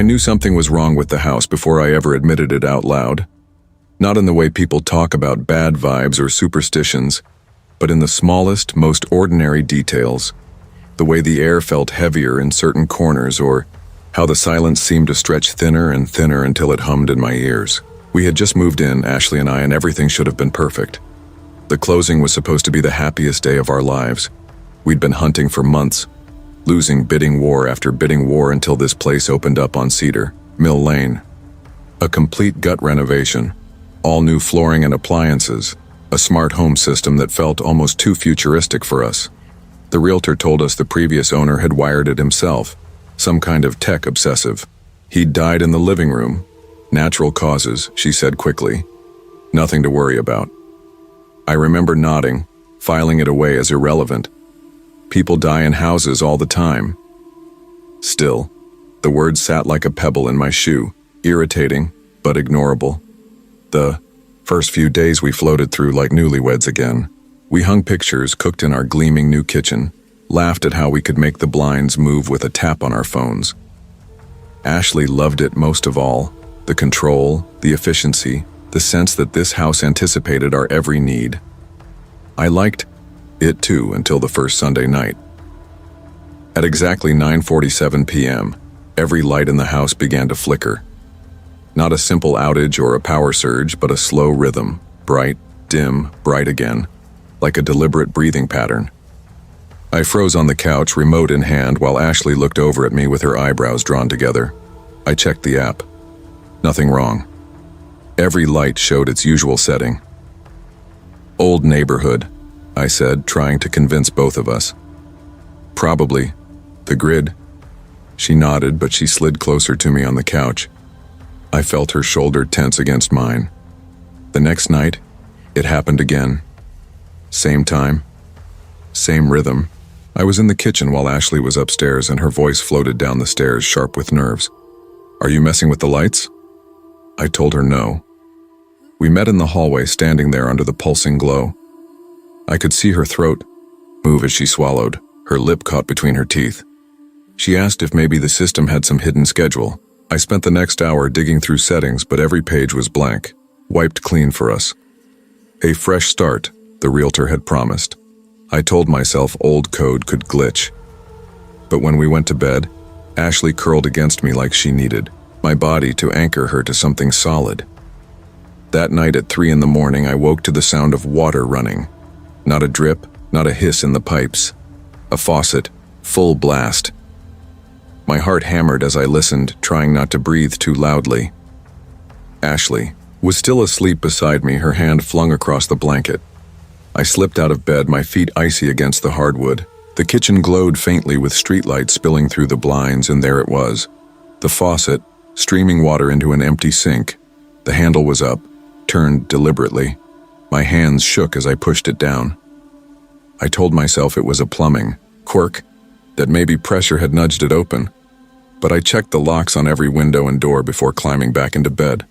I knew something was wrong with the house before I ever admitted it out loud. Not in the way people talk about bad vibes or superstitions, but in the smallest, most ordinary details. The way the air felt heavier in certain corners, or how the silence seemed to stretch thinner and thinner until it hummed in my ears. We had just moved in, Ashley and I, and everything should have been perfect. The closing was supposed to be the happiest day of our lives. We'd been hunting for months, losing bidding war after bidding war until this place opened up on Cedar, Mill Lane. A complete gut renovation, all new flooring and appliances, a smart home system that felt almost too futuristic for us. The realtor told us the previous owner had wired it himself, some kind of tech obsessive. He'd died in the living room. Natural causes, she said quickly. Nothing to worry about. I remember nodding, filing it away as irrelevant. People die in houses all the time. Still, the words sat like a pebble in my shoe, irritating, but ignorable. The first few days we floated through like newlyweds again. We hung pictures cooked in our gleaming new kitchen, laughed at how we could make the blinds move with a tap on our phones. Ashley loved it most of all, the control, the efficiency, the sense that this house anticipated our every need. I liked it too until the first Sunday night. At exactly 9:47 p.m., every light in the house began to flicker. Not a simple outage or a power surge, but a slow rhythm, bright, dim, bright again, like a deliberate breathing pattern. I froze on the couch, remote in hand, while Ashley looked over at me with her eyebrows drawn together. I checked the app. Nothing wrong. Every light showed its usual setting. Old neighborhood, I said, trying to convince both of us. Probably. The grid. She nodded, but she slid closer to me on the couch. I felt her shoulder tense against mine. The next night, it happened again. Same time. Same rhythm. I was in the kitchen while Ashley was upstairs, and her voice floated down the stairs, sharp with nerves. "Are you messing with the lights?" I told her no. We met in the hallway, standing there under the pulsing glow. I could see her throat move as she swallowed, her lip caught between her teeth. She asked if maybe the system had some hidden schedule. I spent the next hour digging through settings, but every page was blank, wiped clean for us. A fresh start, the realtor had promised. I told myself old code could glitch. But when we went to bed, Ashley curled against me like she needed my body to anchor her to something solid. That night at 3 in the morning, I woke to the sound of water running. Not a drip, not a hiss in the pipes. A faucet, full blast. My heart hammered as I listened, trying not to breathe too loudly. Ashley was still asleep beside me, her hand flung across the blanket. I slipped out of bed, my feet icy against the hardwood. The kitchen glowed faintly with streetlights spilling through the blinds, and there it was. The faucet, streaming water into an empty sink. The handle was up, turned deliberately. My hands shook as I pushed it down. I told myself it was a plumbing quirk, that maybe pressure had nudged it open. But I checked the locks on every window and door before climbing back into bed.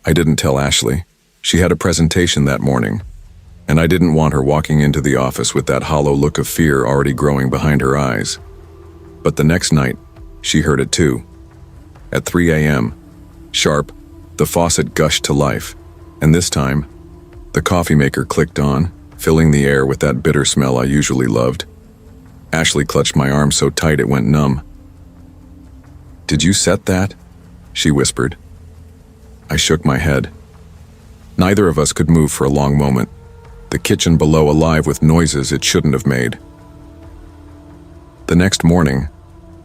I didn't tell Ashley. She had a presentation that morning, and I didn't want her walking into the office with that hollow look of fear already growing behind her eyes. But the next night, she heard it too. At 3 a.m., sharp, the faucet gushed to life, and this time, the coffee maker clicked on, filling the air with that bitter smell I usually loved. Ashley clutched my arm so tight it went numb. "Did you set that?" she whispered. I shook my head. Neither of us could move for a long moment, the kitchen below alive with noises it shouldn't have made. The next morning,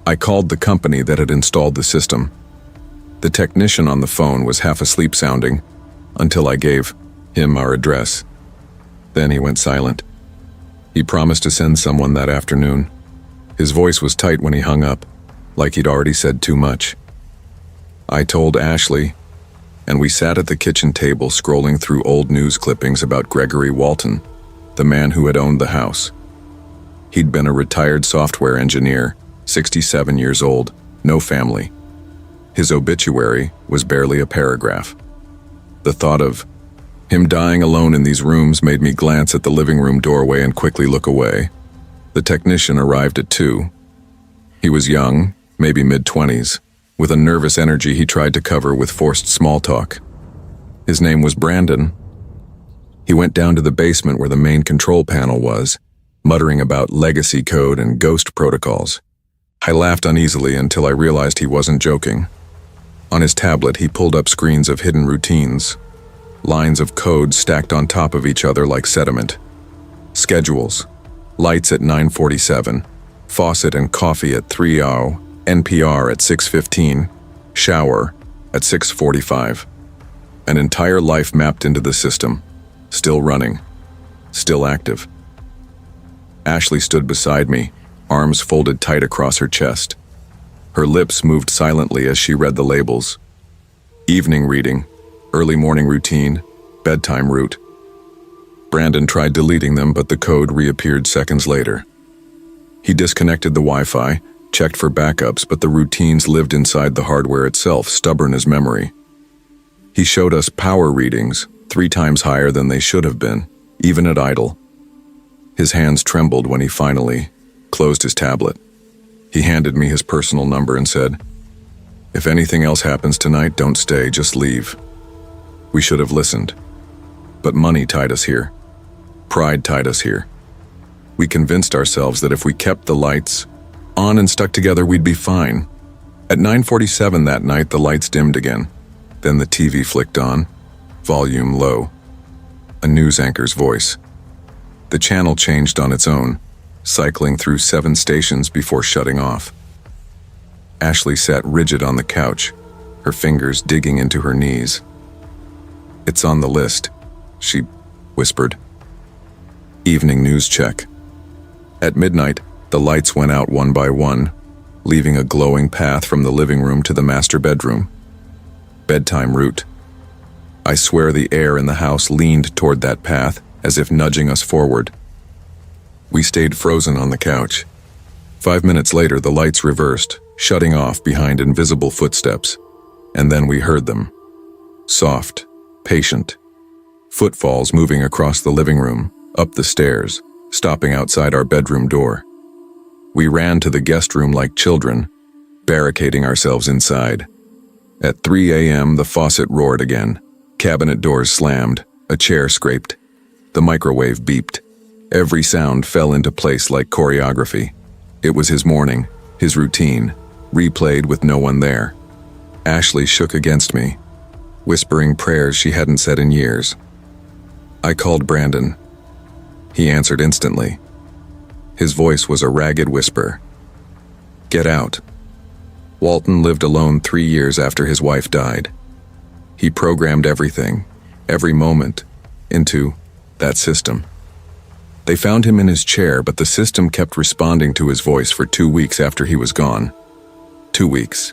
I called the company that had installed the system. The technician on the phone was half asleep sounding, until I gave him our address. Then he went silent. He promised to send someone that afternoon. His voice was tight when he hung up, like he'd already said too much. I told Ashley, and we sat at the kitchen table scrolling through old news clippings about Gregory Walton, the man who had owned the house. He'd been a retired software engineer, 67 years old, no family. His obituary was barely a paragraph. The thought of him dying alone in these rooms made me glance at the living room doorway and quickly look away. The technician arrived at 2. He was young, maybe mid-20s, With a nervous energy he tried to cover with forced small talk. His name was Brandon. He went down to the basement where the main control panel was, muttering about legacy code and ghost protocols. I laughed uneasily until I realized he wasn't joking. On his tablet, he pulled up screens of hidden routines, lines of code stacked on top of each other like sediment. Schedules: lights at 9:47, faucet and coffee at 3:00, NPR at 6:15, shower at 6:45. An entire life mapped into the system, still running, still active. Ashley stood beside me, arms folded tight across her chest. Her lips moved silently as she read the labels. Evening reading, early morning routine, bedtime route. Brandon tried deleting them, but the code reappeared seconds later. He disconnected the Wi-Fi, checked for backups, but the routines lived inside the hardware itself, stubborn as memory. He showed us power readings, 3 times higher than they should have been, even at idle. His hands trembled when he finally closed his tablet. He handed me his personal number and said, "If anything else happens tonight, don't stay, just leave." We should have listened. But money tied us here. Pride tied us here. We convinced ourselves that if we kept the lights on and stuck together, we'd be fine. At 9:47 that night, the lights dimmed again. Then the TV flicked on, volume low. A news anchor's voice. The channel changed on its own, cycling through 7 stations before shutting off. Ashley sat rigid on the couch, her fingers digging into her knees. "It's on the list," she whispered. Evening news check. At midnight, the lights went out one by one, leaving a glowing path from the living room to the master bedroom. Bedtime route. I swear the air in the house leaned toward that path, as if nudging us forward. We stayed frozen on the couch. 5 minutes later, the lights reversed, shutting off behind invisible footsteps. And then we heard them. Soft, patient. Footfalls moving across the living room, up the stairs, stopping outside our bedroom door. We ran to the guest room like children, barricading ourselves inside. At 3 a.m., the faucet roared again. Cabinet doors slammed, a chair scraped. The microwave beeped. Every sound fell into place like choreography. It was his morning, his routine, replayed with no one there. Ashley shook against me, whispering prayers she hadn't said in years. I called Brandon. He answered instantly. His voice was a ragged whisper. "Get out." Walton lived alone 3 years after his wife died. He programmed everything, every moment, into that system. They found him in his chair, but the system kept responding to his voice for 2 weeks after he was gone. 2 weeks.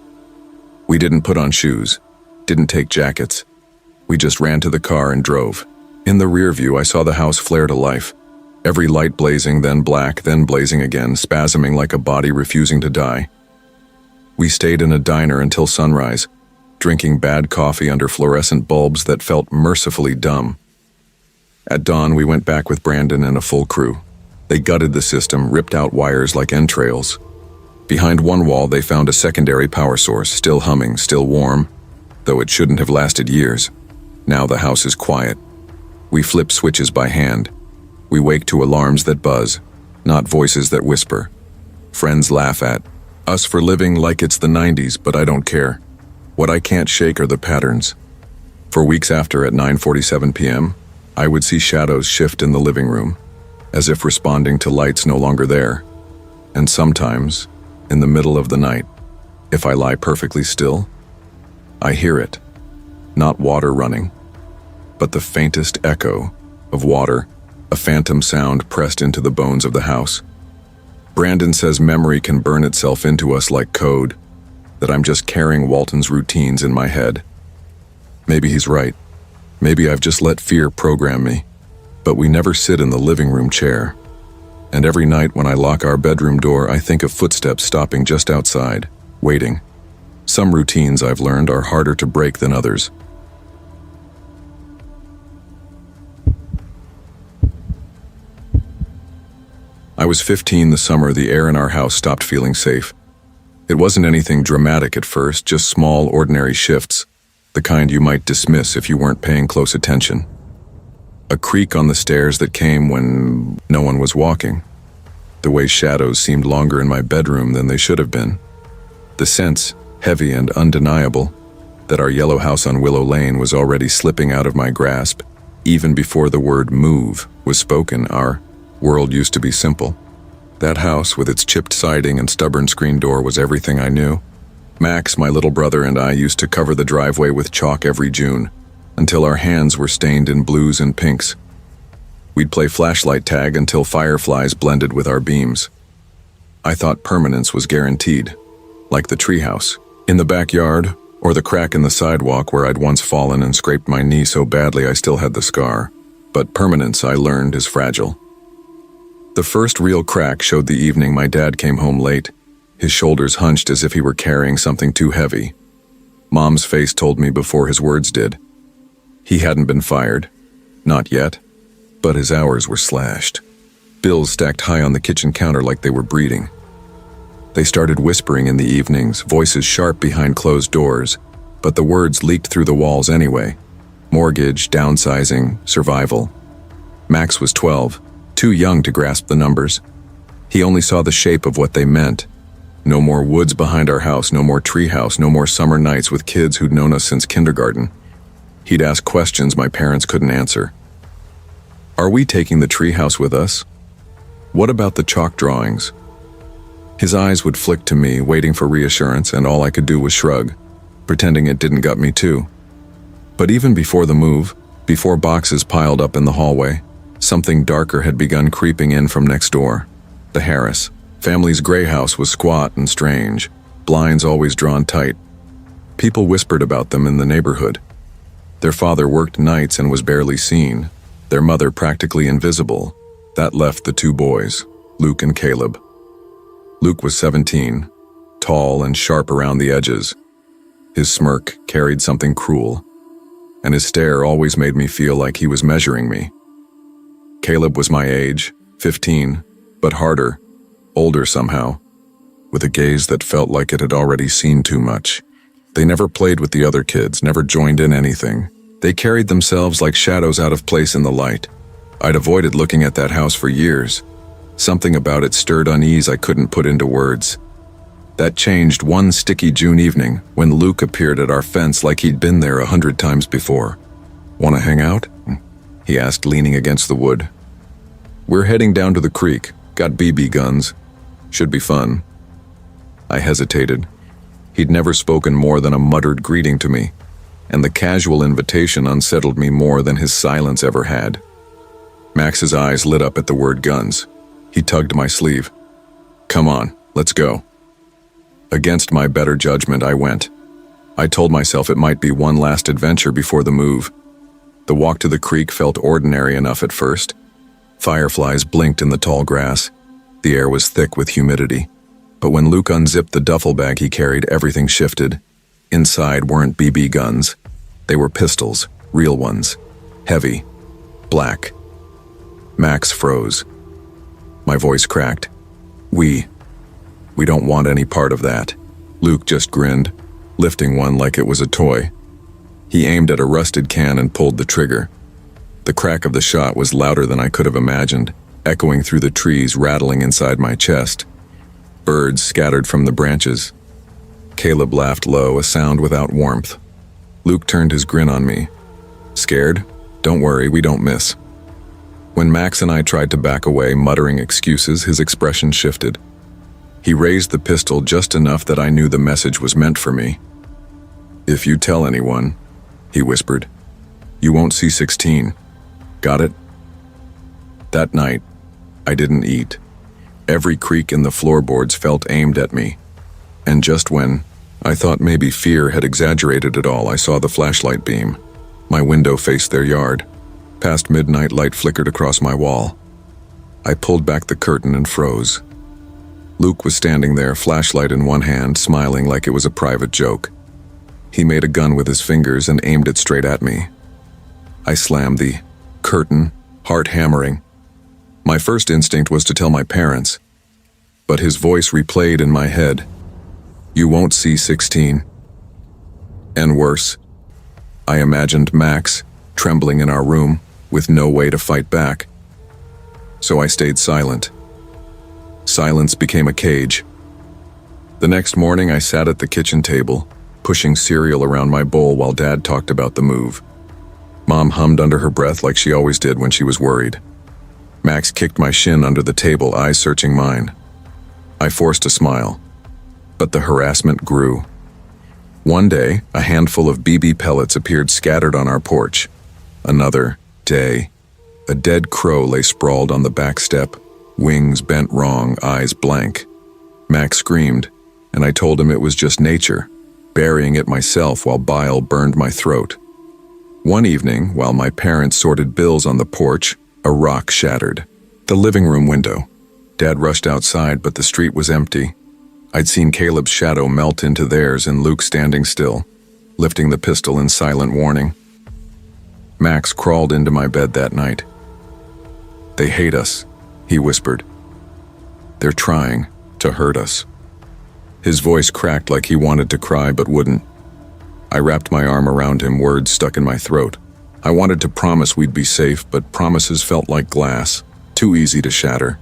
We didn't put on shoes, didn't take jackets. We just ran to the car and drove. In the rear view, I saw the house flare to life. Every light blazing, then black, then blazing again, spasming like a body refusing to die. We stayed in a diner until sunrise, drinking bad coffee under fluorescent bulbs that felt mercifully dumb. At dawn, we went back with Brandon and a full crew. They gutted the system, ripped out wires like entrails. Behind one wall, they found a secondary power source, still humming, still warm, though it shouldn't have lasted years. Now the house is quiet. We flip switches by hand. We wake to alarms that buzz, not voices that whisper. Friends laugh at us for living like it's the 90s, but I don't care. What I can't shake are the patterns. For weeks after, at 9:47 p.m., I would see shadows shift in the living room, as if responding to lights no longer there. And sometimes, in the middle of the night, if I lie perfectly still, I hear it. Not water running, but the faintest echo of water, a phantom sound pressed into the bones of the house. Brandon says memory can burn itself into us like code, that I'm just carrying Walton's routines in my head. Maybe he's right. Maybe I've just let fear program me. But we never sit in the living room chair. And every night when I lock our bedroom door, I think of footsteps stopping just outside, waiting. Some routines, I've learned, are harder to break than others. I was 15 the summer the air in our house stopped feeling safe. It wasn't anything dramatic at first, just small, ordinary shifts, the kind you might dismiss if you weren't paying close attention. A creak on the stairs that came when no one was walking. The way shadows seemed longer in my bedroom than they should have been. The sense, heavy and undeniable, that our yellow house on Willow Lane was already slipping out of my grasp, even before the word move was spoken. Our world used to be simple. That house, with its chipped siding and stubborn screen door, was everything I knew. Max, my little brother, and I used to cover the driveway with chalk every June, until our hands were stained in blues and pinks. We'd play flashlight tag until fireflies blended with our beams. I thought permanence was guaranteed, like the treehouse. In the backyard, or the crack in the sidewalk where I'd once fallen and scraped my knee so badly I still had the scar. But permanence, I learned, is fragile. The first real crack showed the evening my dad came home late, his shoulders hunched as if he were carrying something too heavy. Mom's face told me before his words did. He hadn't been fired. Not yet. But his hours were slashed. Bills stacked high on the kitchen counter like they were breeding. They started whispering in the evenings, voices sharp behind closed doors, but the words leaked through the walls anyway. Mortgage, downsizing, survival. Max was 12, too young to grasp the numbers. He only saw the shape of what they meant. No more woods behind our house, no more treehouse, no more summer nights with kids who'd known us since kindergarten. He'd ask questions my parents couldn't answer. Are we taking the treehouse with us? What about the chalk drawings? His eyes would flick to me, waiting for reassurance, and all I could do was shrug, pretending it didn't gut me too. But even before the move, before boxes piled up in the hallway, something darker had begun creeping in from next door. The Harris family's gray house was squat and strange, blinds always drawn tight. People whispered about them in the neighborhood. Their father worked nights and was barely seen, their mother practically invisible. That left the two boys, Luke and Caleb. Luke was 17, tall and sharp around the edges. His smirk carried something cruel, and his stare always made me feel like he was measuring me. Caleb was my age, 15, but harder, older somehow, with a gaze that felt like it had already seen too much. They never played with the other kids, never joined in anything. They carried themselves like shadows out of place in the light. I'd avoided looking at that house for years. Something about it stirred unease I couldn't put into words. That changed one sticky June evening when Luke appeared at our fence like he'd been there 100 times before. "Want to hang out?" he asked, leaning against the wood. "We're heading down to the creek. Got BB guns. Should be fun." I hesitated. He'd never spoken more than a muttered greeting to me, and the casual invitation unsettled me more than his silence ever had. Max's eyes lit up at the word guns. He tugged my sleeve. "Come on, let's go." Against my better judgment, I went. I told myself it might be one last adventure before the move. The walk to the creek felt ordinary enough at first. Fireflies blinked in the tall grass. The air was thick with humidity. But when Luke unzipped the duffel bag he carried, everything shifted. Inside weren't BB guns. They were pistols, real ones. Heavy. Black. Max froze. My voice cracked. We don't want any part of that." Luke just grinned, lifting one like it was a toy. He aimed at a rusted can and pulled the trigger. The crack of the shot was louder than I could have imagined, echoing through the trees, rattling inside my chest. Birds scattered from the branches. Caleb laughed low, a sound without warmth. Luke turned his grin on me. "Scared? Don't worry, we don't miss." When Max and I tried to back away, muttering excuses, his expression shifted. He raised the pistol just enough that I knew the message was meant for me. "If you tell anyone," he whispered, "you won't see 16. Got it?" That night, I didn't eat. Every creak in the floorboards felt aimed at me. And just when I thought maybe fear had exaggerated it all, I saw the flashlight beam. My window faced their yard. Past midnight, light flickered across my wall. I pulled back the curtain and froze. Luke was standing there, flashlight in one hand, smiling like it was a private joke. He made a gun with his fingers and aimed it straight at me. I slammed the curtain, heart hammering. My first instinct was to tell my parents, but his voice replayed in my head. You won't see 16. And worse, I imagined Max trembling in our room with no way to fight back. So I stayed silent. Silence became a cage. The next morning I sat at the kitchen table, pushing cereal around my bowl while Dad talked about the move. Mom hummed under her breath like she always did when she was worried. Max kicked my shin under the table, eyes searching mine. I forced a smile, but the harassment grew. One day, a handful of BB pellets appeared scattered on our porch. Another day, a dead crow lay sprawled on the back step, wings bent wrong, eyes blank. Max screamed, and I told him it was just nature, burying it myself while bile burned my throat. One evening, while my parents sorted bills on the porch, a rock shattered the living room window. Dad rushed outside, but the street was empty. I'd seen Caleb's shadow melt into theirs and Luke standing still, lifting the pistol in silent warning. Max crawled into my bed that night. "They hate us," he whispered. "They're trying to hurt us." His voice cracked like he wanted to cry but wouldn't. I wrapped my arm around him, words stuck in my throat. I wanted to promise we'd be safe, but promises felt like glass, too easy to shatter.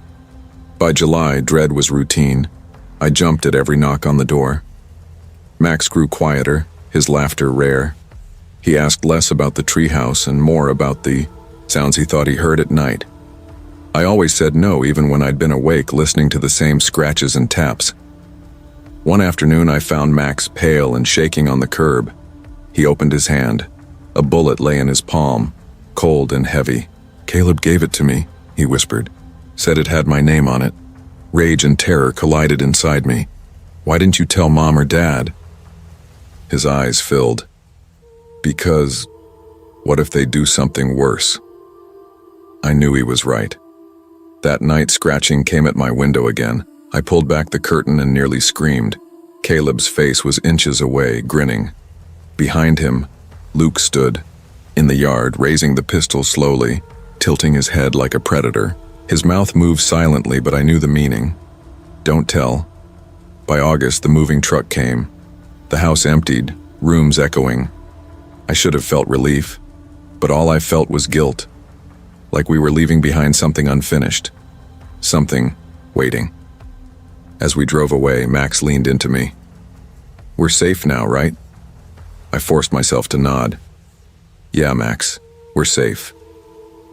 By July, dread was routine. I jumped at every knock on the door. Max grew quieter, his laughter rare. He asked less about the treehouse and more about the sounds he thought he heard at night. I always said no, even when I'd been awake listening to the same scratches and taps. One afternoon, I found Max pale and shaking on the curb. He opened his hand. A bullet lay in his palm, cold and heavy. "Caleb gave it to me," he whispered. "Said it had my name on it." Rage and terror collided inside me. "Why didn't you tell Mom or Dad?" His eyes filled. "Because, what if they do something worse?" I knew he was right. That night, scratching came at my window again. I pulled back the curtain and nearly screamed. Caleb's face was inches away, grinning. Behind him, Luke stood, in the yard, raising the pistol slowly, tilting his head like a predator. His mouth moved silently, but I knew the meaning. Don't tell. By August, the moving truck came. The house emptied, rooms echoing. I should have felt relief, but all I felt was guilt, like we were leaving behind something unfinished, something waiting. As we drove away, Max leaned into me. "We're safe now, right?" I forced myself to nod. "Yeah, Max, we're safe."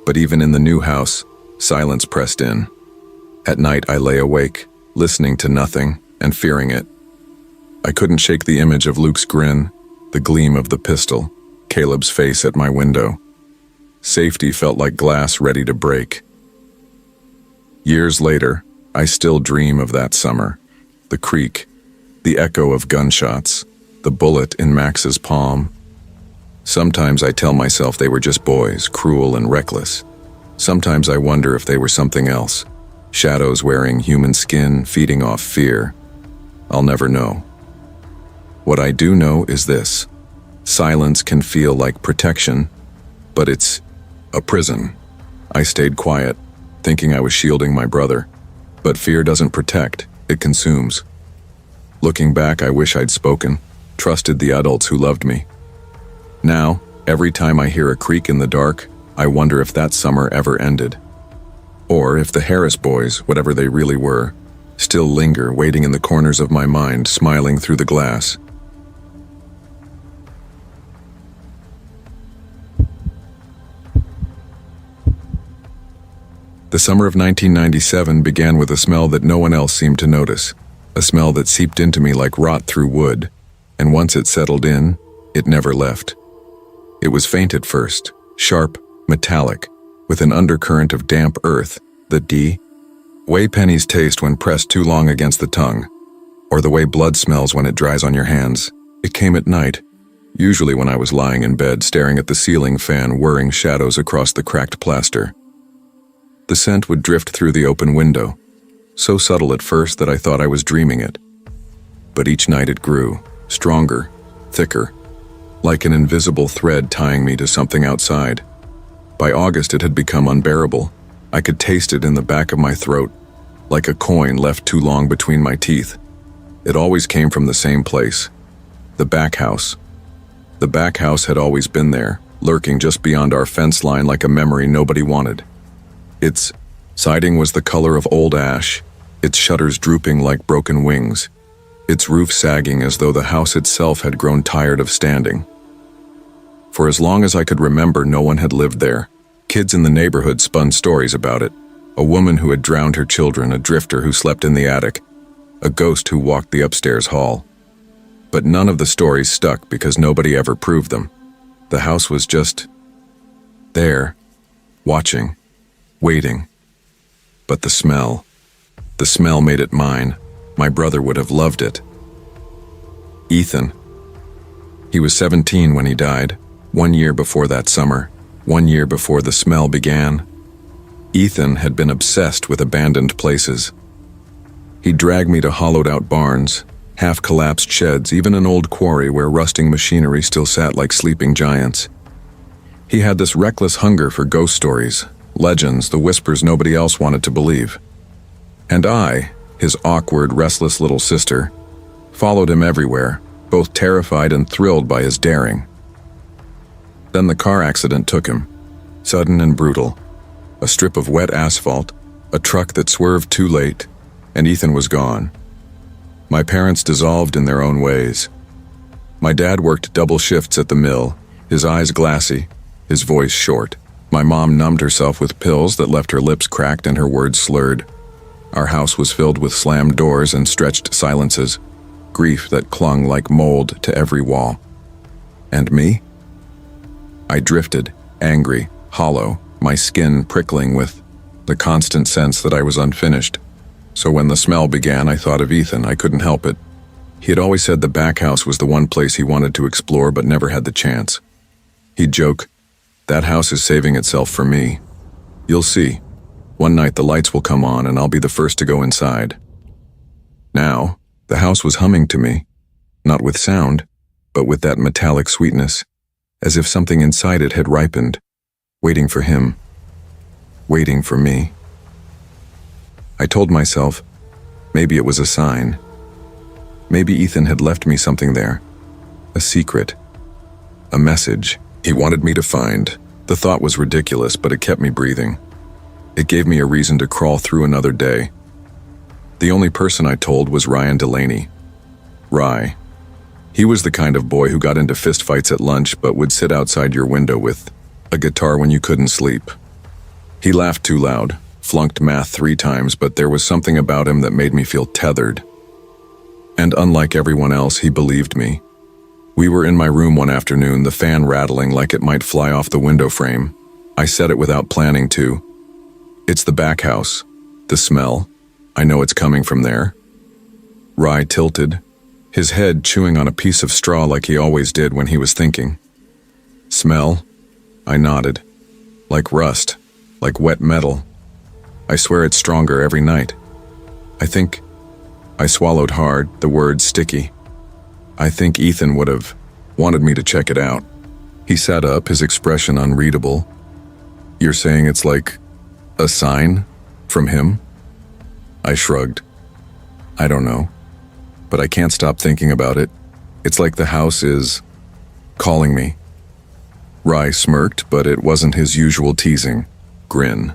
But even in the new house, silence pressed in. At night, I lay awake, listening to nothing and fearing it. I couldn't shake the image of Luke's grin, the gleam of the pistol, Caleb's face at my window. Safety felt like glass ready to break. Years later, I still dream of that summer. The creek, the echo of gunshots, the bullet in Max's palm. Sometimes I tell myself they were just boys, cruel and reckless. Sometimes I wonder if they were something else. Shadows wearing human skin, feeding off fear. I'll never know. What I do know is this. Silence can feel like protection, but it's a prison. I stayed quiet, thinking I was shielding my brother. But fear doesn't protect, it consumes. Looking back, I wish I'd spoken, trusted the adults who loved me. Now, every time I hear a creak in the dark, I wonder if that summer ever ended. Or if the Harris boys, whatever they really were, still linger, waiting in the corners of my mind, smiling through the glass. The summer of 1997 began with a smell that no one else seemed to notice, a smell that seeped into me like rot through wood, and once it settled in, it never left. It was faint at first, sharp, metallic, with an undercurrent of damp earth, the way pennies taste when pressed too long against the tongue, or the way blood smells when it dries on your hands. It came at night, usually when I was lying in bed staring at the ceiling fan whirring shadows across the cracked plaster. The scent would drift through the open window, so subtle at first that I thought I was dreaming it. But each night it grew, stronger, thicker, like an invisible thread tying me to something outside. By August it had become unbearable. I could taste it in the back of my throat, like a coin left too long between my teeth. It always came from the same place, the back house. The back house had always been there, lurking just beyond our fence line like a memory nobody wanted. Its siding was the color of old ash, its shutters drooping like broken wings, its roof sagging as though the house itself had grown tired of standing. For as long as I could remember, no one had lived there. Kids in the neighborhood spun stories about it. A woman who had drowned her children, a drifter who slept in the attic, a ghost who walked the upstairs hall. But none of the stories stuck because nobody ever proved them. The house was just there, watching, waiting. But the smell made it mine. My brother would have loved it. Ethan. He was 17 when he died, 1 year before that summer, 1 year before the smell began. Ethan had been obsessed with abandoned places. He dragged me to hollowed-out barns, half-collapsed sheds, even an old quarry where rusting machinery still sat like sleeping giants. He had this reckless hunger for ghost stories, legends, the whispers nobody else wanted to believe. And I, his awkward, restless little sister, followed him everywhere, both terrified and thrilled by his daring. Then the car accident took him, sudden and brutal. A strip of wet asphalt, a truck that swerved too late, and Ethan was gone. My parents dissolved in their own ways. My dad worked double shifts at the mill, his eyes glassy, his voice short. My mom numbed herself with pills that left her lips cracked and her words slurred. Our house was filled with slammed doors and stretched silences, grief that clung like mold to every wall. And me? I drifted, angry, hollow, my skin prickling with the constant sense that I was unfinished. So when the smell began, I thought of Ethan. I couldn't help it. He had always said the back house was the one place he wanted to explore but never had the chance. He'd joke, "That house is saving itself for me. You'll see. One night the lights will come on and I'll be the first to go inside." Now, the house was humming to me, not with sound, but with that metallic sweetness, as if something inside it had ripened, waiting for him, waiting for me. I told myself, maybe it was a sign. Maybe Ethan had left me something there, a secret, a message he wanted me to find. The thought was ridiculous, but it kept me breathing. It gave me a reason to crawl through another day. The only person I told was Ryan Delaney. Rye. He was the kind of boy who got into fistfights at lunch but would sit outside your window with a guitar when you couldn't sleep. He laughed too loud, flunked math 3 times, but there was something about him that made me feel tethered. And unlike everyone else, he believed me. We were in my room one afternoon, the fan rattling like it might fly off the window frame. I said it without planning to. "It's the back house. The smell. I know it's coming from there." Rye tilted, his head chewing on a piece of straw like he always did when he was thinking. "Smell?" I nodded. "Like rust, like wet metal. I swear it's stronger every night. I swallowed hard, the word sticky. I think Ethan would have wanted me to check it out." He sat up, his expression unreadable. "You're saying it's like a sign from him?" I shrugged. "I don't know, but I can't stop thinking about it. It's like the house is calling me." Rye smirked, but it wasn't his usual teasing grin.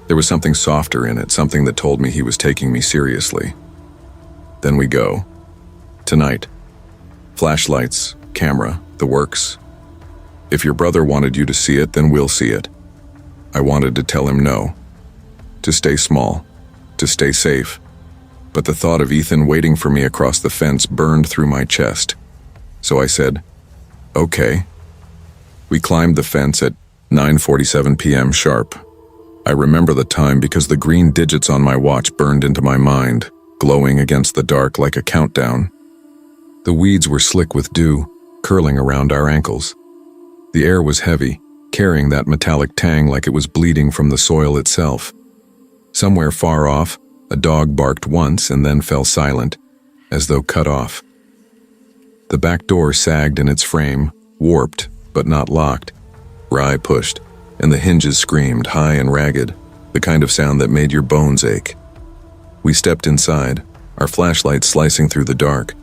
There was something softer in it, something that told me he was taking me seriously. "Then we go. Tonight. Flashlights, camera, the works. If your brother wanted you to see it, then we'll see it." I wanted to tell him no. To stay small. To stay safe. But the thought of Ethan waiting for me across the fence burned through my chest. So I said, "Okay." We climbed the fence at 9:47 p.m. sharp. I remember the time because the green digits on my watch burned into my mind, glowing against the dark like a countdown. The weeds were slick with dew, curling around our ankles. The air was heavy, carrying that metallic tang like it was bleeding from the soil itself. Somewhere far off, a dog barked once and then fell silent, as though cut off. The back door sagged in its frame, warped, but not locked. Rye pushed, and the hinges screamed, high and ragged, the kind of sound that made your bones ache. We stepped inside, our flashlights slicing through the dark.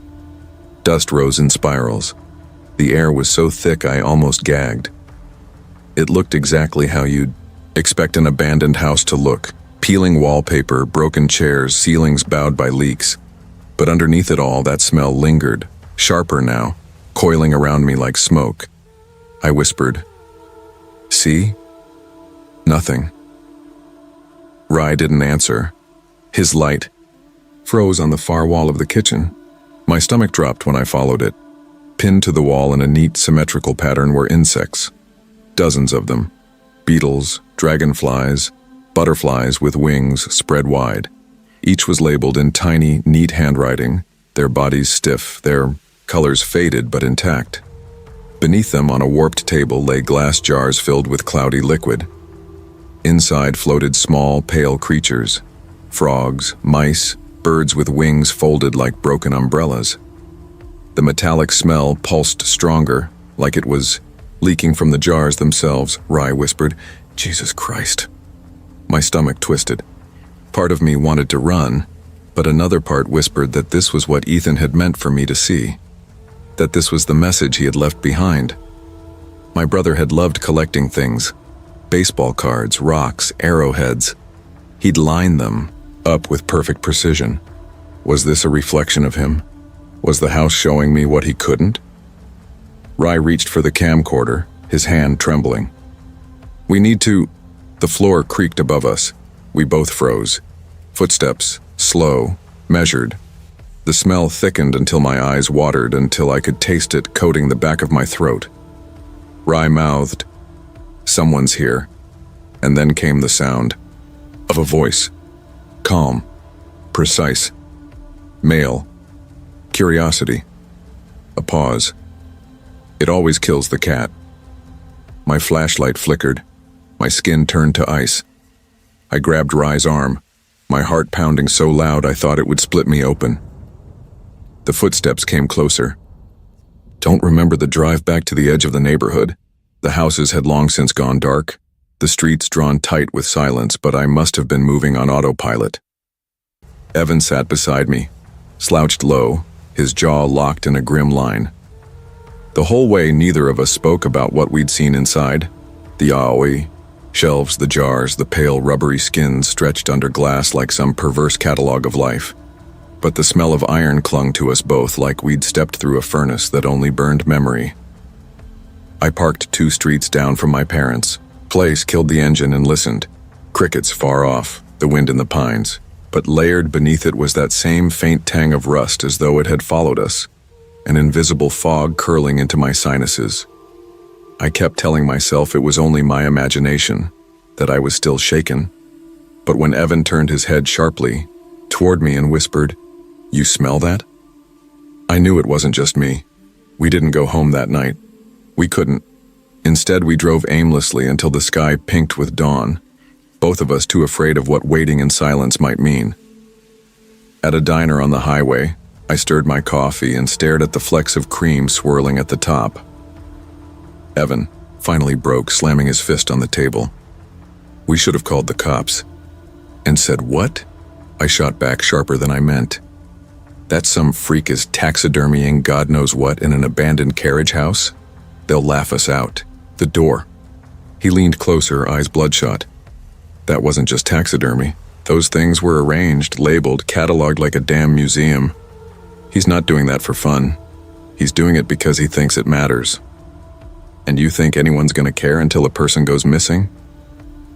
Dust rose in spirals. The air was so thick I almost gagged. It looked exactly how you'd expect an abandoned house to look. Peeling wallpaper, broken chairs, ceilings bowed by leaks. But underneath it all, that smell lingered, sharper now, coiling around me like smoke. I whispered, "See? Nothing." Rye didn't answer. His light froze on the far wall of the kitchen. My stomach dropped when I followed it. Pinned to the wall in a neat, symmetrical pattern were insects. Dozens of them. Beetles, dragonflies, butterflies with wings spread wide. Each was labeled in tiny, neat handwriting, their bodies stiff, their colors faded but intact. Beneath them on a warped table lay glass jars filled with cloudy liquid. Inside floated small, pale creatures. Frogs, mice, birds with wings folded like broken umbrellas. The metallic smell pulsed stronger, like it was leaking from the jars themselves. Rye whispered, "Jesus Christ." My stomach twisted. Part of me wanted to run, but another part whispered that this was what Ethan had meant for me to see. That this was the message he had left behind. My brother had loved collecting things. Baseball cards, rocks, arrowheads. He'd line them up with perfect precision. Was this a reflection of him? Was the house showing me what he couldn't? Rye reached for the camcorder, his hand trembling. "We need to..." The floor creaked above us. We both froze. Footsteps, slow, measured. The smell thickened until my eyes watered, until I could taste it coating the back of my throat. Rye mouthed, "Someone's here." And then came the sound of a voice. Calm, precise, male, curiosity. A pause. It always kills the cat. My flashlight flickered. My skin turned to ice. I grabbed Rye's arm, my heart pounding so loud I thought it would split me open. The footsteps came closer. Don't remember the drive back to the edge of the neighborhood. The houses had long since gone dark, the streets drawn tight with silence, but I must have been moving on autopilot. Evan sat beside me, slouched low, his jaw locked in a grim line. The whole way neither of us spoke about what we'd seen inside. The aoi, shelves, the jars, the pale rubbery skins stretched under glass like some perverse catalog of life. But the smell of iron clung to us both like we'd stepped through a furnace that only burned memory. I parked 2 streets down from my parents' place, killed the engine and listened. Crickets far off, the wind in the pines. But layered beneath it was that same faint tang of rust as though it had followed us. An invisible fog curling into my sinuses. I kept telling myself it was only my imagination, that I was still shaken. But when Evan turned his head sharply toward me and whispered, "You smell that?" I knew it wasn't just me. We didn't go home that night. We couldn't. Instead, we drove aimlessly until the sky pinked with dawn, both of us too afraid of what waiting in silence might mean. At a diner on the highway, I stirred my coffee and stared at the flecks of cream swirling at the top. Evan finally broke, slamming his fist on the table. "We should have called the cops." And said, "What?" I shot back sharper than I meant. "That some freak is taxidermying God knows what in an abandoned carriage house? They'll laugh us out." The door. He leaned closer, eyes bloodshot. That wasn't just taxidermy. Those things were arranged, labeled, cataloged like a damn museum. He's not doing that for fun. He's doing it because he thinks it matters. And you think anyone's gonna care until a person goes missing?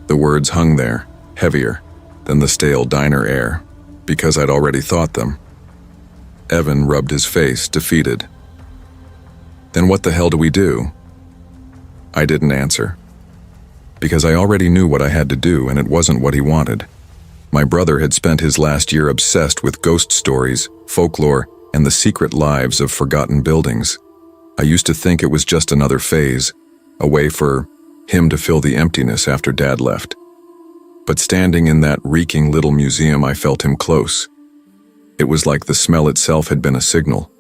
The words hung there, heavier than the stale diner air, because I'd already thought them. Evan rubbed his face, defeated. "Then what the hell do we do?" I didn't answer. Because I already knew what I had to do, and it wasn't what he wanted. My brother had spent his last year obsessed with ghost stories, folklore, and the secret lives of forgotten buildings. I used to think it was just another phase, a way for him to fill the emptiness after Dad left. But standing in that reeking little museum, I felt him close. It was like the smell itself had been a signal.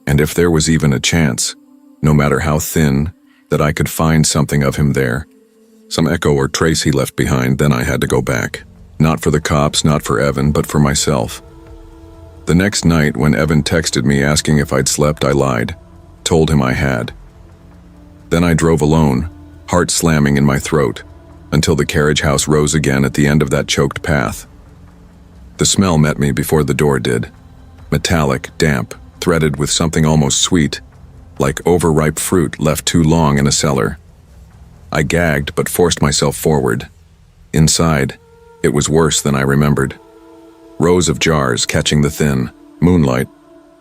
And if there was even a chance, no matter how thin, that I could find something of him there, some echo or trace he left behind, then I had to go back. Not for the cops, not for Evan, but for myself. The next night, when Evan texted me asking if I'd slept, I lied, told him I had. Then I drove alone, heart slamming in my throat, until the carriage house rose again at the end of that choked path. The smell met me before the door did. Metallic, damp, threaded with something almost sweet, like overripe fruit left too long in a cellar. I gagged but forced myself forward. Inside, it was worse than I remembered. Rows of jars catching the thin moonlight,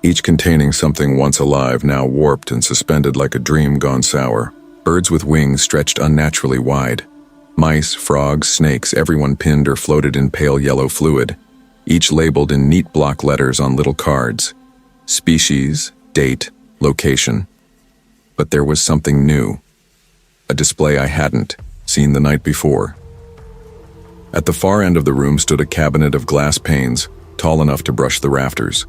each containing something once alive, now warped and suspended like a dream gone sour. Birds with wings stretched unnaturally wide. Mice, frogs, snakes, everyone pinned or floated in pale yellow fluid, each labeled in neat block letters on little cards. Species, date, location. But there was something new. A display I hadn't seen the night before. At the far end of the room stood a cabinet of glass panes, tall enough to brush the rafters.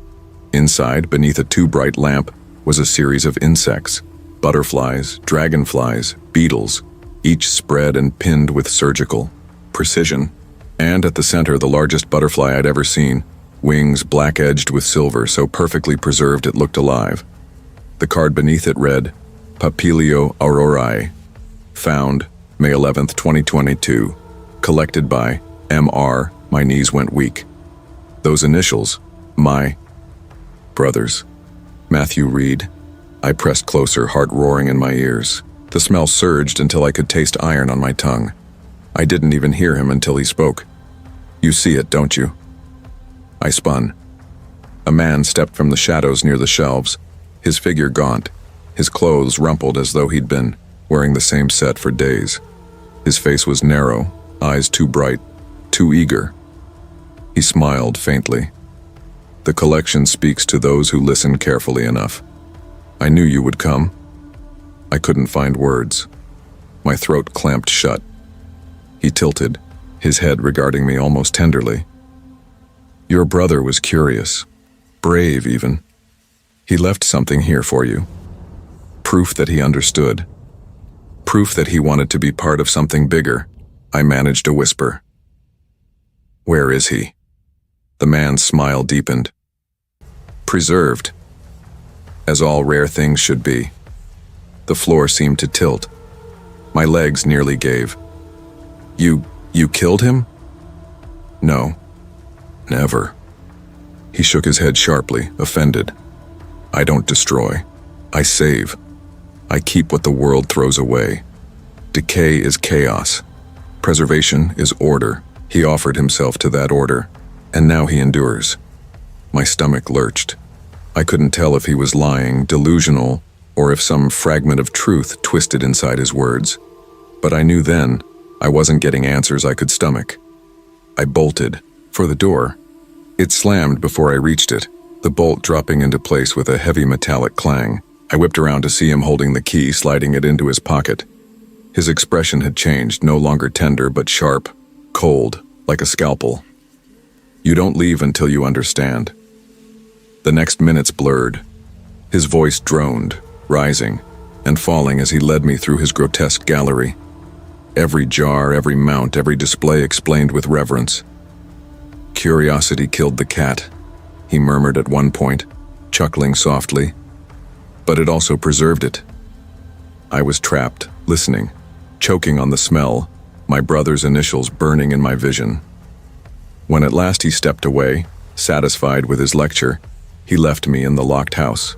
Inside, beneath a too-bright lamp, was a series of insects. Butterflies, dragonflies, beetles, each spread and pinned with surgical precision. And at the center, the largest butterfly I'd ever seen, wings black-edged with silver, so perfectly preserved it looked alive. The card beneath it read, Papilio aurorae, found May 11th, 2022, collected by M.R. My knees went weak. Those initials, my brothers. Matthew Reed. I pressed closer, heart roaring in my ears. The smell surged until I could taste iron on my tongue. I didn't even hear him until he spoke. You see it, don't you? I spun. A man stepped from the shadows near the shelves, his figure gaunt, his clothes rumpled as though he'd been wearing the same set for days. His face was narrow, eyes too bright, too eager. He smiled faintly. The collection speaks to those who listen carefully enough. I knew you would come. I couldn't find words. My throat clamped shut. He tilted, his head regarding me almost tenderly. Your brother was curious, brave even. He left something here for you. Proof that he understood. Proof that he wanted to be part of something bigger. I managed to whisper. Where is he? The man's smile deepened. Preserved. As all rare things should be. The floor seemed to tilt. My legs nearly gave. You killed him? No. Never. He shook his head sharply, offended. I don't destroy. I save. I keep what the world throws away. Decay is chaos. Preservation is order. He offered himself to that order, and now he endures. My stomach lurched. I couldn't tell if he was lying, delusional, or if some fragment of truth twisted inside his words. But I knew then I wasn't getting answers I could stomach. I bolted for the door. It slammed before I reached it, the bolt dropping into place with a heavy metallic clang. I whipped around to see him holding the key, sliding it into his pocket. His expression had changed, no longer tender but sharp, cold, like a scalpel. You don't leave until you understand. The next minutes blurred. His voice droned, rising and falling as he led me through his grotesque gallery. Every jar, every mount, every display explained with reverence. Curiosity killed the cat, he murmured at one point, chuckling softly. But it also preserved it. I was trapped, listening, choking on the smell, my brother's initials burning in my vision. When at last he stepped away, satisfied with his lecture, he left me in the locked house.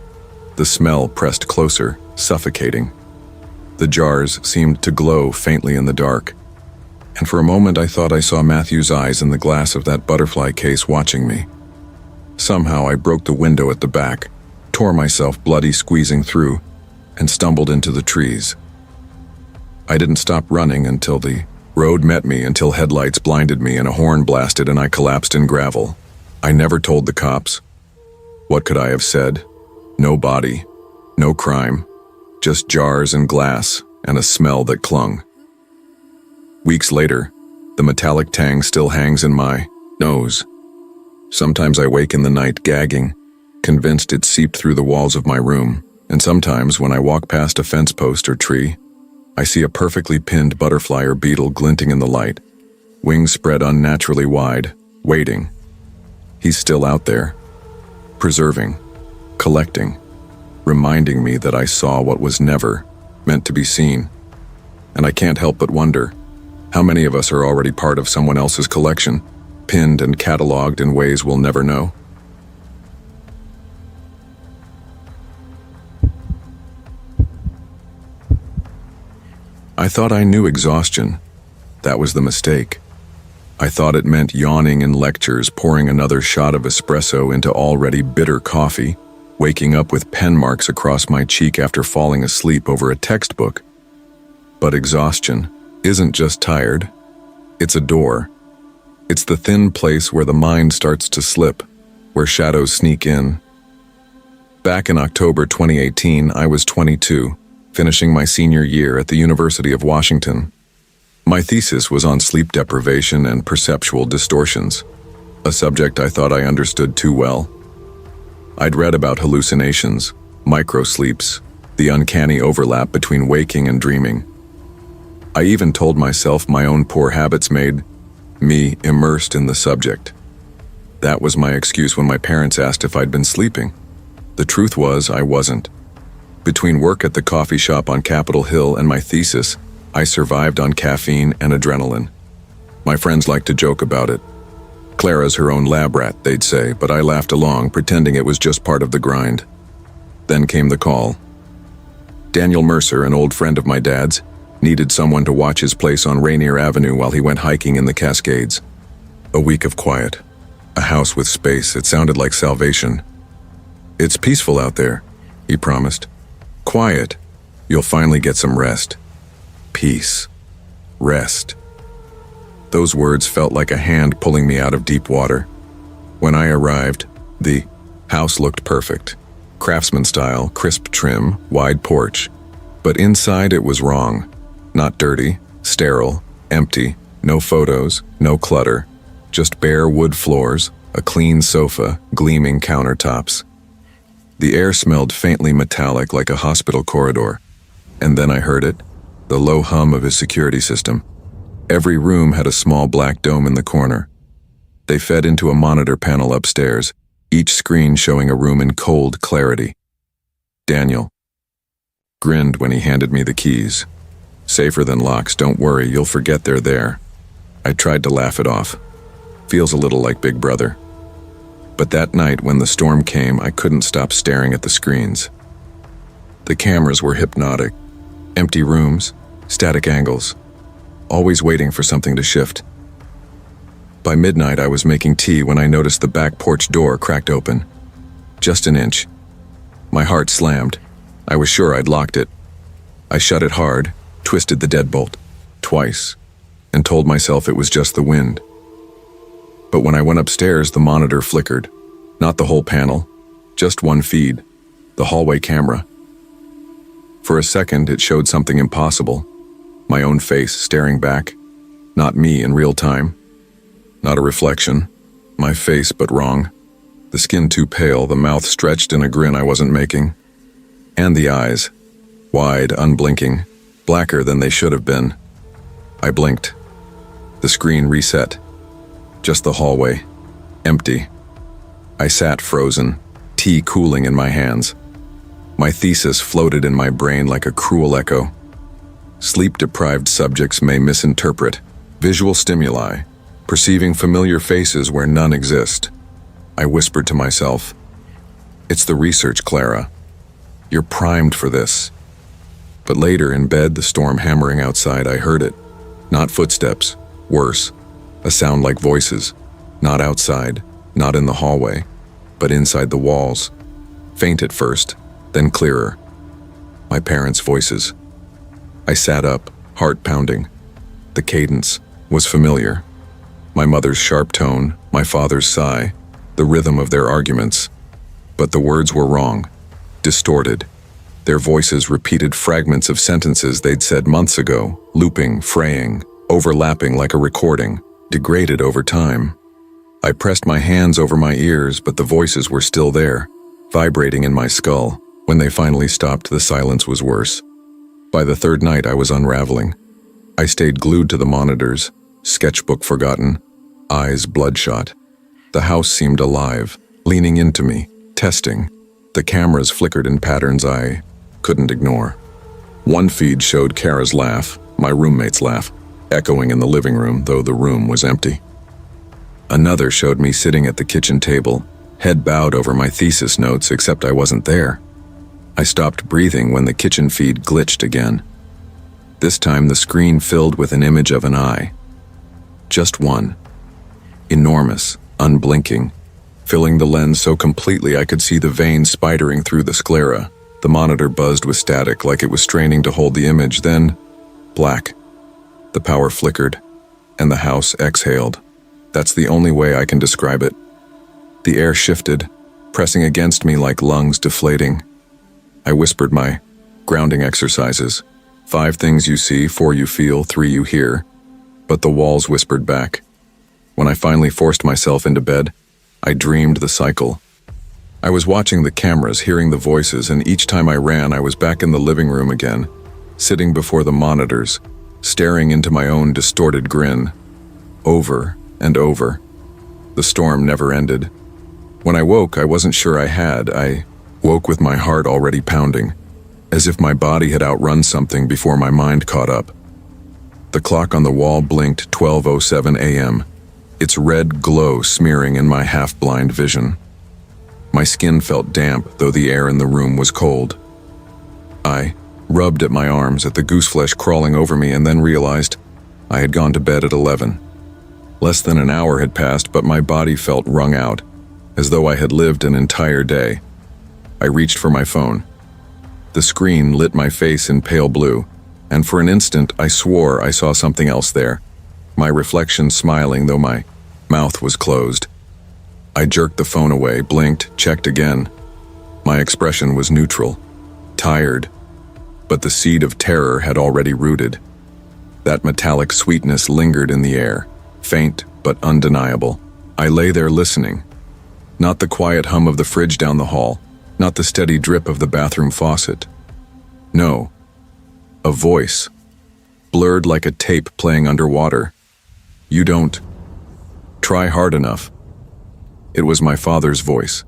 The smell pressed closer, suffocating. The jars seemed to glow faintly in the dark, and for a moment I thought I saw Matthew's eyes in the glass of that butterfly case watching me. Somehow I broke the window at the back, tore myself bloody squeezing through, and stumbled into the trees. I didn't stop running until the road met me, until headlights blinded me and a horn blasted and I collapsed in gravel. I never told the cops. What could I have said? No body, no crime, just jars and glass and a smell that clung. Weeks later, the metallic tang still hangs in my nose. Sometimes I wake in the night gagging, convinced it seeped through the walls of my room, and sometimes when I walk past a fence post or tree, I see a perfectly pinned butterfly or beetle glinting in the light, wings spread unnaturally wide, waiting. He's still out there, preserving, collecting, reminding me that I saw what was never meant to be seen. And I can't help but wonder, how many of us are already part of someone else's collection, pinned and cataloged in ways we'll never know? I thought I knew exhaustion. That was the mistake. I thought it meant yawning in lectures, pouring another shot of espresso into already bitter coffee, waking up with pen marks across my cheek after falling asleep over a textbook. But exhaustion isn't just tired. It's a door. It's the thin place where the mind starts to slip, where shadows sneak in. Back in October 2018, I was 22, finishing my senior year at the University of Washington. My thesis was on sleep deprivation and perceptual distortions, a subject I thought I understood too well. I'd read about hallucinations, microsleeps, the uncanny overlap between waking and dreaming. I even told myself my own poor habits made me immersed in the subject. That was my excuse when my parents asked if I'd been sleeping. The truth was, I wasn't. Between work at the coffee shop on Capitol Hill and my thesis, I survived on caffeine and adrenaline. My friends liked to joke about it. Clara's her own lab rat, they'd say, but I laughed along, pretending it was just part of the grind. Then came the call. Daniel Mercer, an old friend of my dad's, needed someone to watch his place on Rainier Avenue while he went hiking in the Cascades. A week of quiet. A house with space. It sounded like salvation. "It's peaceful out there," he promised. "Quiet. You'll finally get some rest." Peace. Rest. Those words felt like a hand pulling me out of deep water. When I arrived, the house looked perfect. Craftsman style, crisp trim, wide porch. But inside it was wrong. Not dirty, sterile, empty, no photos, no clutter. Just bare wood floors, a clean sofa, gleaming countertops. The air smelled faintly metallic like a hospital corridor. And then I heard it, the low hum of his security system. Every room had a small black dome in the corner. They fed into a monitor panel upstairs, each screen showing a room in cold clarity. Daniel grinned when he handed me the keys. "Safer than locks, don't worry, you'll forget they're there." I tried to laugh it off. Feels a little like Big Brother. But that night when the storm came, I couldn't stop staring at the screens. The cameras were hypnotic. Empty rooms, static angles, always waiting for something to shift. By midnight, I was making tea when I noticed the back porch door cracked open. Just an inch. My heart slammed. I was sure I'd locked it. I shut it hard, twisted the deadbolt, twice, and told myself it was just the wind. But when I went upstairs, the monitor flickered. Not the whole panel, just one feed, the hallway camera. For a second, it showed something impossible. My own face staring back. Not me in real time. Not a reflection. My face, but wrong. The skin too pale, the mouth stretched in a grin I wasn't making. And the eyes. Wide, unblinking. Blacker than they should have been. I blinked. The screen reset. Just the hallway. Empty. I sat frozen, tea cooling in my hands. My thesis floated in my brain like a cruel echo. Sleep-deprived subjects may misinterpret visual stimuli, perceiving familiar faces where none exist. I whispered to myself, "It's the research, Clara. You're primed for this." But later in bed, the storm hammering outside, I heard it. Not footsteps, worse, a sound like voices. Not outside, not in the hallway, but inside the walls. Faint at first, then clearer. My parents' voices. I sat up, heart pounding. The cadence was familiar. My mother's sharp tone, my father's sigh, the rhythm of their arguments. But the words were wrong, distorted. Their voices repeated fragments of sentences they'd said months ago, looping, fraying, overlapping like a recording, degraded over time. I pressed my hands over my ears, but the voices were still there, vibrating in my skull. When they finally stopped, the silence was worse. By the third night, I was unraveling. I stayed glued to the monitors, sketchbook forgotten, eyes bloodshot. The house seemed alive, leaning into me, Testing. The cameras flickered in patterns I couldn't ignore. One feed showed Kara's laugh, my roommate's laugh, echoing in the living room, though the room was empty. Another showed me sitting at the kitchen table, head bowed over my thesis notes, except I wasn't there. I stopped breathing when the kitchen feed glitched again. This time the screen filled with an image of an eye. Just one. Enormous, unblinking, filling the lens so completely I could see the veins spidering through the sclera. The monitor buzzed with static like it was straining to hold the image, then black. The power flickered, and the house exhaled. That's the only way I can describe it. The air shifted, pressing against me like lungs deflating. I whispered my grounding exercises. 5 things you see, 4 you feel, 3 you hear. But the walls whispered back. When I finally forced myself into bed, I dreamed the cycle. I was watching the cameras, hearing the voices, and each time I ran, I was back in the living room again, sitting before the monitors, staring into my own distorted grin. Over and over. The storm never ended. When I woke, I wasn't sure I had. I woke with my heart already pounding, as if my body had outrun something before my mind caught up. The clock on the wall blinked 12:07 a.m., its red glow smearing in my half-blind vision. My skin felt damp, though the air in the room was cold. I rubbed at my arms, at the gooseflesh crawling over me, and then realized I had gone to bed at 11. Less than an hour had passed, but my body felt wrung out, as though I had lived an entire day. I reached for my phone. The screen lit my face in pale blue, and for an instant I swore I saw something else there, my reflection smiling though my mouth was closed. I jerked the phone away, blinked, checked again. My expression was neutral, tired, but the seed of terror had already rooted. That metallic sweetness lingered in the air, faint but undeniable. I lay there listening. Not the quiet hum of the fridge down the hall, not the steady drip of the bathroom faucet. No, a voice, blurred like a tape playing underwater. You don't try hard enough. It was my father's voice,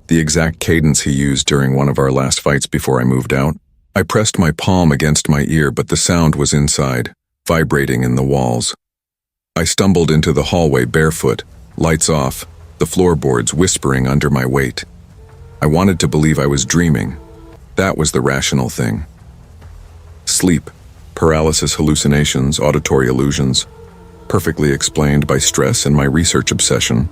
the exact cadence he used during one of our last fights before I moved out. I pressed my palm against my ear, but the sound was inside, vibrating in the walls. I stumbled into the hallway barefoot, lights off, the floorboards whispering under my weight. I wanted to believe I was dreaming. That was the rational thing. Sleep, paralysis, hallucinations, auditory illusions, perfectly explained by stress and my research obsession.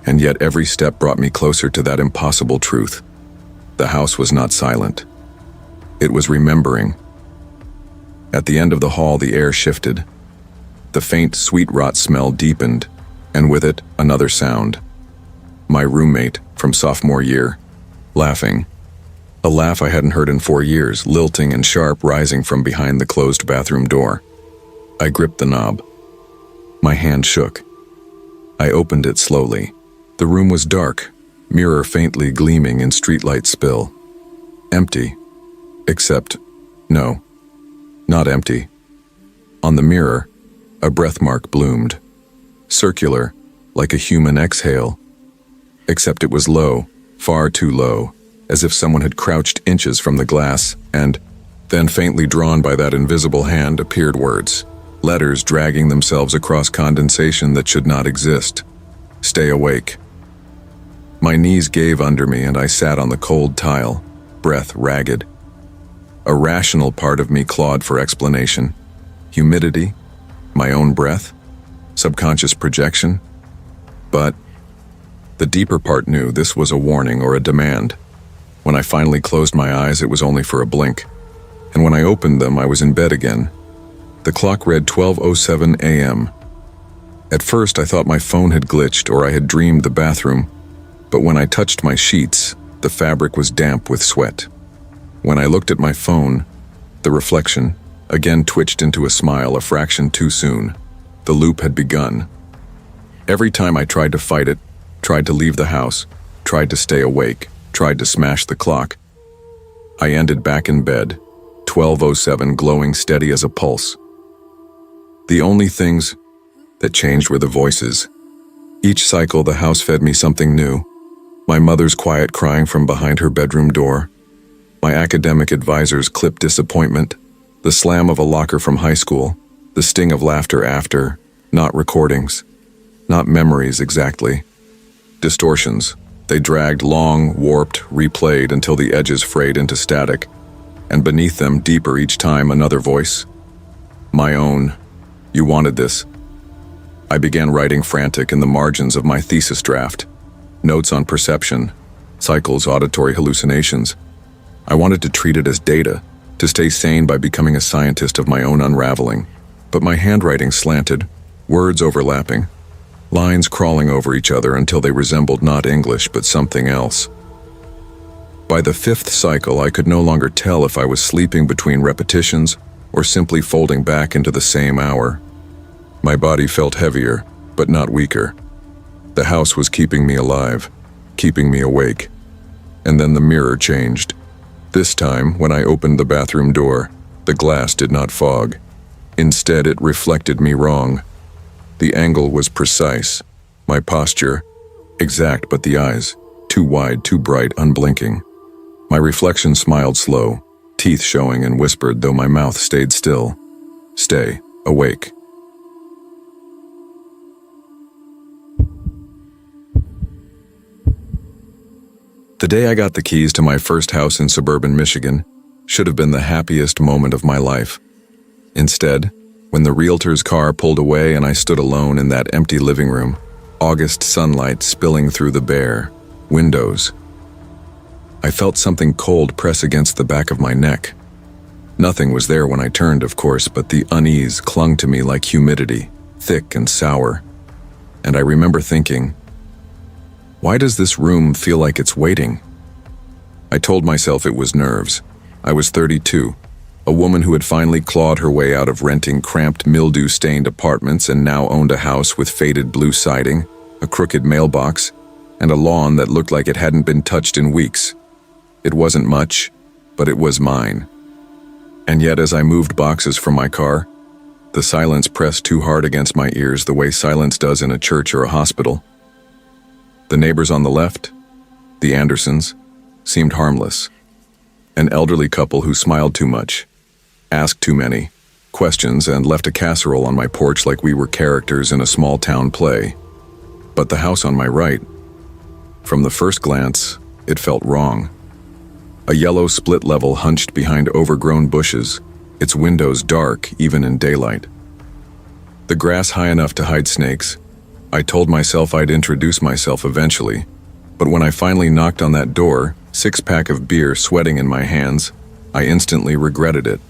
And yet every step brought me closer to that impossible truth. The house was not silent. It was remembering. At the end of the hall, the air shifted. The faint, sweet rot smell deepened, and with it, another sound. My roommate from sophomore year, laughing. A laugh I hadn't heard in 4 years, lilting and sharp, rising from behind the closed bathroom door. I gripped the knob. My hand shook. I opened it slowly. The room was dark, mirror faintly gleaming in streetlight spill. Empty. Except, no, not empty. On the mirror, a breathmark bloomed. Circular, like a human exhale. Except it was low, far too low, as if someone had crouched inches from the glass, and then faintly drawn by that invisible hand appeared words. Letters dragging themselves across condensation that should not exist. Stay awake. My knees gave under me and I sat on the cold tile, breath ragged. A rational part of me clawed for explanation. Humidity? My own breath? Subconscious projection? But the deeper part knew this was a warning or a demand. When I finally closed my eyes, it was only for a blink. And when I opened them, I was in bed again. The clock read 12:07 a.m. At first, I thought my phone had glitched or I had dreamed the bathroom. But when I touched my sheets, the fabric was damp with sweat. When I looked at my phone, the reflection again twitched into a smile a fraction too soon. The loop had begun. Every time I tried to fight it, tried to leave the house, tried to stay awake, tried to smash the clock, I ended back in bed, 12:07 glowing steady as a pulse. The only things that changed were the voices. Each cycle the house fed me something new. My mother's quiet crying from behind her bedroom door, my academic advisor's clipped disappointment, the slam of a locker from high school, the sting of laughter after, not recordings, not memories exactly. Distortions. They dragged long, warped, replayed until the edges frayed into static, and beneath them deeper each time another voice. My own. You wanted this. I began writing frantic in the margins of my thesis draft. Notes on perception, cycles, auditory hallucinations. I wanted to treat it as data, to stay sane by becoming a scientist of my own unraveling. But my handwriting slanted, words overlapping, lines crawling over each other until they resembled not English but something else. By the fifth cycle, I could no longer tell if I was sleeping between repetitions or simply folding back into the same hour. My body felt heavier, but not weaker. The house was keeping me alive, keeping me awake. And then the mirror changed. This time, when I opened the bathroom door, the glass did not fog. Instead, it reflected me wrong. The angle was precise, my posture exact, but the eyes too wide, too bright, unblinking. My reflection smiled slow, teeth showing, and whispered though my mouth stayed still. Stay awake. The day I got the keys to my first house in suburban Michigan should have been the happiest moment of my life. Instead, when the realtor's car pulled away and I stood alone in that empty living room, August sunlight spilling through the bare windows, I felt something cold press against the back of my neck. Nothing was there when I turned, of course, but the unease clung to me like humidity, thick and sour. And I remember thinking, why does this room feel like it's waiting? I told myself it was nerves. I was 32, a woman who had finally clawed her way out of renting cramped, mildew-stained apartments and now owned a house with faded blue siding, a crooked mailbox, and a lawn that looked like it hadn't been touched in weeks. It wasn't much, but it was mine. And yet as I moved boxes from my car, the silence pressed too hard against my ears the way silence does in a church or a hospital. The neighbors on the left, the Andersons, seemed harmless. An elderly couple who smiled too much, asked too many questions, and left a casserole on my porch like we were characters in a small-town play. But the house on my right, from the first glance, it felt wrong. A yellow split level hunched behind overgrown bushes, its windows dark even in daylight. The grass high enough to hide snakes. I told myself I'd introduce myself eventually, but when I finally knocked on that door, six-pack of beer sweating in my hands, I instantly regretted it.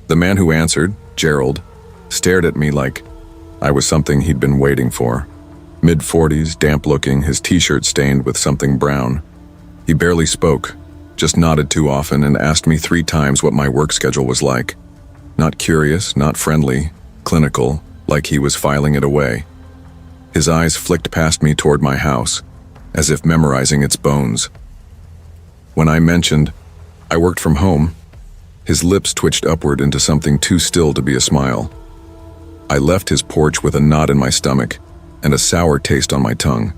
The man who answered, Gerald, stared at me like I was something he'd been waiting for. Mid-40s, damp-looking, his t-shirt stained with something brown. He barely spoke, just nodded too often and asked me 3 times what my work schedule was like. Not curious, not friendly, clinical, like he was filing it away. His eyes flicked past me toward my house, as if memorizing its bones. When I mentioned I worked from home, his lips twitched upward into something too still to be a smile. I left his porch with a knot in my stomach and a sour taste on my tongue.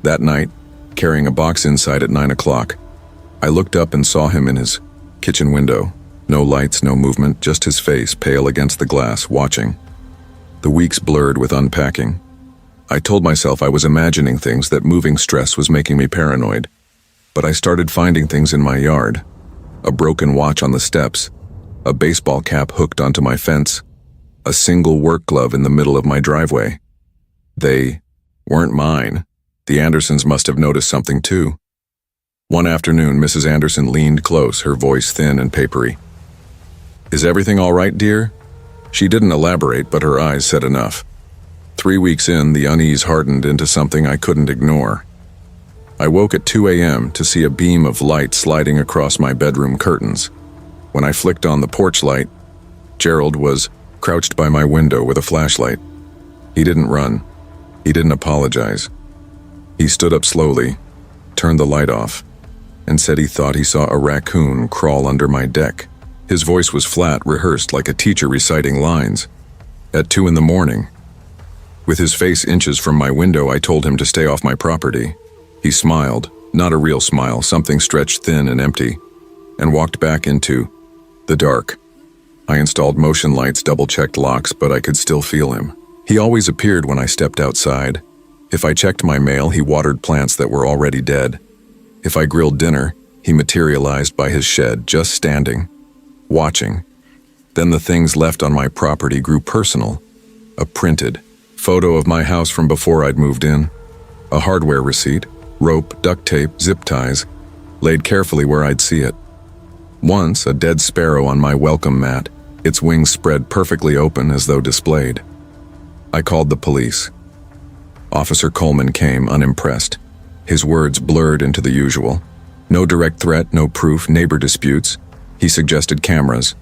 That night, carrying a box inside at 9 o'clock, I looked up and saw him in his kitchen window. No lights, no movement, just his face pale against the glass, watching. The weeks blurred with unpacking. I told myself I was imagining things, that moving stress was making me paranoid. But I started finding things in my yard. A broken watch on the steps, a baseball cap hooked onto my fence, a single work glove in the middle of my driveway. They weren't mine. The Andersons must have noticed something too. One afternoon, Mrs. Anderson leaned close, her voice thin and papery. "Is everything all right, dear?" She didn't elaborate, but her eyes said enough. 3 weeks in, the unease hardened into something I couldn't ignore. I woke at 2 a.m. to see a beam of light sliding across my bedroom curtains. When I flicked on the porch light, Gerald was crouched by my window with a flashlight. He didn't run. He didn't apologize. He stood up slowly, turned the light off, and said he thought he saw a raccoon crawl under my deck. His voice was flat, rehearsed like a teacher reciting lines. At 2 a.m, with his face inches from my window, I told him to stay off my property. He smiled, not a real smile, something stretched thin and empty, and walked back into the dark. I installed motion lights, double-checked locks, but I could still feel him. He always appeared when I stepped outside. If I checked my mail, he watered plants that were already dead. If I grilled dinner, he materialized by his shed, just standing, watching. Then the things left on my property grew personal. A printed photo of my house from before I'd moved in. A hardware receipt, rope, duct tape, zip ties, laid carefully where I'd see it. Once, a dead sparrow on my welcome mat, its wings spread perfectly open as though displayed. I called the police. Officer Coleman came, unimpressed. His words blurred into the usual. No direct threat, no proof, neighbor disputes. He suggested cameras.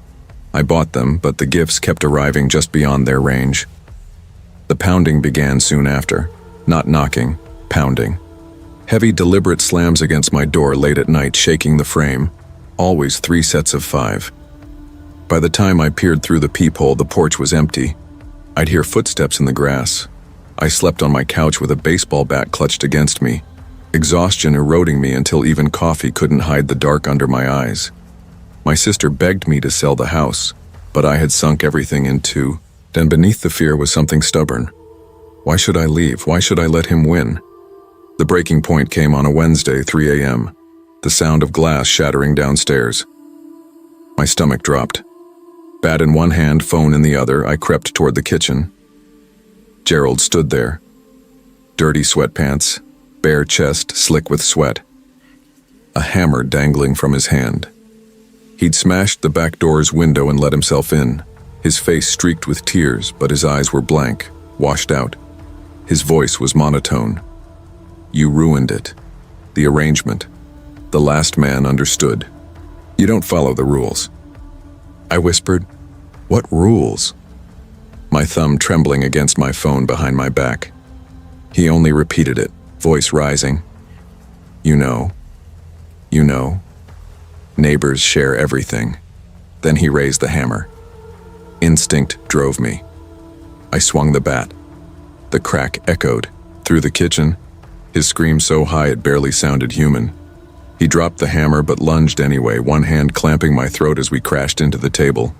I bought them, but the gifts kept arriving just beyond their range. The pounding began soon after. Not knocking, pounding. Heavy, deliberate slams against my door late at night, shaking the frame. Always 3 sets of 5. By the time I peered through the peephole, the porch was empty. I'd hear footsteps in the grass. I slept on my couch with a baseball bat clutched against me, exhaustion eroding me until even coffee couldn't hide the dark under my eyes. My sister begged me to sell the house, but I had sunk everything into, and beneath the fear was something stubborn. Why should I leave? Why should I let him win? The breaking point came on a Wednesday, 3 a.m., the sound of glass shattering downstairs. My stomach dropped. Bat in one hand, phone in the other, I crept toward the kitchen. Gerald stood there. Dirty sweatpants, bare chest, slick with sweat. A hammer dangling from his hand. He'd smashed the back door's window and let himself in. His face streaked with tears, but his eyes were blank, washed out. His voice was monotone. You ruined it. The arrangement. The last man understood. You don't follow the rules. I whispered, What rules? My thumb trembling against my phone behind my back. He only repeated it, voice rising. You know. Neighbors share everything. Then he raised the hammer. Instinct drove me. I swung the bat. The crack echoed through the kitchen, his scream so high it barely sounded human. He dropped the hammer but lunged anyway, one hand clamping my throat as we crashed into the table.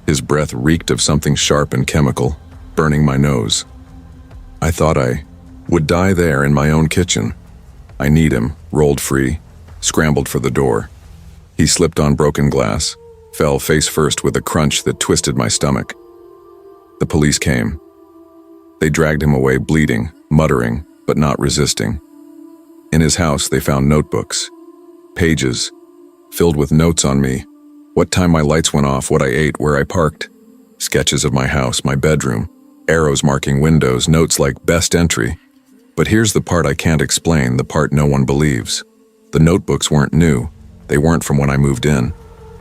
His breath reeked of something sharp and chemical, burning my nose. I thought I would die there in my own kitchen. I kneed him, rolled free, scrambled for the door. He slipped on broken glass, fell face first with a crunch that twisted my stomach. The police came. They dragged him away bleeding, muttering, but not resisting. In his house they found notebooks, pages, filled with notes on me, what time my lights went off, what I ate, where I parked, sketches of my house, my bedroom, arrows marking windows, notes like best entry. But here's the part I can't explain, the part no one believes. The notebooks weren't new. They weren't from when I moved in.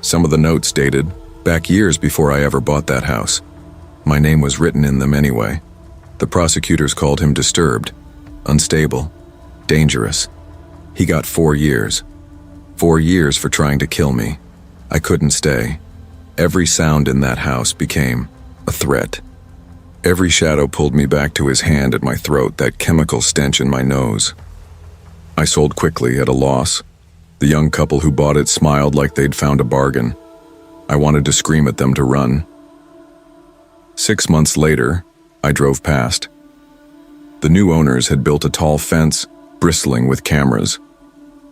Some of the notes dated back years before I ever bought that house. My name was written in them anyway. The prosecutors called him disturbed, unstable, dangerous. He got 4 years. 4 years for trying to kill me. I couldn't stay. Every sound in that house became a threat. Every shadow pulled me back to his hand at my throat, that chemical stench in my nose. I sold quickly at a loss. The young couple who bought it smiled like they'd found a bargain. I wanted to scream at them to run. 6 months later, I drove past. The new owners had built a tall fence, bristling with cameras.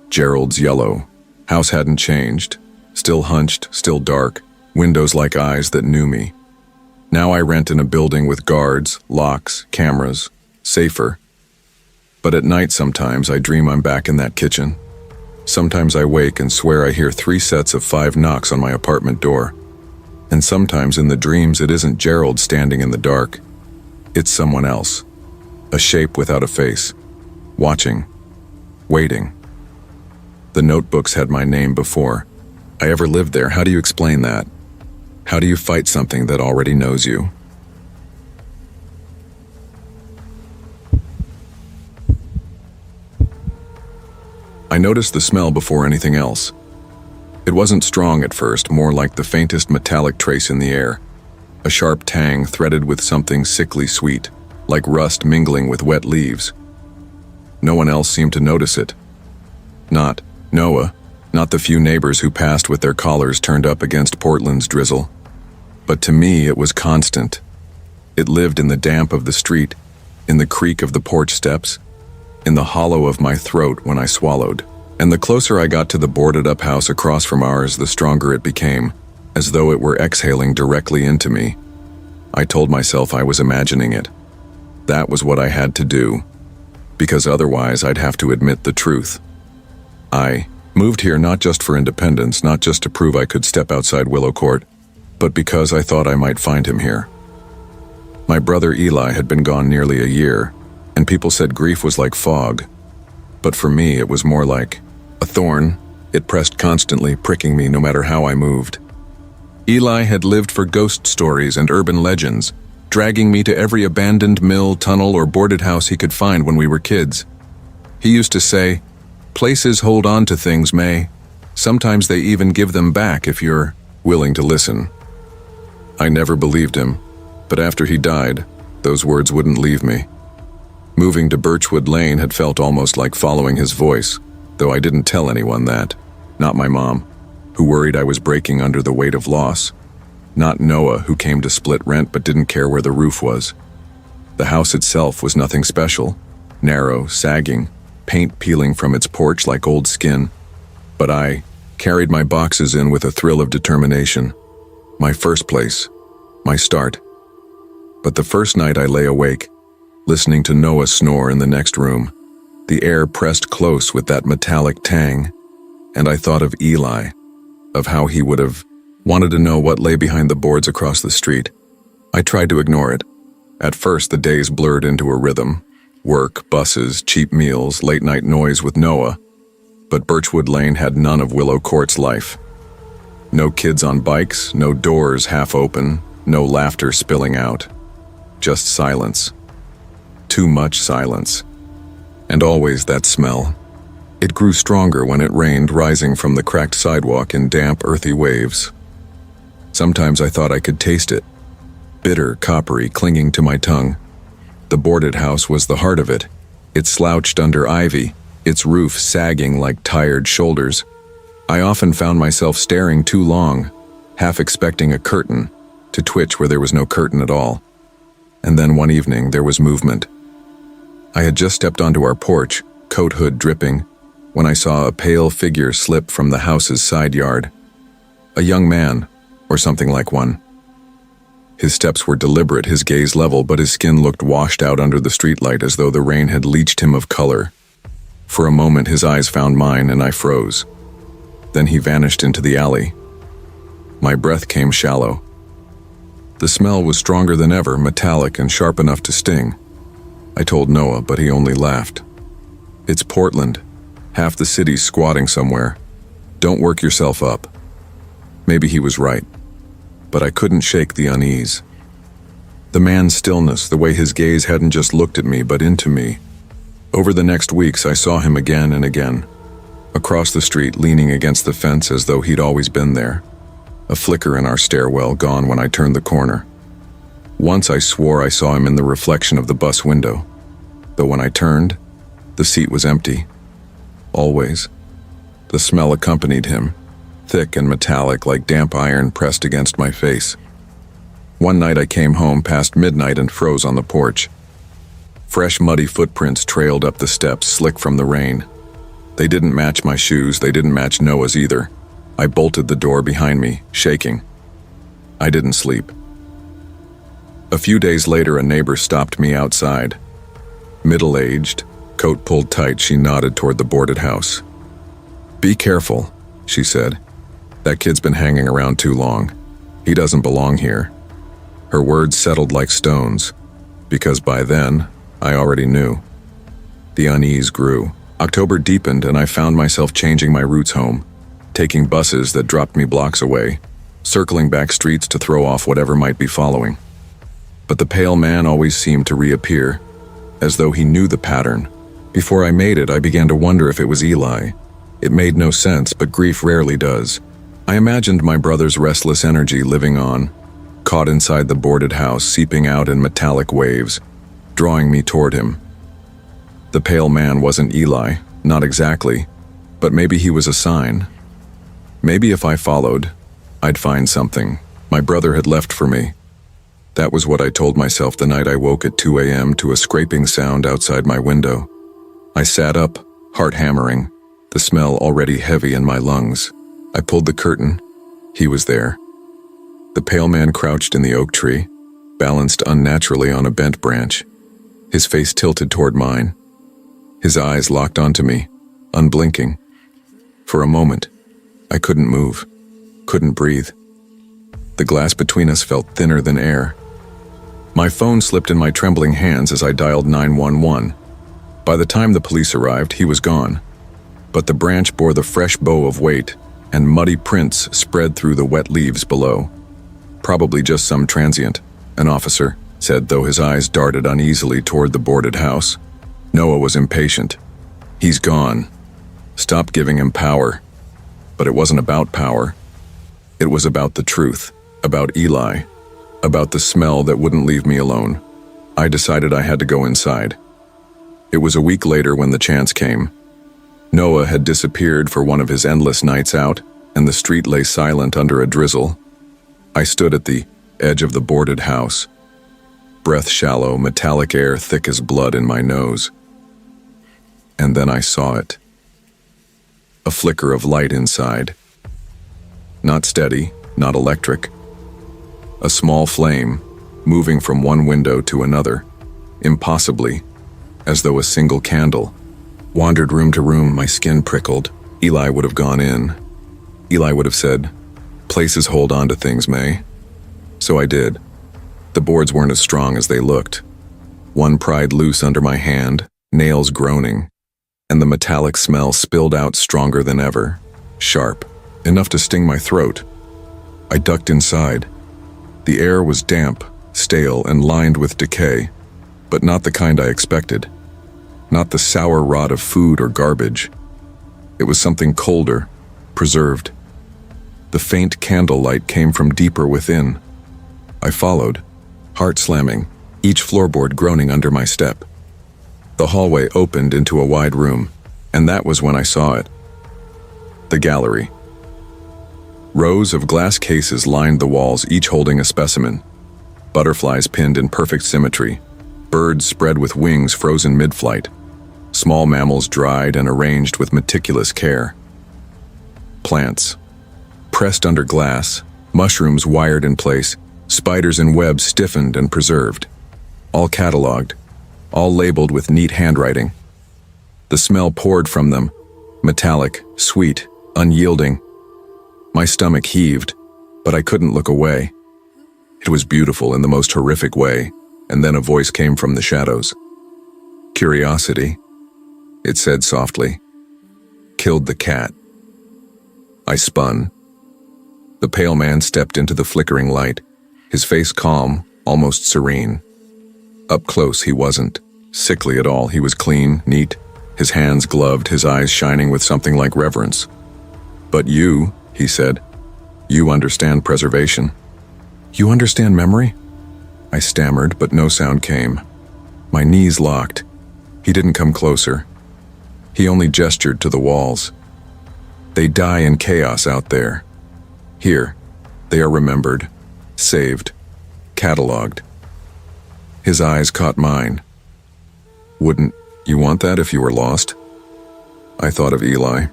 Gerald's yellow. House hadn't changed. Still hunched, still dark, windows like eyes that knew me. Now I rent in a building with guards, locks, cameras, safer. But at night sometimes I dream I'm back in that kitchen. Sometimes I wake and swear I hear 3 sets of 5 knocks on my apartment door. And sometimes in the dreams it isn't Gerald standing in the dark. It's someone else. A shape without a face. Watching. Waiting. The notebooks had my name before. I ever lived there? How do you explain that? How do you fight something that already knows you? I noticed the smell before anything else. It wasn't strong at first, more like the faintest metallic trace in the air. A sharp tang threaded with something sickly sweet, like rust mingling with wet leaves. No one else seemed to notice it. Not Noah, not the few neighbors who passed with their collars turned up against Portland's drizzle. But to me it was constant. It lived in the damp of the street, in the creak of the porch steps, in the hollow of my throat when I swallowed. And the closer I got to the boarded-up house across from ours, the stronger it became, as though it were exhaling directly into me. I told myself I was imagining it. That was what I had to do, because otherwise I'd have to admit the truth. I moved here not just for independence, not just to prove I could step outside Willow Court, but because I thought I might find him here. My brother Eli had been gone nearly a year, and people said grief was like fog. But for me, it was more like a thorn. It pressed constantly, pricking me no matter how I moved. Eli had lived for ghost stories and urban legends, dragging me to every abandoned mill, tunnel, or boarded house he could find when we were kids. He used to say, "Places hold on to things, May. Sometimes they even give them back if you're willing to listen." I never believed him, but after he died, those words wouldn't leave me. Moving to Birchwood Lane had felt almost like following his voice, though I didn't tell anyone that. Not my mom, who worried I was breaking under the weight of loss. Not Noah, who came to split rent but didn't care where the roof was. The house itself was nothing special, narrow, sagging, paint peeling from its porch like old skin. But I carried my boxes in with a thrill of determination. My first place, my start. But the first night I lay awake, listening to Noah snore in the next room. The air pressed close with that metallic tang, and I thought of Eli, of how he would have wanted to know what lay behind the boards across the street. I tried to ignore it. At first, the days blurred into a rhythm. Work, buses, cheap meals, late-night noise with Noah. But Birchwood Lane had none of Willow Court's life. No kids on bikes, no doors half open, no laughter spilling out. Just silence. Too much silence. And always that smell. It grew stronger when it rained, rising from the cracked sidewalk in damp, earthy waves. Sometimes I thought I could taste it. Bitter, coppery, clinging to my tongue. The boarded house was the heart of it. It slouched under ivy, its roof sagging like tired shoulders. I often found myself staring too long, half expecting a curtain to twitch where there was no curtain at all. And then one evening there was movement. I had just stepped onto our porch, coat hood dripping, when I saw a pale figure slip from the house's side yard. A young man, or something like one. His steps were deliberate, his gaze level, but his skin looked washed out under the streetlight as though the rain had leached him of color. For a moment his eyes found mine and I froze. Then he vanished into the alley. My breath came shallow. The smell was stronger than ever, metallic and sharp enough to sting. I told Noah, but he only laughed. "It's Portland. Half the city's squatting somewhere. Don't work yourself up." Maybe he was right, but I couldn't shake the unease. The man's stillness, the way his gaze hadn't just looked at me, but into me. Over the next weeks, I saw him again and again. Across the street, leaning against the fence as though he'd always been there. A flicker in our stairwell, gone when I turned the corner. Once I swore I saw him in the reflection of the bus window. Though when I turned, the seat was empty. Always. The smell accompanied him, thick and metallic like damp iron pressed against my face. One night I came home past midnight and froze on the porch. Fresh muddy footprints trailed up the steps, slick from the rain. They didn't match my shoes, they didn't match Noah's either. I bolted the door behind me, shaking. I didn't sleep. A few days later, a neighbor stopped me outside. Middle-aged, coat pulled tight, she nodded toward the boarded house. "Be careful," she said. "That kid's been hanging around too long. He doesn't belong here." Her words settled like stones, because by then, I already knew. The unease grew. October deepened and I found myself changing my routes home, taking buses that dropped me blocks away, circling back streets to throw off whatever might be following. But the pale man always seemed to reappear, as though he knew the pattern. Before I made it, I began to wonder if it was Eli. It made no sense, but grief rarely does. I imagined my brother's restless energy living on, caught inside the boarded house, seeping out in metallic waves, drawing me toward him. The pale man wasn't Eli, not exactly, but maybe he was a sign. Maybe if I followed, I'd find something. My brother had left for me. That was what I told myself the night I woke at 2 a.m. to a scraping sound outside my window. I sat up, heart hammering, the smell already heavy in my lungs. I pulled the curtain. He was there. The pale man crouched in the oak tree, balanced unnaturally on a bent branch, his face tilted toward mine. His eyes locked onto me, unblinking. For a moment, I couldn't move, couldn't breathe. The glass between us felt thinner than air. My phone slipped in my trembling hands as I dialed 911. By the time the police arrived, he was gone. But the branch bore the fresh bow of weight, and muddy prints spread through the wet leaves below. Probably just some transient, an officer said, though his eyes darted uneasily toward the boarded house. Noah was impatient. He's gone. Stop giving him power. But it wasn't about power. It was about the truth, about Eli, about the smell that wouldn't leave me alone. I decided I had to go inside. It was a week later when the chance came. Noah had disappeared for one of his endless nights out, and the street lay silent under a drizzle. I stood at the edge of the boarded house, breath shallow, metallic air thick as blood in my nose. And then I saw it. A flicker of light inside. Not steady, not electric. A small flame, moving from one window to another, impossibly, as though a single candle. Wandered room to room, my skin prickled. Eli would have gone in. Eli would have said, "Places hold on to things, May." So I did. The boards weren't as strong as they looked. One pried loose under my hand, nails groaning, and the metallic smell spilled out stronger than ever, sharp, enough to sting my throat. I ducked inside. The air was damp, stale, and lined with decay, but not the kind I expected. Not the sour rot of food or garbage. It was something colder, preserved. The faint candlelight came from deeper within. I followed, heart slamming, each floorboard groaning under my step. The hallway opened into a wide room, and that was when I saw it. The gallery. Rows of glass cases lined the walls, each holding a specimen. Butterflies pinned in perfect symmetry. Birds spread with wings frozen mid-flight. Small mammals dried and arranged with meticulous care. Plants. Pressed under glass, mushrooms wired in place, spiders in webs stiffened and preserved. All cataloged, all labeled with neat handwriting. The smell poured from them, metallic, sweet, unyielding. My stomach heaved, but I couldn't look away. It was beautiful in the most horrific way, and then a voice came from the shadows. "Curiosity," it said softly, "killed the cat." I spun. The pale man stepped into the flickering light, his face calm, almost serene. Up close he wasn't sickly at all. He was clean, neat, his hands gloved, his eyes shining with something like reverence. "But you," he said, "you understand preservation. You understand memory?" I stammered, but no sound came. My knees locked. He didn't come closer. He only gestured to the walls. "They die in chaos out there. Here, they are remembered, saved, cataloged." His eyes caught mine. "Wouldn't you want that if you were lost?" I thought of Eli.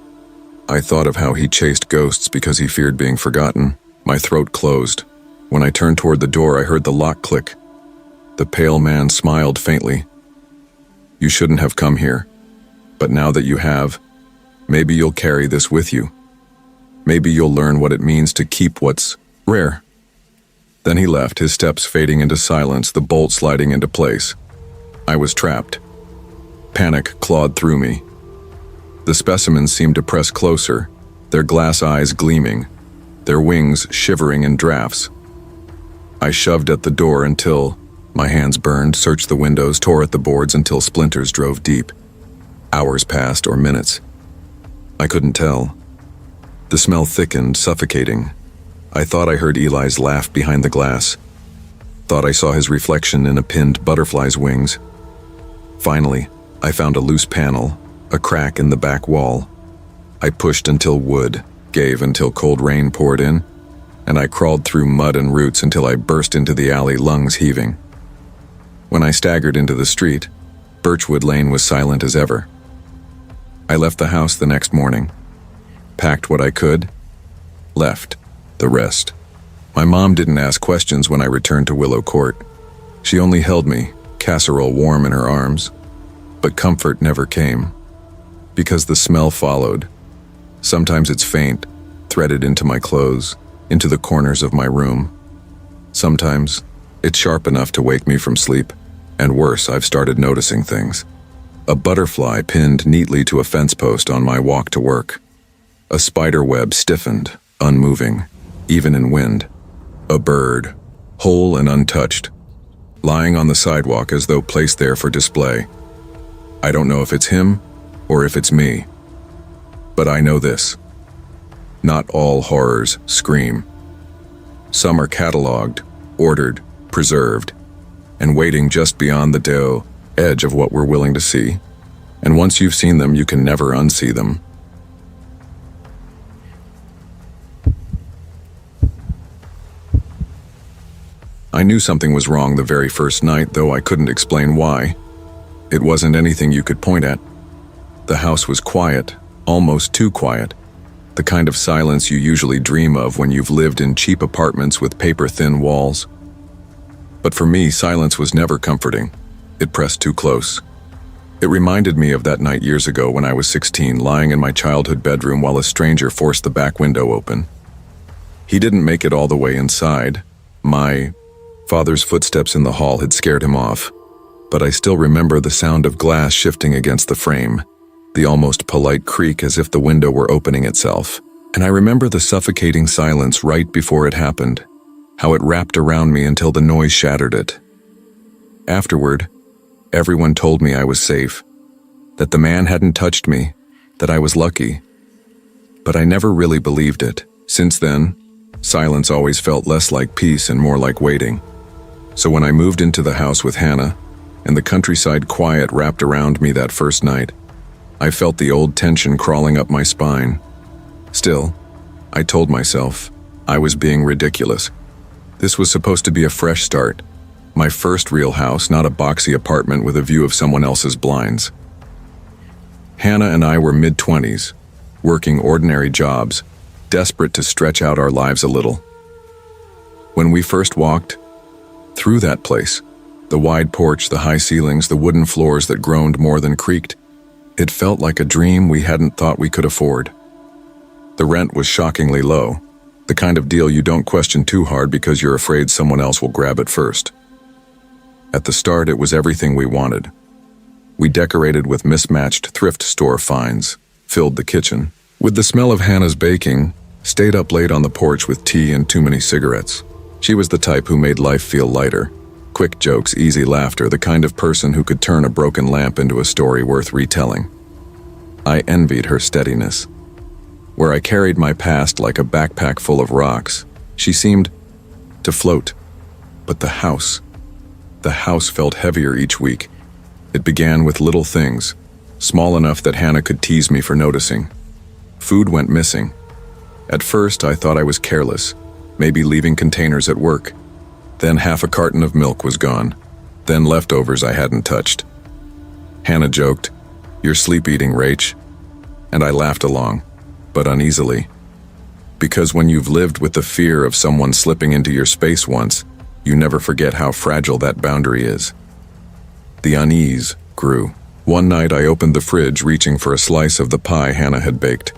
I thought of how he chased ghosts because he feared being forgotten. My throat closed. When I turned toward the door, I heard the lock click. The pale man smiled faintly. "You shouldn't have come here. But now that you have, maybe you'll carry this with you. Maybe you'll learn what it means to keep what's rare." Then he left, his steps fading into silence, the bolt sliding into place. I was trapped. Panic clawed through me. The specimens seemed to press closer, their glass eyes gleaming, their wings shivering in drafts. I shoved at the door until my hands burned, searched the windows, tore at the boards until splinters drove deep. Hours passed, or minutes. I couldn't tell. The smell thickened, suffocating. I thought I heard Eli's laugh behind the glass. Thought I saw his reflection in a pinned butterfly's wings. Finally, I found a loose panel, a crack in the back wall. I pushed until wood gave until cold rain poured in, and I crawled through mud and roots until I burst into the alley, lungs heaving. When I staggered into the street, Birchwood Lane was silent as ever. I left the house the next morning, packed what I could, left the rest. My mom didn't ask questions when I returned to Willow Court. She only held me, casserole warm in her arms. But comfort never came, because the smell followed. Sometimes it's faint, threaded into my clothes, into the corners of my room. Sometimes it's sharp enough to wake me from sleep, and worse, I've started noticing things. A butterfly pinned neatly to a fence post on my walk to work. A spider web stiffened, unmoving, even in wind. A bird, whole and untouched, lying on the sidewalk as though placed there for display. I don't know if it's him or if it's me. But I know this. Not all horrors scream. Some are cataloged, ordered, preserved, and waiting just beyond the edge of what we're willing to see. And once you've seen them, you can never unsee them. I knew something was wrong the very first night, though I couldn't explain why. It wasn't anything you could point at. The house was quiet, almost too quiet. The kind of silence you usually dream of when you've lived in cheap apartments with paper-thin walls. But for me, silence was never comforting. It pressed too close. It reminded me of that night years ago when I was 16, lying in my childhood bedroom while a stranger forced the back window open. He didn't make it all the way inside. My father's footsteps in the hall had scared him off, but I still remember the sound of glass shifting against the frame, the almost polite creak as if the window were opening itself. And I remember the suffocating silence right before it happened, how it wrapped around me until the noise shattered it. Afterward, everyone told me I was safe, that the man hadn't touched me, that I was lucky. But I never really believed it. Since then, silence always felt less like peace and more like waiting. So when I moved into the house with Hannah, and the countryside quiet wrapped around me that first night, I felt the old tension crawling up my spine. Still, I told myself I was being ridiculous. This was supposed to be a fresh start. My first real house, not a boxy apartment with a view of someone else's blinds. Hannah and I were mid-20s, working ordinary jobs, desperate to stretch out our lives a little. When we first walked through that place, the wide porch, the high ceilings, the wooden floors that groaned more than creaked, it felt like a dream we hadn't thought we could afford. The rent was shockingly low, the kind of deal you don't question too hard because you're afraid someone else will grab it first. At the start, it was everything we wanted. We decorated with mismatched thrift store finds, filled the kitchen with the smell of Hannah's baking, stayed up late on the porch with tea and too many cigarettes. She was the type who made life feel lighter. Quick jokes, easy laughter, the kind of person who could turn a broken lamp into a story worth retelling. I envied her steadiness. Where I carried my past like a backpack full of rocks, she seemed to float. But the house felt heavier each week. It began with little things, small enough that Hannah could tease me for noticing. Food went missing. At first, I thought I was careless, maybe leaving containers at work. Then half a carton of milk was gone. Then leftovers I hadn't touched. Hannah joked, "You're sleep-eating, Rach." And I laughed along, but uneasily. Because when you've lived with the fear of someone slipping into your space once, you never forget how fragile that boundary is. The unease grew. One night I opened the fridge reaching for a slice of the pie Hannah had baked.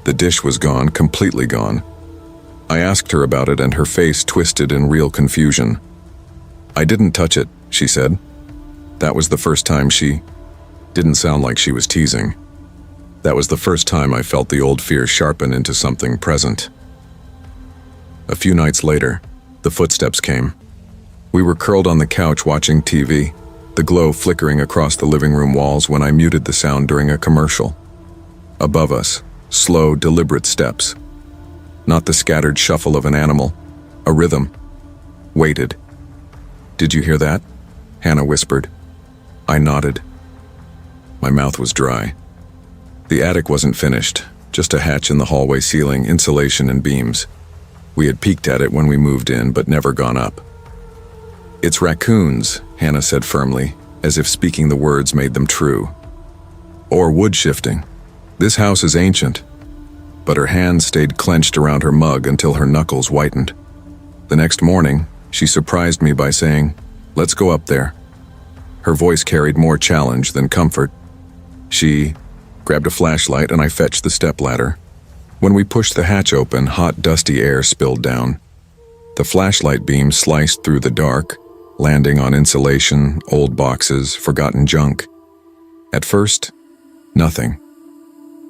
The dish was gone, completely gone. I asked her about it and her face twisted in real confusion. "I didn't touch it," she said. That was the first time she didn't sound like she was teasing. That was the first time I felt the old fear sharpen into something present. A few nights later, the footsteps came. We were curled on the couch watching TV, the glow flickering across the living room walls when I muted the sound during a commercial. Above us, slow, deliberate steps. Not the scattered shuffle of an animal, a rhythm. Waited. "Did you hear that?" Hannah whispered. I nodded. My mouth was dry. The attic wasn't finished, just a hatch in the hallway ceiling, insulation and beams. We had peeked at it when we moved in, but never gone up. "It's raccoons," Hannah said firmly, as if speaking the words made them true. "Or wood shifting. This house is ancient." But her hands stayed clenched around her mug until her knuckles whitened. The next morning, she surprised me by saying, "Let's go up there." Her voice carried more challenge than comfort. She grabbed a flashlight and I fetched the stepladder. When we pushed the hatch open, hot, dusty air spilled down. The flashlight beam sliced through the dark, landing on insulation, old boxes, forgotten junk. At first, nothing.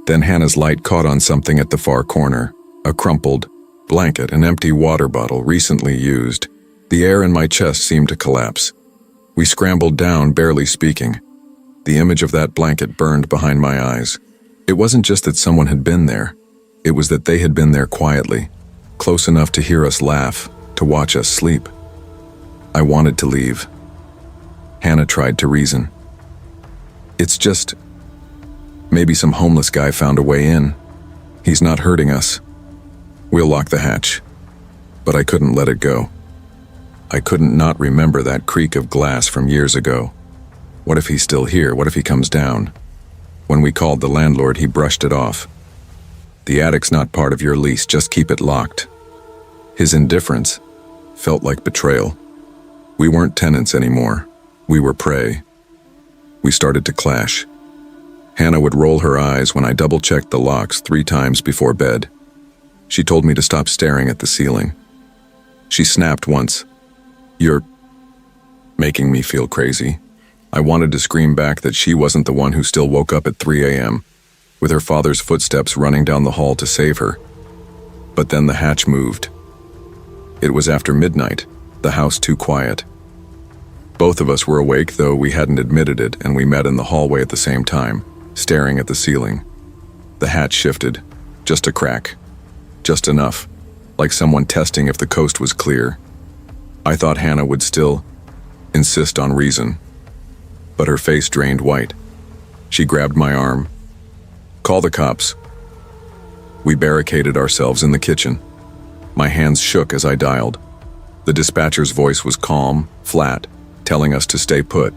Then Hannah's light caught on something at the far corner, a crumpled blanket, an empty water bottle recently used. The air in my chest seemed to collapse. We scrambled down, barely speaking. The image of that blanket burned behind my eyes. It wasn't just that someone had been there. It was that they had been there quietly, close enough to hear us laugh, to watch us sleep. I wanted to leave. Hannah tried to reason. "It's just, maybe some homeless guy found a way in. He's not hurting us. We'll lock the hatch." But I couldn't let it go. I couldn't not remember that creak of glass from years ago. What if he's still here? What if he comes down? When we called the landlord, he brushed it off. "The attic's not part of your lease, just keep it locked." His indifference felt like betrayal. We weren't tenants anymore. We were prey. We started to clash. Hannah would roll her eyes when I double-checked the locks 3 times before bed. She told me to stop staring at the ceiling. She snapped once, "You're making me feel crazy." I wanted to scream back that she wasn't the one who still woke up at 3 a.m., with her father's footsteps running down the hall to save her. But then the hatch moved. It was after midnight, the house too quiet. Both of us were awake, though we hadn't admitted it, and we met in the hallway at the same time, staring at the ceiling. The hatch shifted, just a crack, just enough, like someone testing if the coast was clear. I thought Hannah would still insist on reason, but her face drained white. She grabbed my arm. "Call the cops." We barricaded ourselves in the kitchen. My hands shook as I dialed. The dispatcher's voice was calm, flat, telling us to stay put.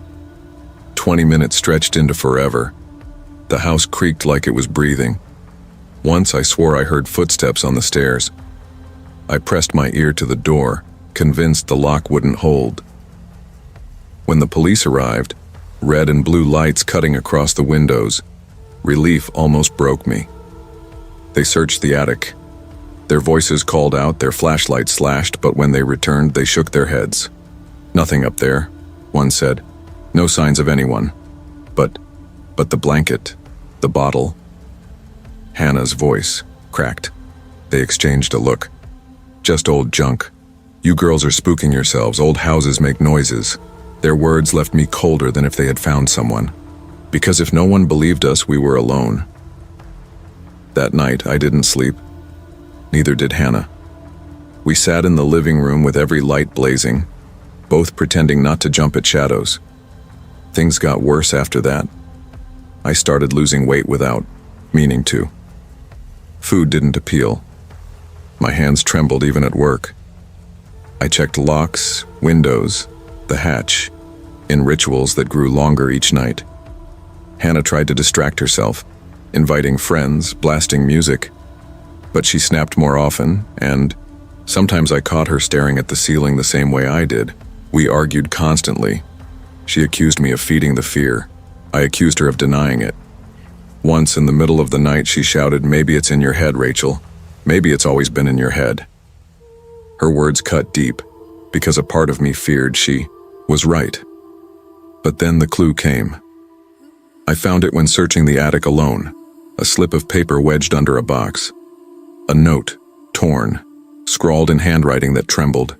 20 minutes stretched into forever. The house creaked like it was breathing. Once I swore I heard footsteps on the stairs. I pressed my ear to the door, convinced the lock wouldn't hold. When the police arrived, red and blue lights cutting across the windows, relief almost broke me. They searched the attic. Their voices called out, their flashlights slashed, but when they returned, they shook their heads. "Nothing up there," one said. "No signs of anyone. But the blanket, the bottle." Hannah's voice cracked. They exchanged a look. "Just old junk. You girls are spooking yourselves. Old houses make noises." Their words left me colder than if they had found someone. Because if no one believed us, we were alone. That night, I didn't sleep. Neither did Hannah. We sat in the living room with every light blazing, both pretending not to jump at shadows. Things got worse after that. I started losing weight without meaning to. Food didn't appeal. My hands trembled even at work. I checked locks, windows, the hatch, in rituals that grew longer each night. Hannah tried to distract herself, inviting friends, blasting music. But she snapped more often, and sometimes I caught her staring at the ceiling the same way I did. We argued constantly. She accused me of feeding the fear. I accused her of denying it. Once in the middle of the night, she shouted, "Maybe it's in your head, Rachel. Maybe it's always been in your head." Her words cut deep, because a part of me feared she was right. But then the clue came. I found it when searching the attic alone, a slip of paper wedged under a box. A note, torn, scrawled in handwriting that trembled.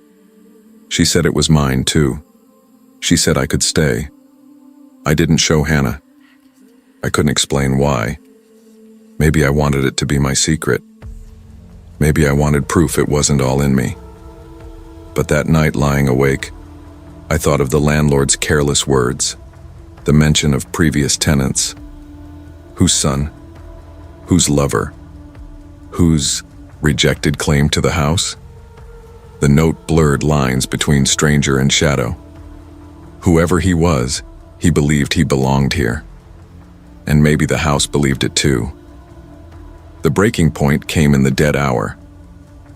She said it was mine, too. She said I could stay. I didn't show Hannah. I couldn't explain why. Maybe I wanted it to be my secret. Maybe I wanted proof it wasn't all in me. But that night, lying awake, I thought of the landlord's careless words, the mention of previous tenants, Whose son? Whose lover? Whose rejected claim to the house? The note blurred lines between stranger and shadow. Whoever he was, he believed he belonged here. And maybe the house believed it too. The breaking point came in the dead hour.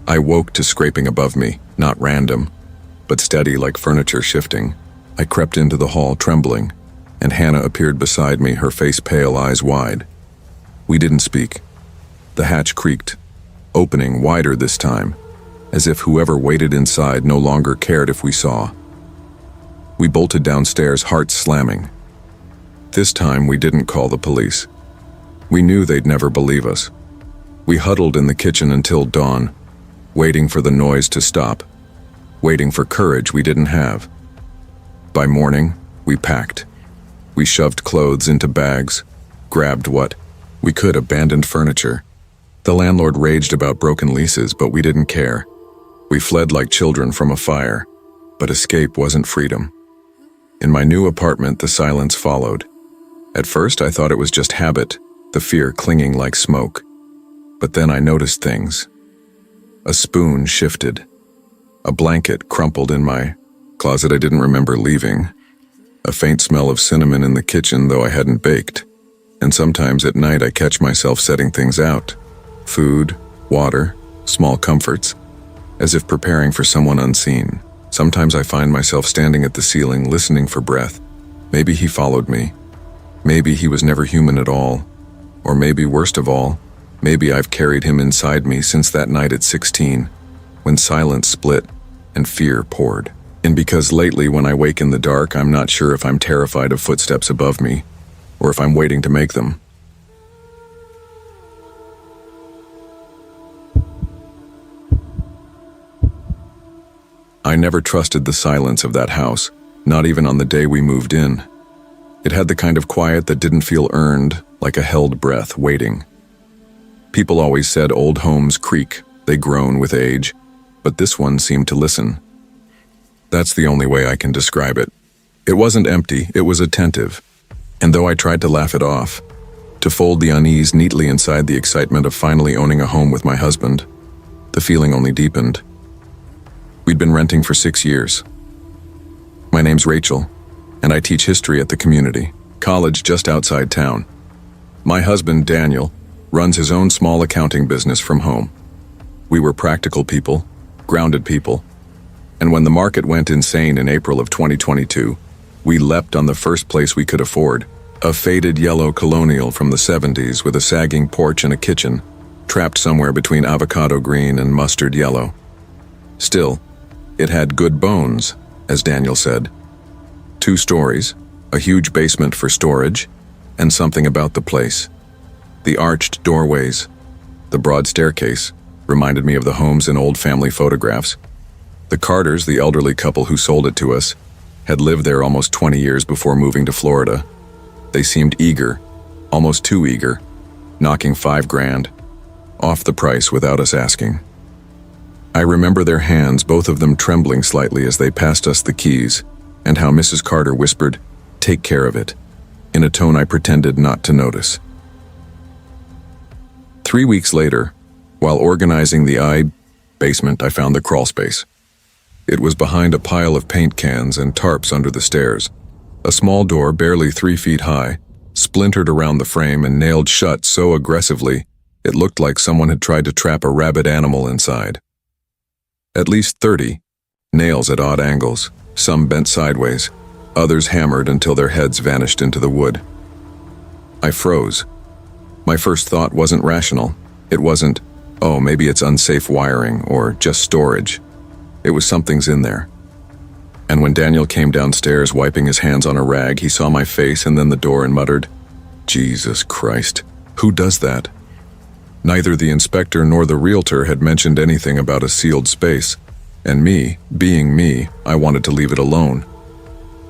I woke to scraping above me, not random, but steady like furniture shifting. I crept into the hall trembling, and Hannah appeared beside me, her face pale, eyes wide. We didn't speak. The hatch creaked, opening wider this time, as if whoever waited inside no longer cared if we saw. We bolted downstairs, hearts slamming. This time we didn't call the police. We knew they'd never believe us. We huddled in the kitchen until dawn, waiting for the noise to stop, waiting for courage we didn't have. By morning, we packed. We shoved clothes into bags, grabbed what we could, abandoned furniture. The landlord raged about broken leases, but we didn't care. We fled like children from a fire, but escape wasn't freedom. In my new apartment, the silence followed. At first, I thought it was just habit, the fear clinging like smoke. But then I noticed things. A spoon shifted. A blanket crumpled in my closet I didn't remember leaving. A faint smell of cinnamon in the kitchen, though I hadn't baked. And sometimes at night I catch myself setting things out. Food, water, small comforts, as if preparing for someone unseen. Sometimes I find myself standing at the ceiling, listening for breath. Maybe he followed me. Maybe he was never human at all. Or maybe, worst of all, maybe I've carried him inside me since that night at 16, when silence split and fear poured. And because lately when I wake in the dark, I'm not sure if I'm terrified of footsteps above me, or if I'm waiting to make them. I never trusted the silence of that house, not even on the day we moved in. It had the kind of quiet that didn't feel earned, like a held breath waiting. People always said old homes creak, they groan with age, but this one seemed to listen. That's the only way I can describe it. It wasn't empty, it was attentive. And though I tried to laugh it off, to fold the unease neatly inside the excitement of finally owning a home with my husband, the feeling only deepened. We'd been renting for 6 years. My name's Rachel, and I teach history at the community college just outside town. My husband, Daniel, runs his own small accounting business from home. We were practical people, grounded people, and when the market went insane in April of 2022, we leapt on the first place we could afford, a faded yellow colonial from the 70s with a sagging porch and a kitchen, trapped somewhere between avocado green and mustard yellow. Still, it had good bones, as Daniel said. 2 stories, a huge basement for storage, and something about the place. The arched doorways, the broad staircase, reminded me of the homes in old family photographs. The Carters, the elderly couple who sold it to us, had lived there almost 20 years before moving to Florida. They seemed eager, almost too eager, knocking $5,000 off the price without us asking. I remember their hands, both of them trembling slightly as they passed us the keys, and how Mrs. Carter whispered, "Take care of it," in a tone I pretended not to notice. 3 weeks later, while organizing the basement, I found the crawl space. It was behind a pile of paint cans and tarps under the stairs. A small door, barely 3 feet high, splintered around the frame and nailed shut so aggressively it looked like someone had tried to trap a rabid animal inside. At least 30 nails at odd angles, some bent sideways, others hammered until their heads vanished into the wood. I froze. My first thought wasn't rational. It wasn't, oh, maybe it's unsafe wiring or just storage. It was something's in there. And when Daniel came downstairs wiping his hands on a rag, he saw my face and then the door and muttered, "Jesus Christ, who does that?" Neither the inspector nor the realtor had mentioned anything about a sealed space, and me, being me, I wanted to leave it alone.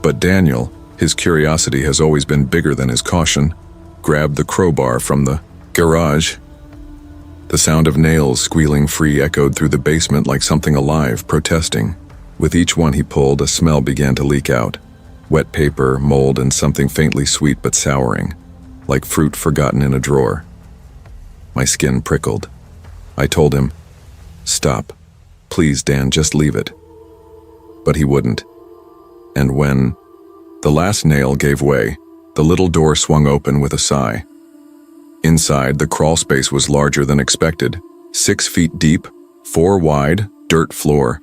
But Daniel, his curiosity has always been bigger than his caution, grabbed the crowbar from the garage. The sound of nails squealing free echoed through the basement like something alive, protesting. With each one he pulled, a smell began to leak out. Wet paper, mold, and something faintly sweet but souring. like fruit forgotten in a drawer. My skin prickled. I told him, "Stop. Please, Dan, just leave it." But he wouldn't. And when the last nail gave way, the little door swung open with a sigh. Inside, the crawl space was larger than expected. 6 feet deep, 4 wide, dirt floor.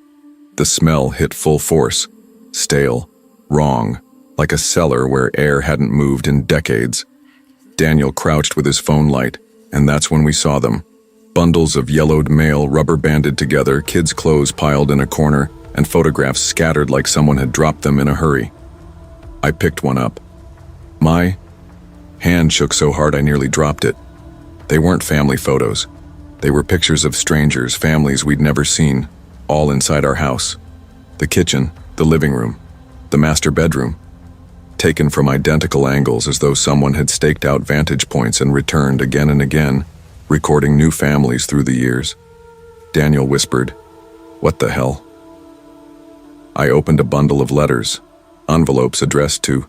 The smell hit full force. Stale, wrong, like a cellar where air hadn't moved in decades. Daniel crouched with his phone light, and that's when we saw them. Bundles of yellowed mail rubber banded together, kids' clothes piled in a corner, and photographs scattered like someone had dropped them in a hurry. I picked one up. My hand shook so hard I nearly dropped it. They weren't family photos. They were pictures of strangers, families we'd never seen, all inside our house. The kitchen, the living room, the master bedroom, taken from identical angles as though someone had staked out vantage points and returned again and again, recording new families through the years. Daniel whispered, "What the hell?" I opened a bundle of letters, envelopes addressed to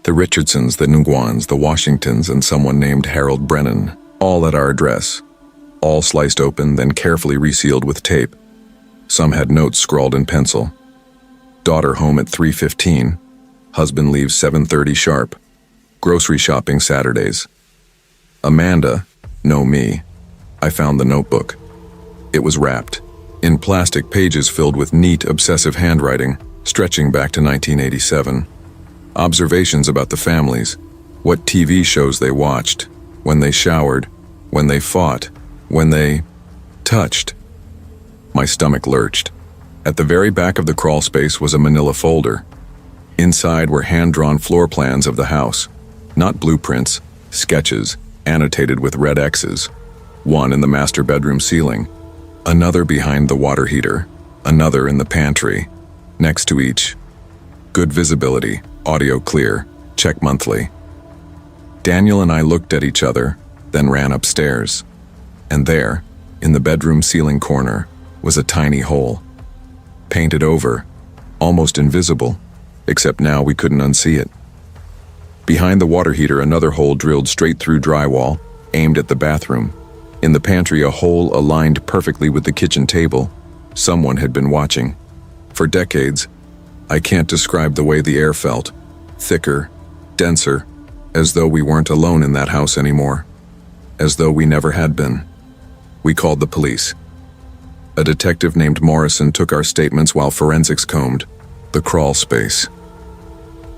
the Richardsons, the Nguans, the Washingtons, and someone named Harold Brennan, all at our address, all sliced open, then carefully resealed with tape. Some had notes scrawled in pencil. Daughter home at 3:15. Husband leaves 7:30 sharp. Grocery shopping Saturdays. Amanda, no me. I found the notebook. It was wrapped in plastic pages filled with neat, obsessive handwriting, stretching back to 1987. Observations about the families, what TV shows they watched, when they showered, when they fought, when they touched. My stomach lurched. At the very back of the crawl space was a manila folder. Inside were hand-drawn floor plans of the house, not blueprints, sketches, annotated with red X's. One in the master bedroom ceiling, another behind the water heater, another in the pantry, next to each. Good visibility, audio clear, check monthly. Daniel and I looked at each other, then ran upstairs. And there, in the bedroom ceiling corner, was a tiny hole. Painted over, almost invisible, except now we couldn't unsee it. Behind the water heater, another hole drilled straight through drywall, aimed at the bathroom. In the pantry, a hole aligned perfectly with the kitchen table. Someone had been watching. For decades, I can't describe the way the air felt. Thicker, denser, as though we weren't alone in that house anymore. As though we never had been. We called the police. A detective named Morrison took our statements while forensics combed the crawl space.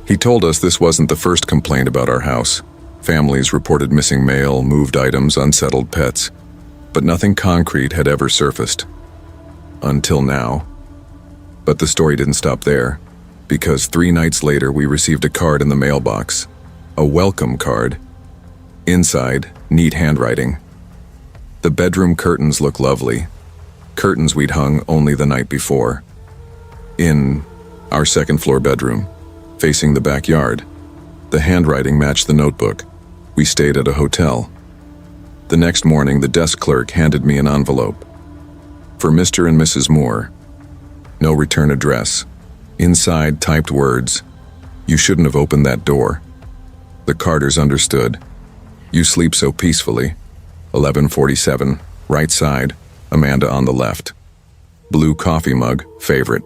He told us this wasn't the first complaint about our house. Families reported missing mail, moved items, unsettled pets, but nothing concrete had ever surfaced. Until now. But the story didn't stop there, because 3 nights later we received a card in the mailbox. A welcome card. Inside, neat handwriting. The bedroom curtains look lovely. Curtains we'd hung only the night before. In our second-floor bedroom, facing the backyard. The handwriting matched the notebook. We stayed at a hotel. The next morning, the desk clerk handed me an envelope. For Mr. and Mrs. Moore. No return address. Inside, typed words. "You shouldn't have opened that door." The Carters understood. "You sleep so peacefully." 11:47, right side, Amanda on the left. Blue coffee mug, favorite.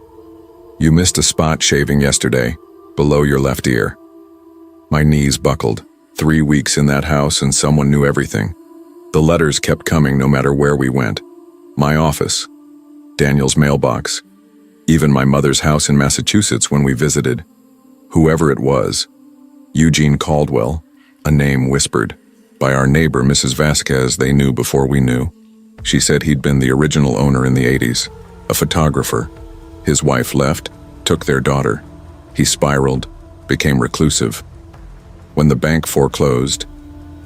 "You missed a spot shaving yesterday, below your left ear." My knees buckled. 3 weeks in that house and someone knew everything. The letters kept coming no matter where we went. My office, Daniel's mailbox, even my mother's house in Massachusetts when we visited. Whoever it was, Eugene Caldwell, a name whispered. By our neighbor, Mrs. Vasquez, they knew before we knew. She said he'd been the original owner in the 80s, a photographer. His wife left, took their daughter. He spiraled, became reclusive. When the bank foreclosed,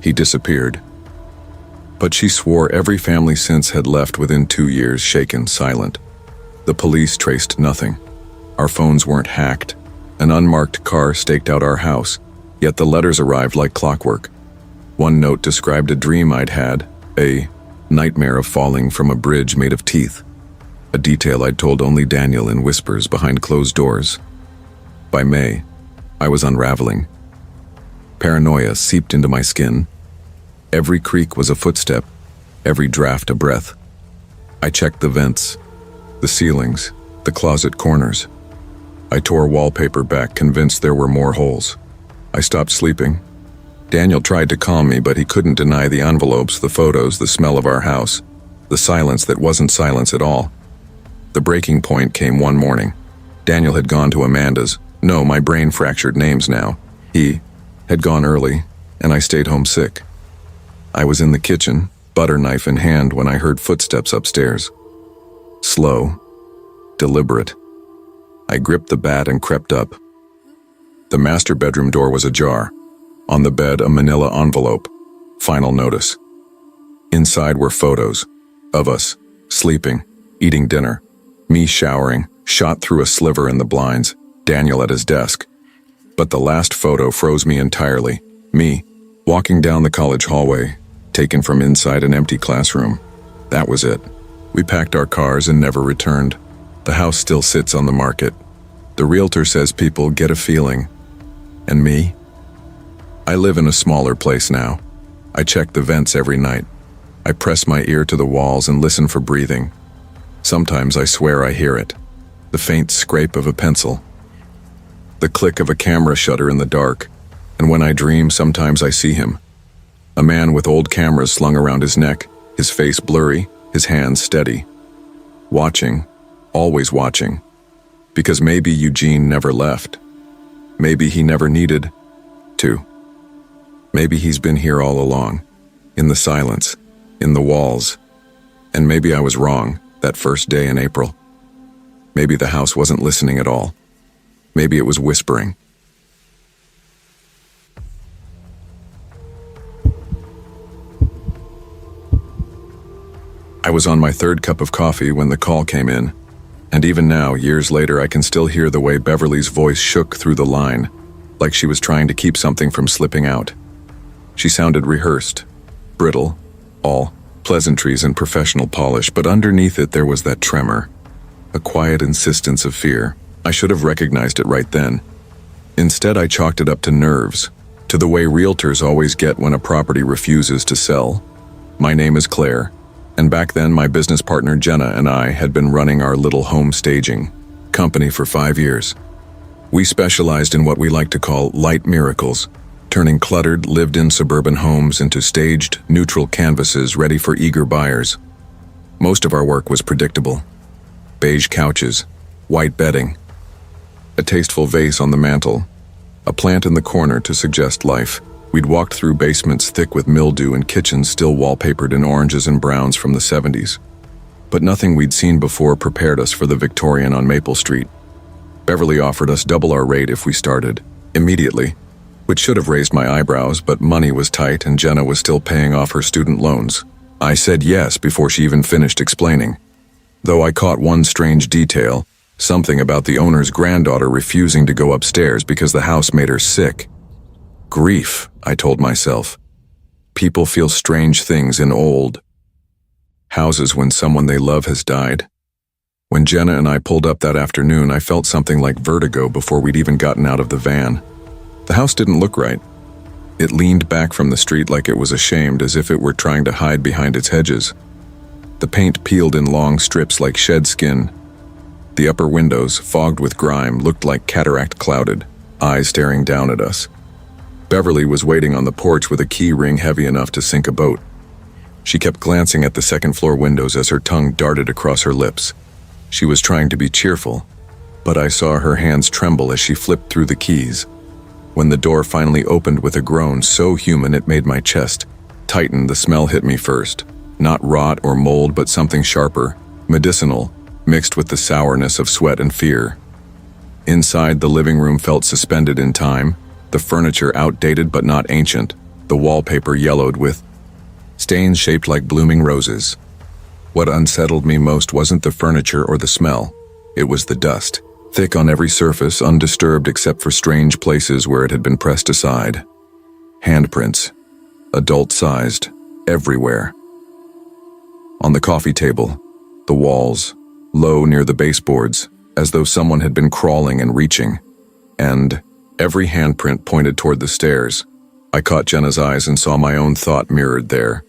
he disappeared. But she swore every family since had left within 2 years, shaken, silent. The police traced nothing. Our phones weren't hacked. An unmarked car staked out our house, yet the letters arrived like clockwork. One note described a dream I'd had, a nightmare of falling from a bridge made of teeth. A detail I'd told only Daniel in whispers behind closed doors. By May, I was unraveling. Paranoia seeped into my skin. Every creak was a footstep, every draft a breath. I checked the vents, the ceilings, the closet corners. I tore wallpaper back, convinced there were more holes. I stopped sleeping. Daniel tried to calm me, but he couldn't deny the envelopes, the photos, the smell of our house, the silence that wasn't silence at all. The breaking point came one morning. Daniel had gone to Amanda's. No, my brain fractured names now. He had gone early, and I stayed home sick. I was in the kitchen, butter knife in hand, when I heard footsteps upstairs. Slow, deliberate. I gripped the bat and crept up. The master bedroom door was ajar. On the bed, a manila envelope. Final notice. Inside were photos of us, sleeping, eating dinner, me showering, shot through a sliver in the blinds, Daniel at his desk. But the last photo froze me entirely. Me, walking down the college hallway, taken from inside an empty classroom. That was it. We packed our cars and never returned. The house still sits on the market. The realtor says people get a feeling. And me? I live in a smaller place now. I check the vents every night. I press my ear to the walls and listen for breathing. Sometimes I swear I hear it. The faint scrape of a pencil. The click of a camera shutter in the dark. And when I dream, sometimes I see him. A man with old cameras slung around his neck, his face blurry, his hands steady. Watching, always watching. Because maybe Eugene never left. Maybe he never needed to. Maybe he's been here all along, in the silence, in the walls. And maybe I was wrong that first day in April. Maybe the house wasn't listening at all. Maybe it was whispering. I was on my third cup of coffee when the call came in, and even now, years later, I can still hear the way Beverly's voice shook through the line, like she was trying to keep something from slipping out. She sounded rehearsed, brittle, all pleasantries and professional polish, but underneath it there was that tremor, a quiet insistence of fear. I should have recognized it right then. Instead, I chalked it up to nerves, to the way realtors always get when a property refuses to sell. My name is Claire, and back then my business partner Jenna and I had been running our little home staging company for 5 years. We specialized in what we like to call light miracles, turning cluttered, lived-in suburban homes into staged, neutral canvases ready for eager buyers. Most of our work was predictable. Beige couches, white bedding, a tasteful vase on the mantel, a plant in the corner to suggest life. We'd walked through basements thick with mildew and kitchens still wallpapered in oranges and browns from the 70s. But nothing we'd seen before prepared us for the Victorian on Maple Street. Beverly offered us double our rate if we started, immediately, which should have raised my eyebrows, but money was tight and Jenna was still paying off her student loans. I said yes before she even finished explaining. Though I caught one strange detail, something about the owner's granddaughter refusing to go upstairs because the house made her sick. Grief, I told myself. People feel strange things in old houses when someone they love has died. When Jenna and I pulled up that afternoon, I felt something like vertigo before we'd even gotten out of the van. The house didn't look right. It leaned back from the street like it was ashamed, as if it were trying to hide behind its hedges. The paint peeled in long strips like shed skin. The upper windows, fogged with grime, looked like cataract clouded, eyes staring down at us. Beverly was waiting on the porch with a key ring heavy enough to sink a boat. She kept glancing at the second-floor windows as her tongue darted across her lips. She was trying to be cheerful, but I saw her hands tremble as she flipped through the keys. When the door finally opened with a groan so human it made my chest tighten, the smell hit me first. Not rot or mold, but something sharper, medicinal, mixed with the sourness of sweat and fear. Inside, the living room felt suspended in time, the furniture outdated but not ancient, the wallpaper yellowed with stains shaped like blooming roses. What unsettled me most wasn't the furniture or the smell. It was the dust, thick on every surface, undisturbed except for strange places where it had been pressed aside. Handprints, adult-sized, everywhere. On the coffee table, the walls, low near the baseboards, as though someone had been crawling and reaching. And every handprint pointed toward the stairs, I caught Jenna's eyes and saw my own thought mirrored there.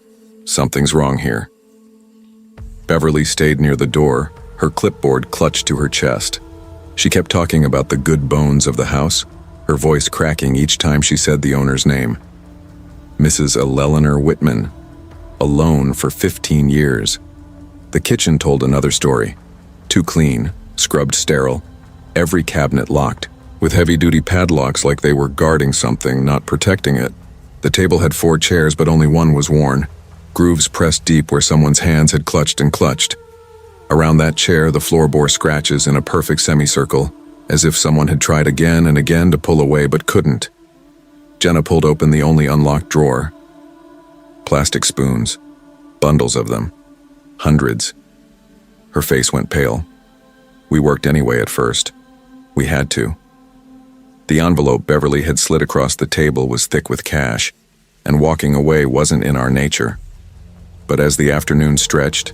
Something's wrong here. Beverly stayed near the door, her clipboard clutched to her chest. She kept talking about the good bones of the house, her voice cracking each time she said the owner's name. Mrs. Eleanor Whitman, alone for 15 years. The kitchen told another story. Too clean, scrubbed sterile, every cabinet locked, with heavy-duty padlocks like they were guarding something, not protecting it. The table had 4 chairs, but only one was worn, grooves pressed deep where someone's hands had clutched and clutched. Around that chair, the floor bore scratches in a perfect semicircle, as if someone had tried again and again to pull away but couldn't. Jenna pulled open the only unlocked drawer. Plastic spoons, bundles of them, hundreds. Her face went pale. We worked anyway at first. We had to. The envelope Beverly had slid across the table was thick with cash, and walking away wasn't in our nature. But as the afternoon stretched,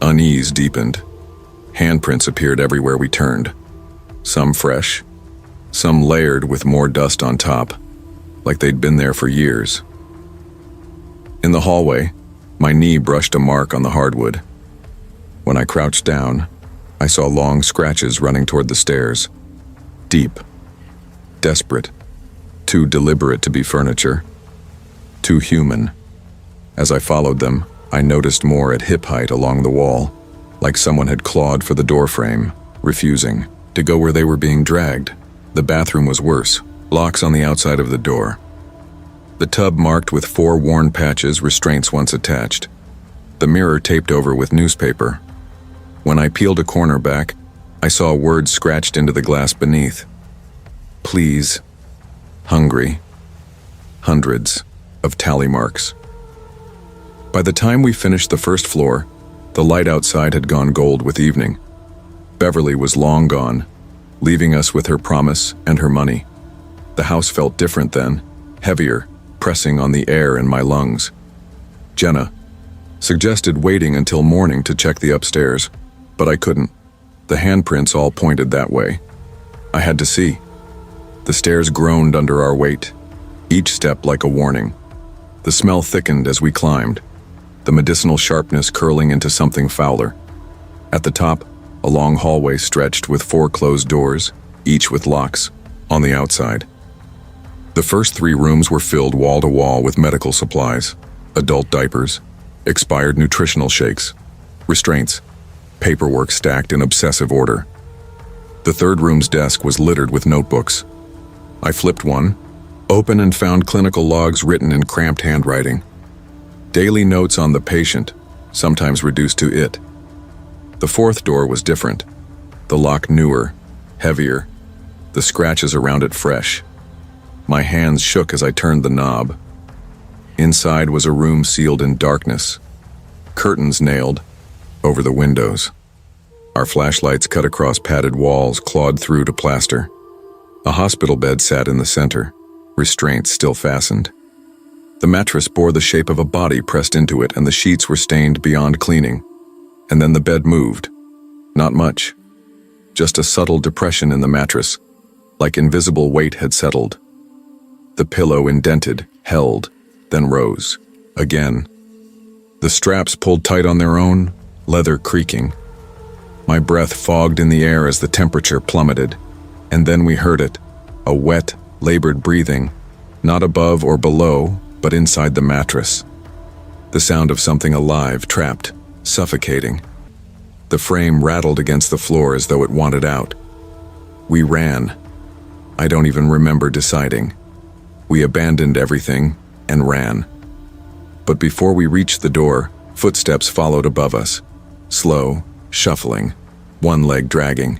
unease deepened. Handprints appeared everywhere we turned. Some fresh, some layered with more dust on top, like they'd been there for years. In the hallway, my knee brushed a mark on the hardwood. When I crouched down, I saw long scratches running toward the stairs. Deep, desperate, too deliberate to be furniture, too human. As I followed them, I noticed more at hip height along the wall, like someone had clawed for the doorframe, refusing to go where they were being dragged. The bathroom was worse, locks on the outside of the door. The tub marked with 4 worn patches, restraints once attached. The mirror taped over with newspaper. When I peeled a corner back, I saw words scratched into the glass beneath. Please. Hungry. Hundreds of tally marks. By the time we finished the first floor, the light outside had gone gold with evening. Beverly was long gone, leaving us with her promise and her money. The house felt different then, heavier, pressing on the air in my lungs. Jenna suggested waiting until morning to check the upstairs, but I couldn't. The handprints all pointed that way. I had to see. The stairs groaned under our weight, each step like a warning. The smell thickened as we climbed, the medicinal sharpness curling into something fouler. At the top, a long hallway stretched with 4 closed doors, each with locks, on the outside. The first 3 rooms were filled wall to wall with medical supplies, adult diapers, expired nutritional shakes, restraints, paperwork stacked in obsessive order. The third room's desk was littered with notebooks. I flipped one, open, and found clinical logs written in cramped handwriting. Daily notes on the patient, sometimes reduced to it. The fourth door was different. The lock newer, heavier, the scratches around it fresh. My hands shook as I turned the knob. Inside was a room sealed in darkness, curtains nailed over the windows. Our flashlights cut across padded walls, clawed through to plaster. A hospital bed sat in the center, restraints still fastened. The mattress bore the shape of a body pressed into it, and the sheets were stained beyond cleaning. And then the bed moved. Not much. Just a subtle depression in the mattress, like invisible weight had settled. The pillow indented, held, then rose. Again. The straps pulled tight on their own, leather creaking. My breath fogged in the air as the temperature plummeted, and then we heard it, a wet, labored breathing, not above or below, but inside the mattress. The sound of something alive, trapped, suffocating. The frame rattled against the floor as though it wanted out. We ran. I don't even remember deciding. We abandoned everything and ran. But before we reached the door, footsteps followed above us. Slow, shuffling, one leg dragging.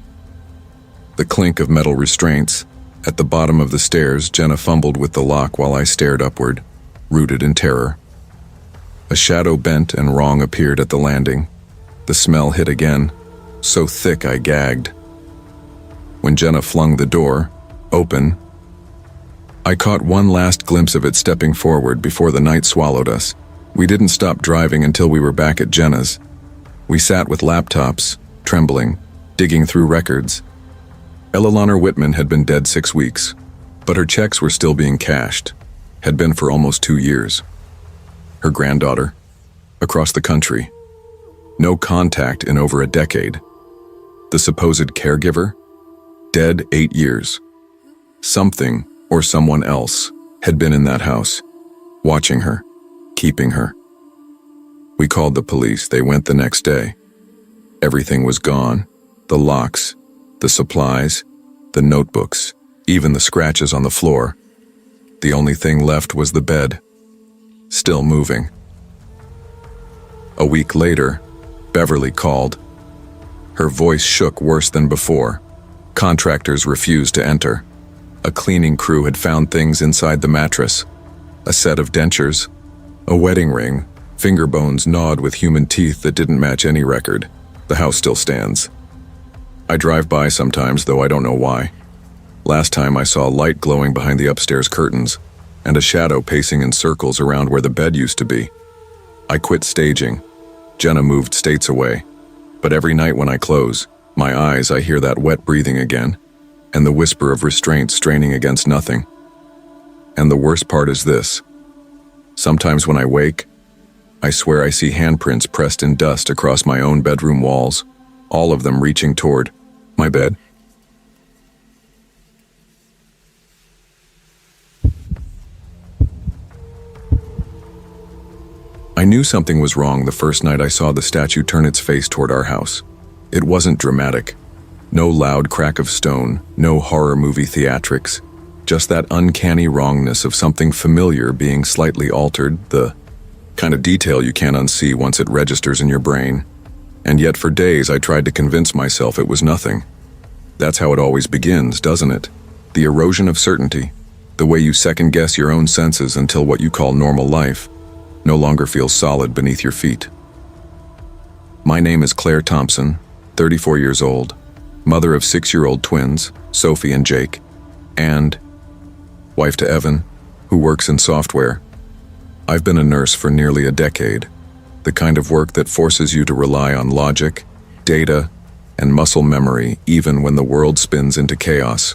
The clink of metal restraints. At the bottom of the stairs, Jenna fumbled with the lock while I stared upward, rooted in terror. A shadow bent and wrong appeared at the landing. The smell hit again, so thick I gagged. When Jenna flung the door open, I caught one last glimpse of it stepping forward before the night swallowed us. We didn't stop driving until we were back at Jenna's. We sat with laptops, trembling, digging through records. Eleanor Whitman had been dead 6 weeks, but her checks were still being cashed. Had been for almost 2 years. Her granddaughter, across the country. No contact in over a decade. The supposed caregiver, dead 8 years. Something or someone else had been in that house, watching her, keeping her. We called the police. They went the next day. Everything was gone. The locks, the supplies, the notebooks, even the scratches on the floor. The only thing left was the bed, still moving. A week later, Beverly called. Her voice shook worse than before. Contractors refused to enter. A cleaning crew had found things inside the mattress. A set of dentures, a wedding ring, finger bones gnawed with human teeth that didn't match any record. The house still stands. I drive by sometimes, though I don't know why. Last time I saw a light glowing behind the upstairs curtains, and a shadow pacing in circles around where the bed used to be. I quit staging. Jenna moved states away. But every night when I close my eyes, I hear that wet breathing again, and the whisper of restraint straining against nothing. And the worst part is this. Sometimes when I wake, I swear I see handprints pressed in dust across my own bedroom walls, all of them reaching toward my bed. I knew something was wrong the first night I saw the statue turn its face toward our house. It wasn't dramatic. No loud crack of stone, no horror movie theatrics, just that uncanny wrongness of something familiar being slightly altered, the kind of detail you can't unsee once it registers in your brain. And yet for days I tried to convince myself it was nothing. That's how it always begins, doesn't it? The erosion of certainty, the way you second-guess your own senses until what you call normal life no longer feels solid beneath your feet. My name is Claire Thompson, 34 years old, mother of 6-year-old twins, Sophie and Jake, and wife to Evan, who works in software. I've been a nurse for nearly a decade, the kind of work that forces you to rely on logic, data, and muscle memory even when the world spins into chaos.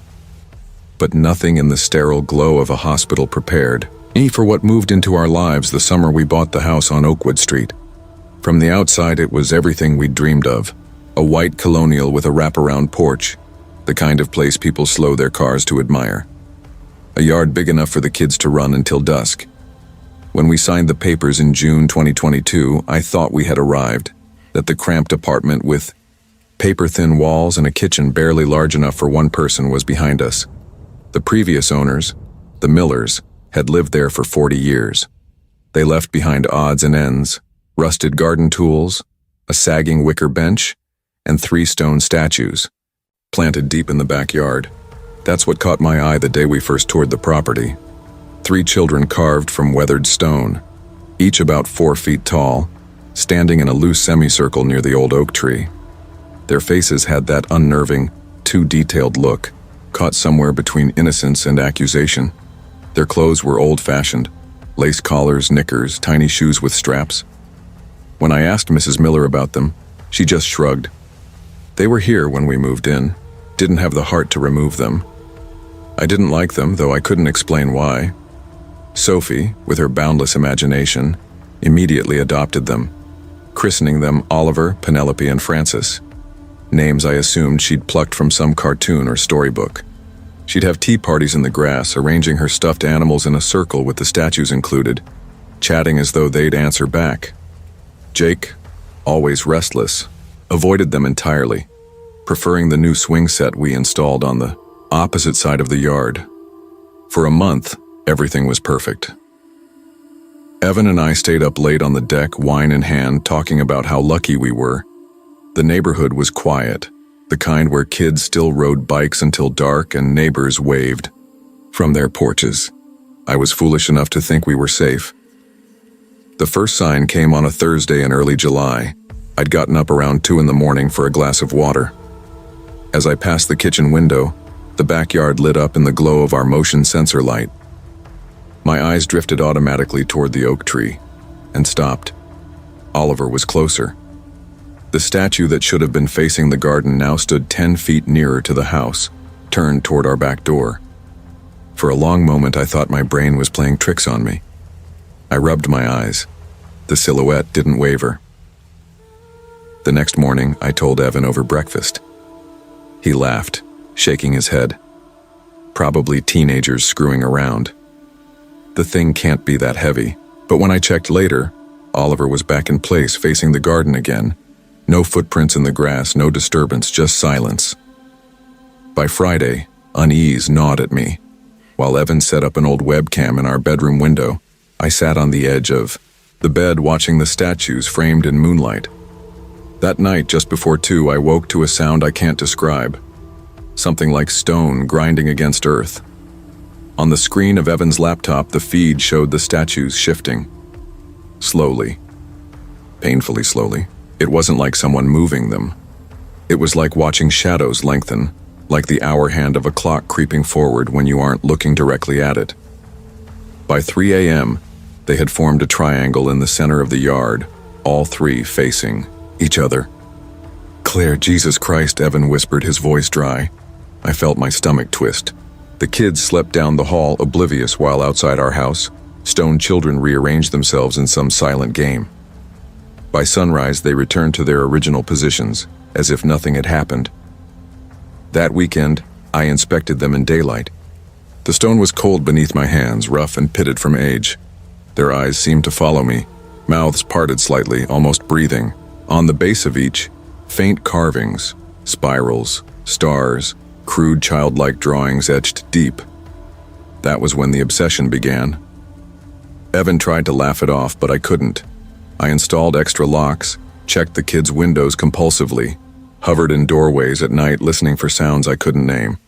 But nothing in the sterile glow of a hospital prepared me for what moved into our lives the summer we bought the house on Oakwood Street. From the outside, it was everything we'd dreamed of. A white colonial with a wraparound porch, the kind of place people slow their cars to admire. A yard big enough for the kids to run until dusk. When we signed the papers in June 2022, I thought we had arrived, that the cramped apartment with paper-thin walls and a kitchen barely large enough for one person was behind us. The previous owners, the Millers, had lived there for 40 years. They left behind odds and ends, rusted garden tools, a sagging wicker bench, and 3 stone statues, planted deep in the backyard. That's what caught my eye the day we first toured the property. 3 children carved from weathered stone, each about 4 feet tall, standing in a loose semicircle near the old oak tree. Their faces had that unnerving, too detailed look, caught somewhere between innocence and accusation. Their clothes were old-fashioned, lace collars, knickers, tiny shoes with straps. When I asked Mrs. Miller about them, she just shrugged. They were here when we moved in, didn't have the heart to remove them. I didn't like them, though I couldn't explain why. Sophie, with her boundless imagination, immediately adopted them, christening them Oliver, Penelope, and Francis, names I assumed she'd plucked from some cartoon or storybook. She'd have tea parties in the grass, arranging her stuffed animals in a circle with the statues included, chatting as though they'd answer back. Jake, always restless, avoided them entirely, preferring the new swing set we installed on the opposite side of the yard. For a month, everything was perfect. Evan and I stayed up late on the deck, wine in hand, talking about how lucky we were. The neighborhood was quiet, the kind where kids still rode bikes until dark and neighbors waved from their porches. I was foolish enough to think we were safe. The first sign came on a Thursday in early July. I'd gotten up around 2 in the morning for a glass of water. As I passed the kitchen window, the backyard lit up in the glow of our motion sensor light. My eyes drifted automatically toward the oak tree and stopped. Oliver was closer. The statue that should have been facing the garden now stood 10 feet nearer to the house, turned toward our back door. For a long moment, I thought my brain was playing tricks on me. I rubbed my eyes. The silhouette didn't waver. The next morning, I told Evan over breakfast. He laughed, shaking his head. Probably teenagers screwing around. The thing can't be that heavy. But when I checked later, Oliver was back in place facing the garden again. No footprints in the grass, no disturbance, just silence. By Friday, unease gnawed at me. While Evan set up an old webcam in our bedroom window, I sat on the edge of the bed watching the statues framed in moonlight. That night, just before 2, I woke to a sound I can't describe. Something like stone grinding against earth. On the screen of Evan's laptop, the feed showed the statues shifting. Slowly. Painfully slowly. It wasn't like someone moving them. It was like watching shadows lengthen, like the hour hand of a clock creeping forward when you aren't looking directly at it. By 3 a.m., they had formed a triangle in the center of the yard, all three facing each other. "Claire, Jesus Christ," Evan whispered, his voice dry. I felt my stomach twist. The kids slept down the hall, oblivious, while outside our house, stone children rearranged themselves in some silent game. By sunrise, they returned to their original positions, as if nothing had happened. That weekend, I inspected them in daylight. The stone was cold beneath my hands, rough and pitted from age. Their eyes seemed to follow me, mouths parted slightly, almost breathing. On the base of each, faint carvings, spirals, stars, crude childlike drawings etched deep. That was when the obsession began. Evan tried to laugh it off, but I couldn't. I installed extra locks, checked the kids' windows compulsively, hovered in doorways at night listening for sounds I couldn't name.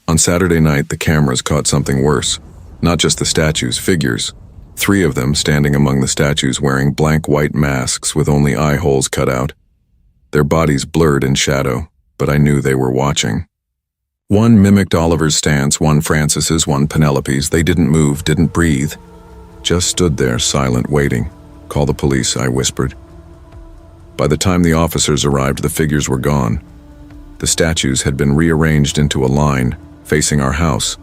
On Saturday night, the cameras caught something worse. Not just the statues, figures. 3 of them standing among the statues wearing blank white masks with only eye holes cut out. Their bodies blurred in shadow, but I knew they were watching. One mimicked Oliver's stance, one Francis's, one Penelope's. They didn't move, didn't breathe. Just stood there, silent, waiting. "Call the police," I whispered. By the time the officers arrived, the figures were gone. The statues had been rearranged into a line, facing our house.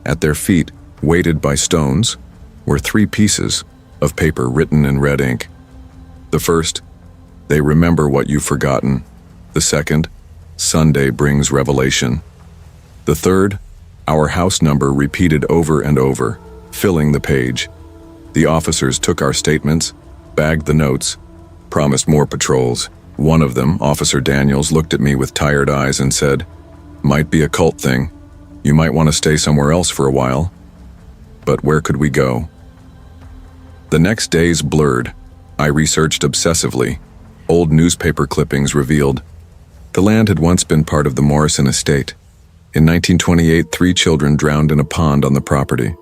At their feet, weighted by stones, were 3 pieces of paper written in red ink. The first, "They remember what you've forgotten." The second, "Sunday brings revelation." The third, our house number repeated over and over, filling the page. The officers took our statements, bagged the notes, promised more patrols. One of them, Officer Daniels, looked at me with tired eyes and said, "Might be a cult thing. You might want to stay somewhere else for a while." But where could we go? The next days blurred. I researched obsessively. Old newspaper clippings revealed the land had once been part of the Morrison estate. In 1928, 3 children drowned in a pond on the property.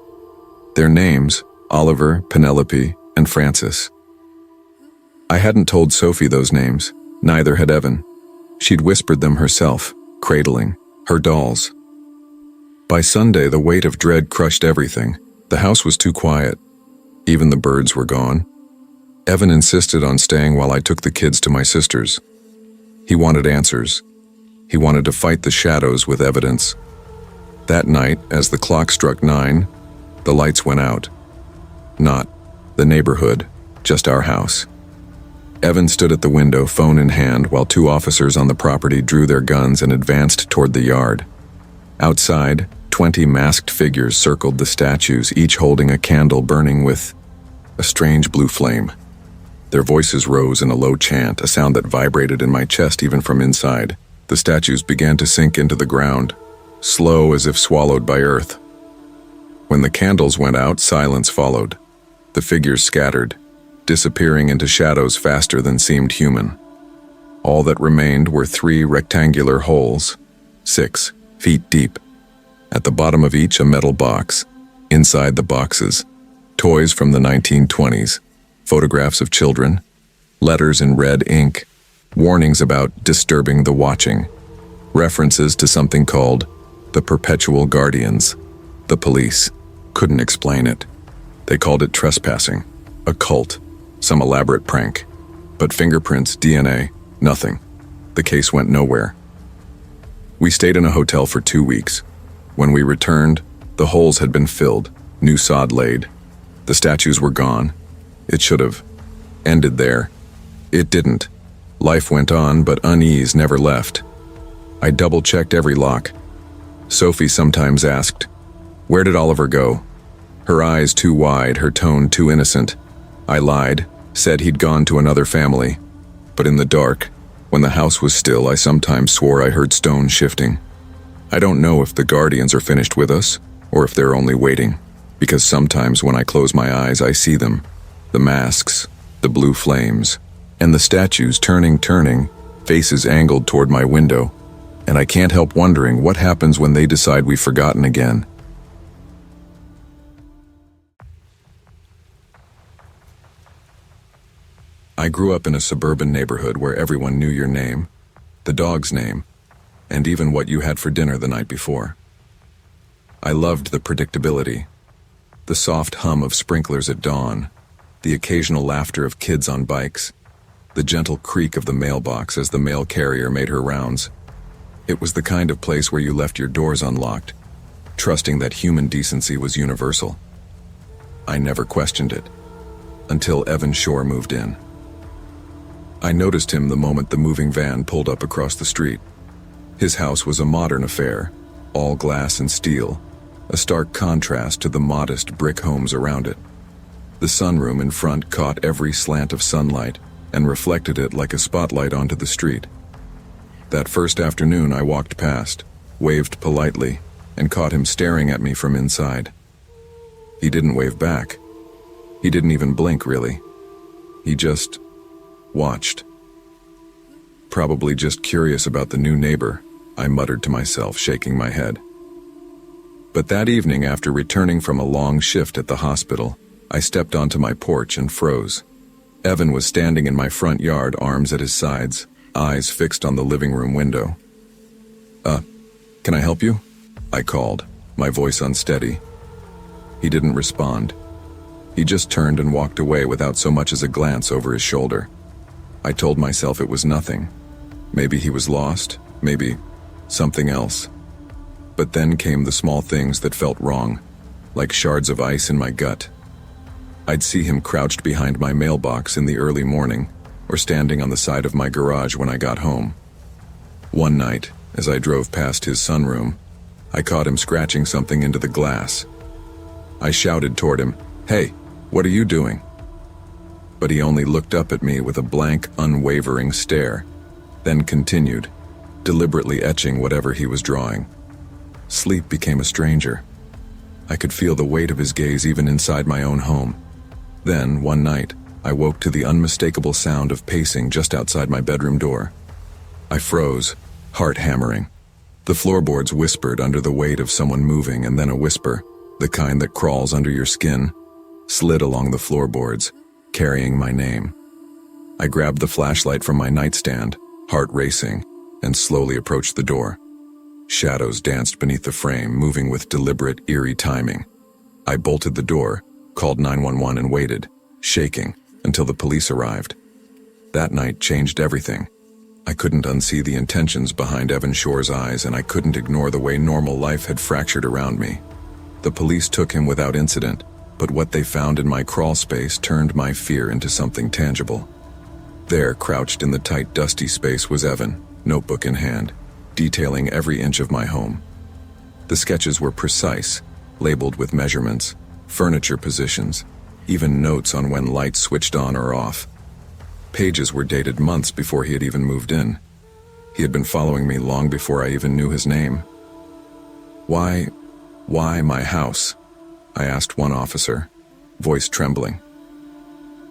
Their names, Oliver, Penelope, and Francis. I hadn't told Sophie those names, neither had Evan. She'd whispered them herself, cradling her dolls. By Sunday, the weight of dread crushed everything. The house was too quiet. Even the birds were gone. Evan insisted on staying while I took the kids to my sister's. He wanted answers. He wanted to fight the shadows with evidence. That night, as the clock struck 9, the lights went out. Not the neighborhood, just our house. Evan stood at the window, phone in hand, while 2 officers on the property drew their guns and advanced toward the yard. Outside, 20 masked figures circled the statues, each holding a candle burning with a strange blue flame. Their voices rose in a low chant, a sound that vibrated in my chest even from inside. The statues began to sink into the ground, slow as if swallowed by earth. When the candles went out, silence followed. The figures scattered, disappearing into shadows faster than seemed human. All that remained were 3 rectangular holes, 6 feet deep. At the bottom of each, a metal box. Inside the boxes, toys from the 1920s, photographs of children, letters in red ink, warnings about disturbing the watching, references to something called the Perpetual Guardians. The police couldn't explain it. They called it trespassing, a cult, some elaborate prank. But fingerprints, DNA, nothing. The case went nowhere. We stayed in a hotel for 2 weeks. When we returned, The holes had been filled, new sod laid. The statues were gone. It should have ended there. It didn't. Life went on, but unease never left. I double-checked every lock. Sophie sometimes asked, "Where did Oliver go?" Her eyes too wide, her tone too innocent. I lied, said he'd gone to another family. But in the dark, when the house was still, I sometimes swore I heard stones shifting. I don't know if the guardians are finished with us, or if they're only waiting, because sometimes when I close my eyes, I see them. The masks, the blue flames, and the statues turning, faces angled toward my window, and I can't help wondering what happens when they decide we've forgotten again. I grew up in a suburban neighborhood where everyone knew your name, the dog's name, and even what you had for dinner the night before. I loved the predictability, the soft hum of sprinklers at dawn, the occasional laughter of kids on bikes, the gentle creak of the mailbox as the mail carrier made her rounds. It was the kind of place where you left your doors unlocked, trusting that human decency was universal. I never questioned it, until Evan Shore moved in. I noticed him the moment the moving van pulled up across the street. His house was a modern affair, all glass and steel, a stark contrast to the modest brick homes around it. The sunroom in front caught every slant of sunlight and reflected it like a spotlight onto the street. That first afternoon I walked past, waved politely, and caught him staring at me from inside. He didn't wave back. He didn't even blink, really. He just watched. Probably just curious about the new neighbor, I muttered to myself, shaking my head. But that evening, after returning from a long shift at the hospital, I stepped onto my porch and froze. Evan was standing in my front yard, arms at his sides, eyes fixed on the living room window. Can I help you?" I called, my voice unsteady. He didn't respond. He just turned and walked away without so much as a glance over his shoulder. I told myself it was nothing. Maybe he was lost, maybe something else. But then came the small things that felt wrong, like shards of ice in my gut. I'd see him crouched behind my mailbox in the early morning, or standing on the side of my garage when I got home. One night, as I drove past his sunroom, I caught him scratching something into the glass. I shouted toward him, "Hey, what are you doing?" But he only looked up at me with a blank, unwavering stare, then continued, deliberately etching whatever he was drawing. Sleep became a stranger. I could feel the weight of his gaze even inside my own home. Then, one night, I woke to the unmistakable sound of pacing just outside my bedroom door. I froze, heart hammering. The floorboards whispered under the weight of someone moving, and then a whisper, the kind that crawls under your skin, slid along the floorboards, carrying my name. I grabbed the flashlight from my nightstand, heart racing, and slowly approached the door. Shadows danced beneath the frame, moving with deliberate, eerie timing. I bolted the door, called 911 and waited, shaking, until the police arrived. That night changed everything. I couldn't unsee the intentions behind Evan Shore's eyes, and I couldn't ignore the way normal life had fractured around me. The police took him without incident, but what they found in my crawl space turned my fear into something tangible. There, crouched in the tight, dusty space, was Evan, notebook in hand, detailing every inch of my home. The sketches were precise, labeled with measurements, furniture positions, even notes on when lights switched on or off. Pages were dated months before he had even moved in. He had been following me long before I even knew his name. Why my house?" I asked one officer, voice trembling.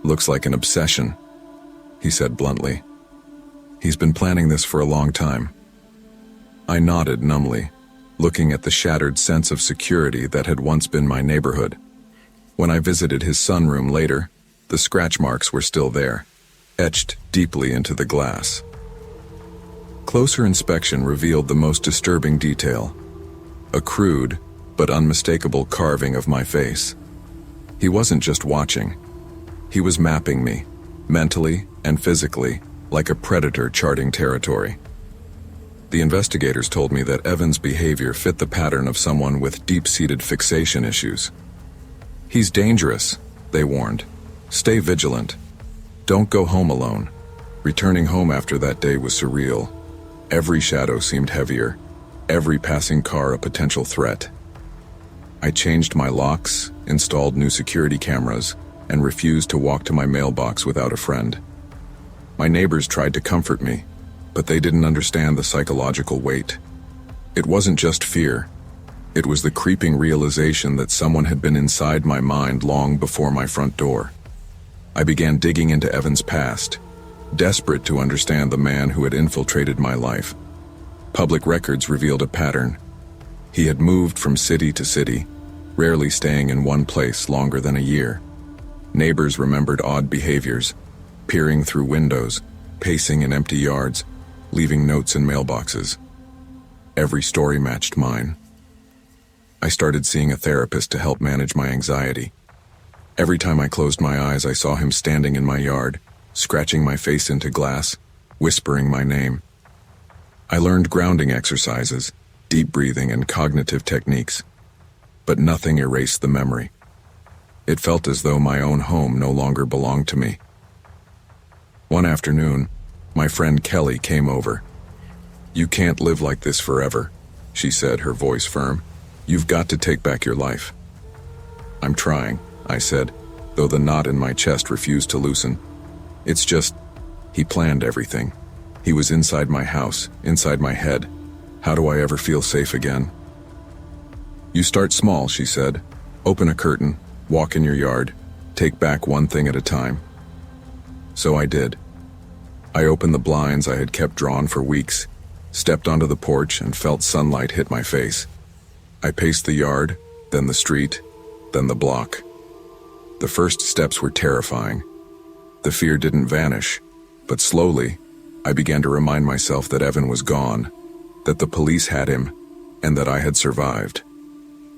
"Looks like an obsession," he said bluntly. "He's been planning this for a long time." I nodded numbly, looking at the shattered sense of security that had once been my neighborhood. When I visited his sunroom later, the scratch marks were still there, etched deeply into the glass. Closer inspection revealed the most disturbing detail: a crude but unmistakable carving of my face. He wasn't just watching. He was mapping me, mentally and physically, like a predator charting territory. The investigators told me that Evan's behavior fit the pattern of someone with deep-seated fixation issues. "He's dangerous," they warned. "Stay vigilant. Don't go home alone." Returning home after that day was surreal. Every shadow seemed heavier, every passing car a potential threat. I changed my locks, installed new security cameras, and refused to walk to my mailbox without a friend. My neighbors tried to comfort me, but they didn't understand the psychological weight. It wasn't just fear. It was the creeping realization that someone had been inside my mind long before my front door. I began digging into Evan's past, desperate to understand the man who had infiltrated my life. Public records revealed a pattern. He had moved from city to city, rarely staying in one place longer than a year. Neighbors remembered odd behaviors, peering through windows, pacing in empty yards, leaving notes in mailboxes. Every story matched mine. I started seeing a therapist to help manage my anxiety. Every time I closed my eyes, I saw him standing in my yard, scratching my face into glass, whispering my name. I learned grounding exercises, deep breathing, and cognitive techniques, but nothing erased the memory. It felt as though my own home no longer belonged to me. One afternoon, my friend Kelly came over. "You can't live like this forever," she said, her voice firm. "You've got to take back your life." "I'm trying," I said, though the knot in my chest refused to loosen. "It's just, he planned everything. He was inside my house, inside my head. How do I ever feel safe again?" "You start small," she said. "Open a curtain, walk in your yard, take back one thing at a time." So I did. I opened the blinds I had kept drawn for weeks, stepped onto the porch, and felt sunlight hit my face. I paced the yard, then the street, then the block. The first steps were terrifying. The fear didn't vanish, but slowly, I began to remind myself that Evan was gone, that the police had him, and that I had survived.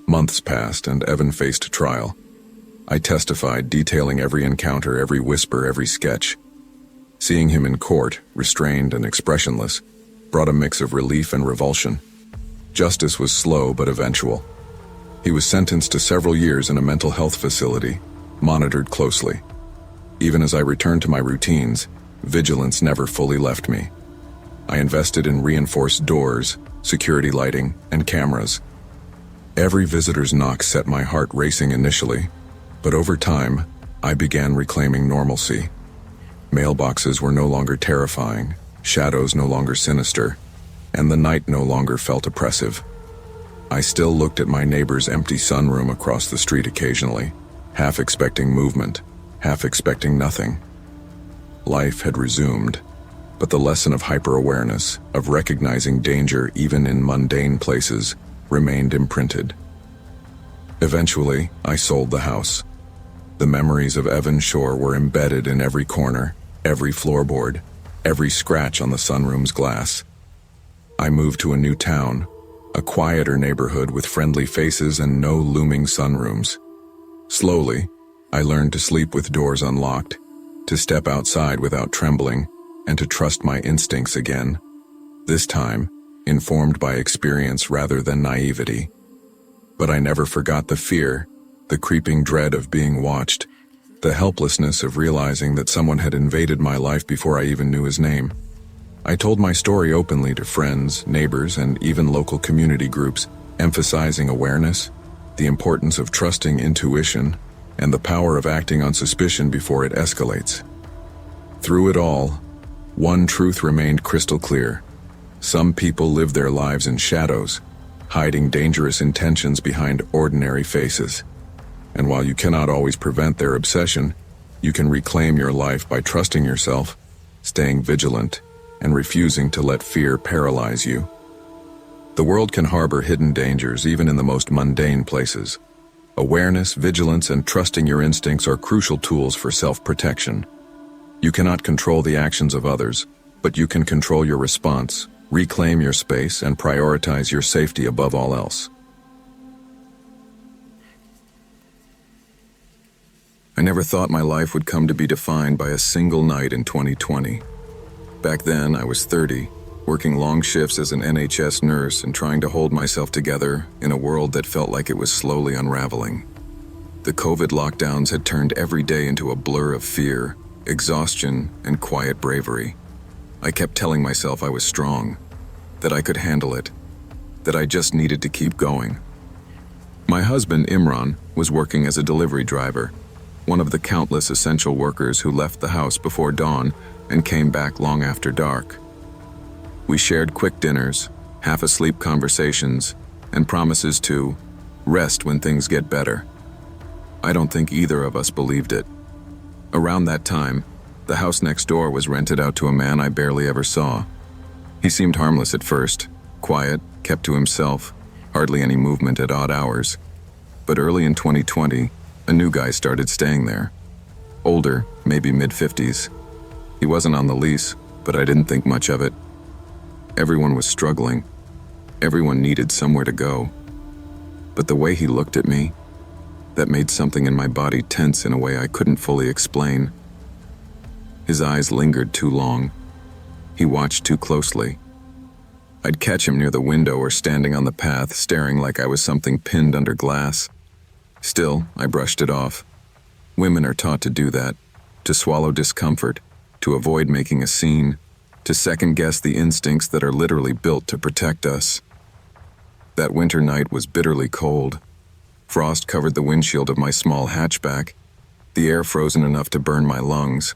Months passed, and Evan faced trial. I testified, detailing every encounter, every whisper, every sketch. Seeing him in court, restrained and expressionless, brought a mix of relief and revulsion. Justice was slow but eventual. He was sentenced to several years in a mental health facility, monitored closely. Even as I returned to my routines, vigilance never fully left me. I invested in reinforced doors, security lighting, and cameras. Every visitor's knock set my heart racing initially, but over time, I began reclaiming normalcy. Mailboxes were no longer terrifying, shadows no longer sinister, and the night no longer felt oppressive. I still looked at my neighbor's empty sunroom across the street occasionally, half expecting movement, half expecting nothing. Life had resumed, but the lesson of hyper-awareness, of recognizing danger even in mundane places, remained imprinted. Eventually, I sold the house. The memories of Evan Shore were embedded in every corner, every floorboard, every scratch on the sunroom's glass. I moved to a new town, a quieter neighborhood with friendly faces and no looming sunrooms. Slowly, I learned to sleep with doors unlocked, to step outside without trembling, and to trust my instincts again. This time, informed by experience rather than naivety. But I never forgot the fear, the creeping dread of being watched, the helplessness of realizing that someone had invaded my life before I even knew his name. I told my story openly to friends, neighbors, and even local community groups, emphasizing awareness, the importance of trusting intuition, and the power of acting on suspicion before it escalates. Through it all, one truth remained crystal clear. Some people live their lives in shadows, hiding dangerous intentions behind ordinary faces. And while you cannot always prevent their obsession, you can reclaim your life by trusting yourself, staying vigilant, and refusing to let fear paralyze you. The world can harbor hidden dangers even in the most mundane places. Awareness, vigilance, and trusting your instincts are crucial tools for self-protection. You cannot control the actions of others, but you can control your response, reclaim your space, and prioritize your safety above all else. I never thought my life would come to be defined by a single night in 2020. Back then, I was 30, working long shifts as an NHS nurse and trying to hold myself together in a world that felt like it was slowly unraveling. The COVID lockdowns had turned every day into a blur of fear, exhaustion, and quiet bravery. I kept telling myself I was strong, that I could handle it, that I just needed to keep going. My husband, Imran, was working as a delivery driver, one of the countless essential workers who left the house before dawn and came back long after dark. We shared quick dinners, half-asleep conversations, and promises to rest when things get better. I don't think either of us believed it. Around that time, the house next door was rented out to a man I barely ever saw. He seemed harmless at first, quiet, kept to himself, hardly any movement at odd hours. But early in 2020, a new guy started staying there. Older, maybe mid-50s. He wasn't on the lease, but I didn't think much of it. Everyone was struggling. Everyone needed somewhere to go. But the way he looked at me, that made something in my body tense in a way I couldn't fully explain. His eyes lingered too long. He watched too closely. I'd catch him near the window or standing on the path, staring like I was something pinned under glass. Still, I brushed it off. Women are taught to do that, to swallow discomfort, to avoid making a scene, to second-guess the instincts that are literally built to protect us. That winter night was bitterly cold. Frost covered the windshield of my small hatchback, the air frozen enough to burn my lungs.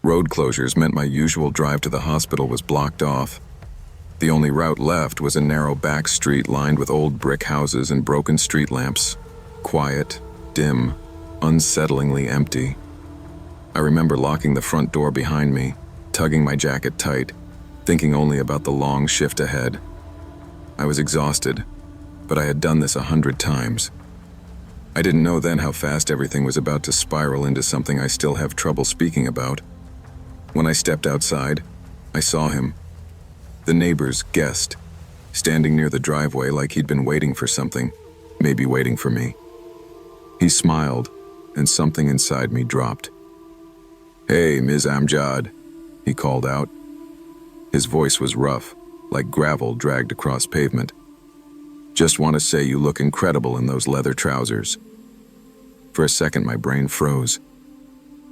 Road closures meant my usual drive to the hospital was blocked off. The only route left was a narrow back street lined with old brick houses and broken street lamps. Quiet, dim, unsettlingly empty. I remember locking the front door behind me, tugging my jacket tight, thinking only about the long shift ahead. I was exhausted, but I had done this 100 times. I didn't know then how fast everything was about to spiral into something I still have trouble speaking about. When I stepped outside, I saw him, the neighbor's guest, standing near the driveway like he'd been waiting for something, maybe waiting for me. He smiled, and something inside me dropped. "Hey, Ms. Amjad," he called out. His voice was rough, like gravel dragged across pavement. "Just want to say you look incredible in those leather trousers." For a second, my brain froze.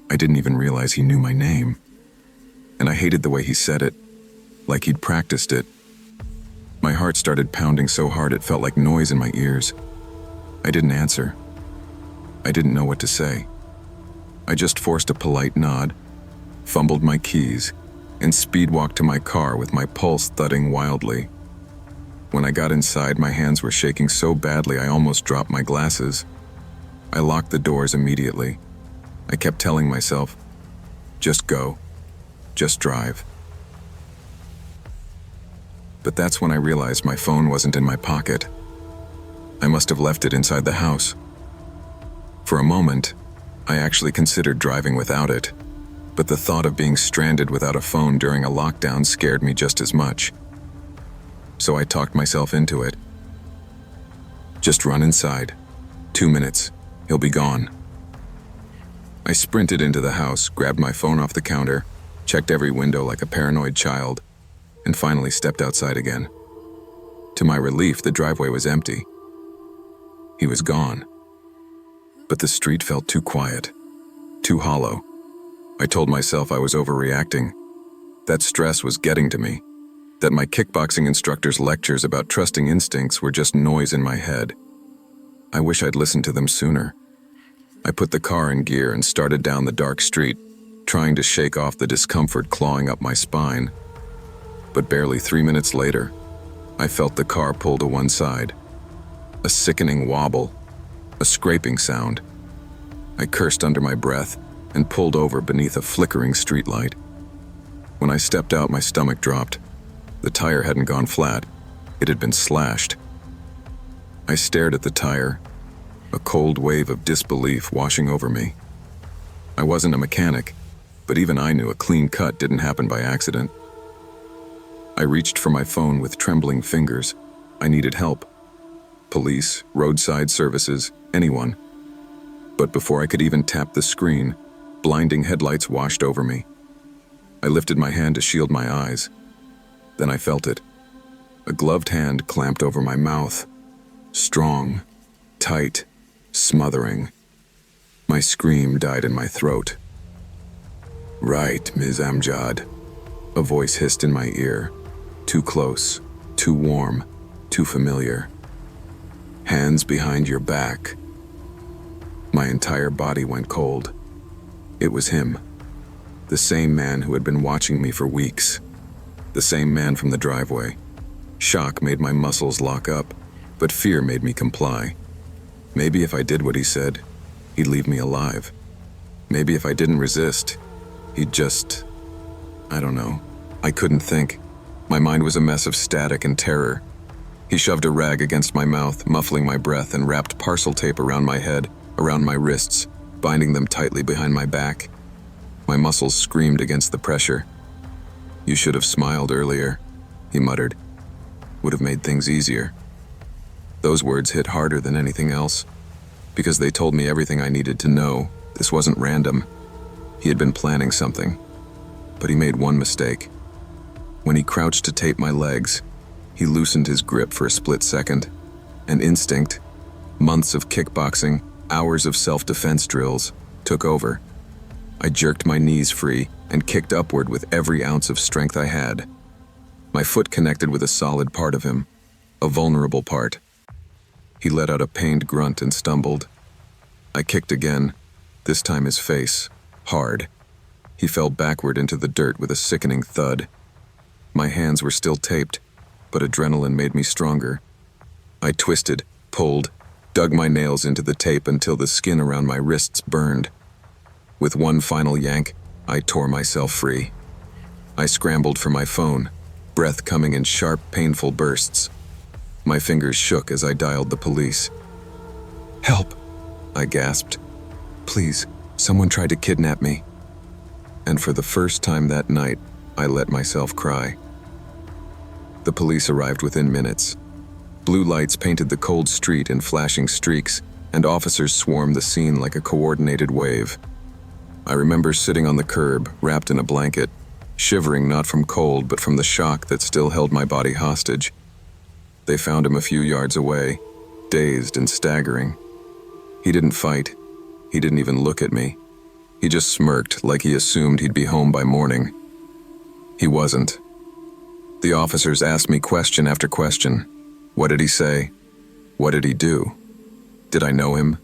I didn't even realize he knew my name. And I hated the way he said it, like he'd practiced it. My heart started pounding so hard it felt like noise in my ears. I didn't answer. I didn't know what to say. I just forced a polite nod, fumbled my keys, and speed-walked to my car with my pulse thudding wildly. When I got inside, my hands were shaking so badly I almost dropped my glasses. I locked the doors immediately. I kept telling myself, just go, just drive. But that's when I realized my phone wasn't in my pocket. I must have left it inside the house. For a moment, I actually considered driving without it, but the thought of being stranded without a phone during a lockdown scared me just as much. So I talked myself into it. Just run inside. 2 minutes. He'll be gone. I sprinted into the house, grabbed my phone off the counter, checked every window like a paranoid child, and finally stepped outside again. To my relief, the driveway was empty. He was gone. But the street felt too quiet, too hollow. I told myself I was overreacting, that stress was getting to me, that my kickboxing instructor's lectures about trusting instincts were just noise in my head. I wish I'd listened to them sooner. I put the car in gear and started down the dark street, trying to shake off the discomfort clawing up my spine. But barely 3 minutes later, I felt the car pull to one side. A sickening wobble, a scraping sound. I cursed under my breath and pulled over beneath a flickering streetlight. When I stepped out, my stomach dropped. The tire hadn't gone flat. It had been slashed. I stared at the tire, a cold wave of disbelief washing over me. I wasn't a mechanic, but even I knew a clean cut didn't happen by accident. I reached for my phone with trembling fingers. I needed help. Police, roadside services, anyone. But before I could even tap the screen, blinding headlights washed over me. I lifted my hand to shield my eyes. Then I felt it. A gloved hand clamped over my mouth. Strong, tight, smothering. My scream died in my throat. "Right, Ms. Amjad," a voice hissed in my ear. Too close, too warm, too familiar. "Hands behind your back." My entire body went cold. It was him. The same man who had been watching me for weeks. The same man from the driveway. Shock made my muscles lock up, but fear made me comply. Maybe if I did what he said, he'd leave me alive. Maybe if I didn't resist, he'd just... I don't know. I couldn't think. My mind was a mess of static and terror. He shoved a rag against my mouth, muffling my breath, and wrapped parcel tape around my head, around my wrists, binding them tightly behind my back. My muscles screamed against the pressure. "You should have smiled earlier," he muttered. "Would have made things easier." Those words hit harder than anything else, because they told me everything I needed to know. This wasn't random. He had been planning something. But he made one mistake. When he crouched to tape my legs, he loosened his grip for a split second. An instinct, months of kickboxing, hours of self-defense drills, took over. I jerked my knees free and kicked upward with every ounce of strength I had. My foot connected with a solid part of him, a vulnerable part. He let out a pained grunt and stumbled. I kicked again, this time his face, hard. He fell backward into the dirt with a sickening thud. My hands were still taped, but adrenaline made me stronger. I twisted, pulled, dug my nails into the tape until the skin around my wrists burned. With one final yank, I tore myself free. I scrambled for my phone, breath coming in sharp, painful bursts. My fingers shook as I dialed the police. "Help!" I gasped. "Please, someone tried to kidnap me." And for the first time that night, I let myself cry. The police arrived within minutes. Blue lights painted the cold street in flashing streaks, and officers swarmed the scene like a coordinated wave. I remember sitting on the curb, wrapped in a blanket, shivering not from cold but from the shock that still held my body hostage. They found him a few yards away, dazed and staggering. He didn't fight. He didn't even look at me. He just smirked like he assumed he'd be home by morning. He wasn't. The officers asked me question after question. What did he say? What did he do? Did I know him?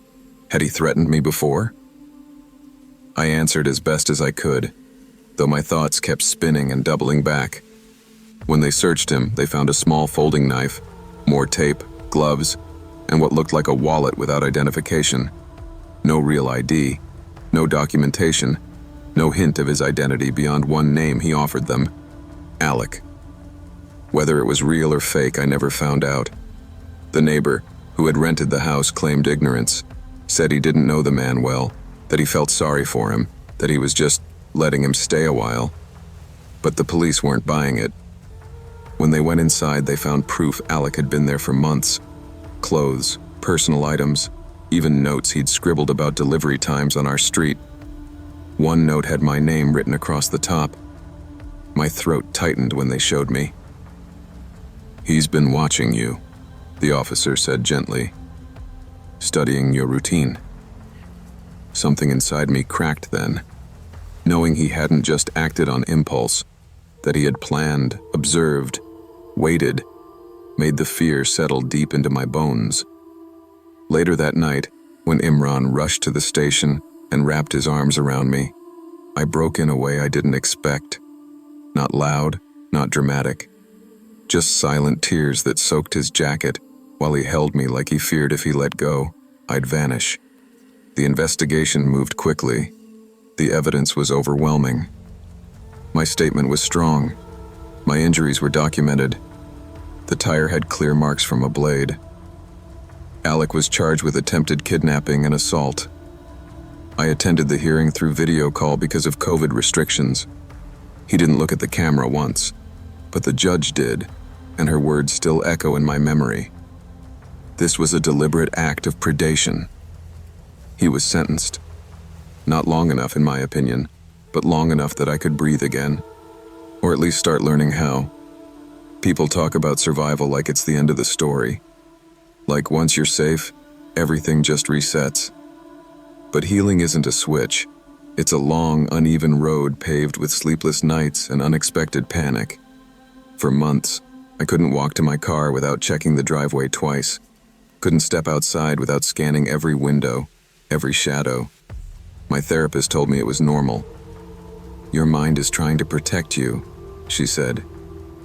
Had he threatened me before? I answered as best as I could, though my thoughts kept spinning and doubling back. When they searched him, they found a small folding knife, more tape, gloves, and what looked like a wallet without identification. No real ID, no documentation, no hint of his identity beyond one name he offered them: Alec. Whether it was real or fake, I never found out. The neighbor, who had rented the house, claimed ignorance, said he didn't know the man well, that he felt sorry for him, that he was just letting him stay a while. But the police weren't buying it. When they went inside, they found proof Alec had been there for months. Clothes, personal items, even notes he'd scribbled about delivery times on our street. One note had my name written across the top. My throat tightened when they showed me. "He's been watching you," the officer said gently. "Studying your routine." Something inside me cracked then, knowing he hadn't just acted on impulse, that he had planned, observed, waited, made the fear settle deep into my bones. Later that night, when Imran rushed to the station and wrapped his arms around me, I broke in a way I didn't expect. Not loud, not dramatic. Just silent tears that soaked his jacket while he held me like he feared if he let go, I'd vanish. The investigation moved quickly. The evidence was overwhelming. My statement was strong. My injuries were documented. The tire had clear marks from a blade. Alec was charged with attempted kidnapping and assault. I attended the hearing through video call because of COVID restrictions. He didn't look at the camera once, but the judge did, and her words still echo in my memory. This was a deliberate act of predation. He was sentenced. Not long enough, in my opinion, but long enough that I could breathe again, or at least start learning how. People talk about survival like it's the end of the story. Like once you're safe, everything just resets. But healing isn't a switch. It's a long, uneven road paved with sleepless nights and unexpected panic. For months, I couldn't walk to my car without checking the driveway twice. Couldn't step outside without scanning every window, every shadow. My therapist told me it was normal. "Your mind is trying to protect you," she said.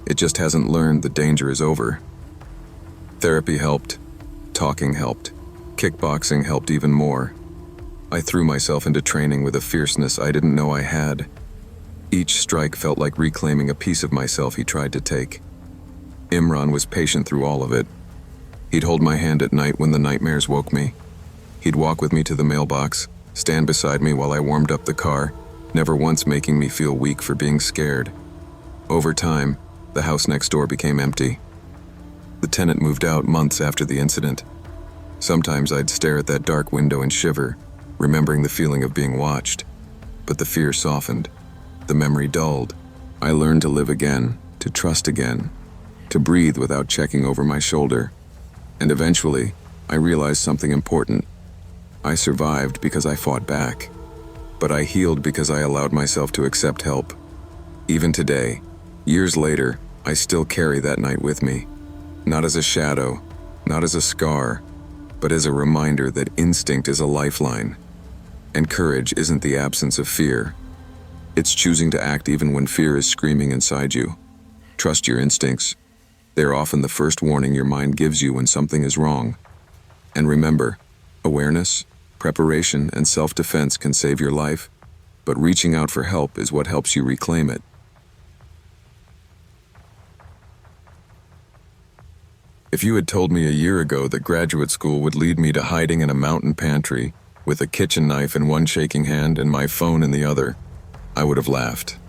"It just hasn't learned the danger is over." Therapy helped. Talking helped. Kickboxing helped even more. I threw myself into training with a fierceness I didn't know I had. Each strike felt like reclaiming a piece of myself he tried to take. Imran was patient through all of it. He'd hold my hand at night when the nightmares woke me. He'd walk with me to the mailbox, stand beside me while I warmed up the car, never once making me feel weak for being scared. Over time, the house next door became empty. The tenant moved out months after the incident. Sometimes I'd stare at that dark window and shiver, remembering the feeling of being watched. But the fear softened. The memory dulled. I learned to live again, to trust again, to breathe without checking over my shoulder. And eventually, I realized something important. I survived because I fought back. But I healed because I allowed myself to accept help. Even today, years later, I still carry that night with me. Not as a shadow, not as a scar, but as a reminder that instinct is a lifeline. And courage isn't the absence of fear. It's choosing to act even when fear is screaming inside you. Trust your instincts. They're often the first warning your mind gives you when something is wrong. And remember, awareness, preparation, and self-defense can save your life, but reaching out for help is what helps you reclaim it. If you had told me a year ago that graduate school would lead me to hiding in a mountain pantry with a kitchen knife in one shaking hand and my phone in the other, I would have laughed.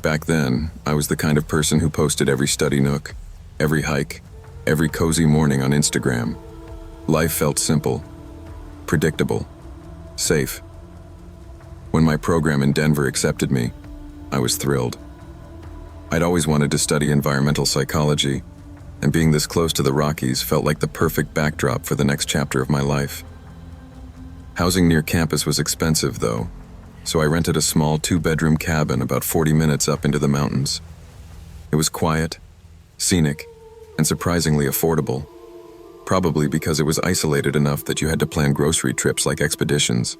Back then, I was the kind of person who posted every study nook, every hike, every cozy morning on Instagram. Life felt simple, predictable, safe. When my program in Denver accepted me, I was thrilled. I'd always wanted to study environmental psychology, and being this close to the Rockies felt like the perfect backdrop for the next chapter of my life. Housing near campus was expensive, though, so I rented a small 2-bedroom cabin about 40 minutes up into the mountains. It was quiet, scenic, and surprisingly affordable, probably because it was isolated enough that you had to plan grocery trips like expeditions.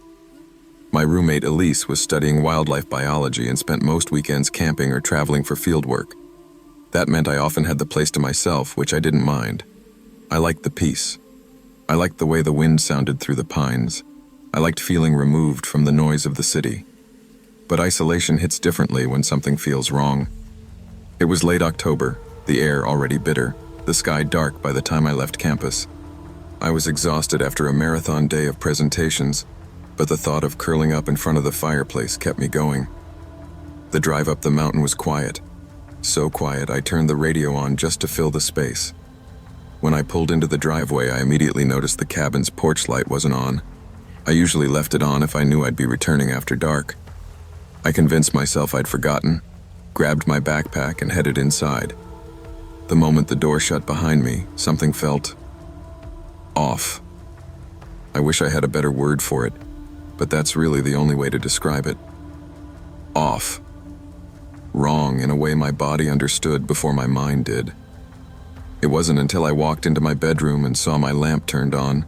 My roommate Elise was studying wildlife biology and spent most weekends camping or traveling for fieldwork. That meant I often had the place to myself, which I didn't mind. I liked the peace. I liked the way the wind sounded through the pines. I liked feeling removed from the noise of the city. But isolation hits differently when something feels wrong. It was late October, the air already bitter, the sky dark by the time I left campus. I was exhausted after a marathon day of presentations, but the thought of curling up in front of the fireplace kept me going. The drive up the mountain was quiet. So quiet, I turned the radio on just to fill the space. When I pulled into the driveway, I immediately noticed the cabin's porch light wasn't on. I usually left it on if I knew I'd be returning after dark. I convinced myself I'd forgotten, grabbed my backpack, and headed inside. The moment the door shut behind me, something felt off. I wish I had a better word for it, but that's really the only way to describe it. Off. Wrong in a way my body understood before my mind did. It wasn't until I walked into my bedroom and saw my lamp turned on,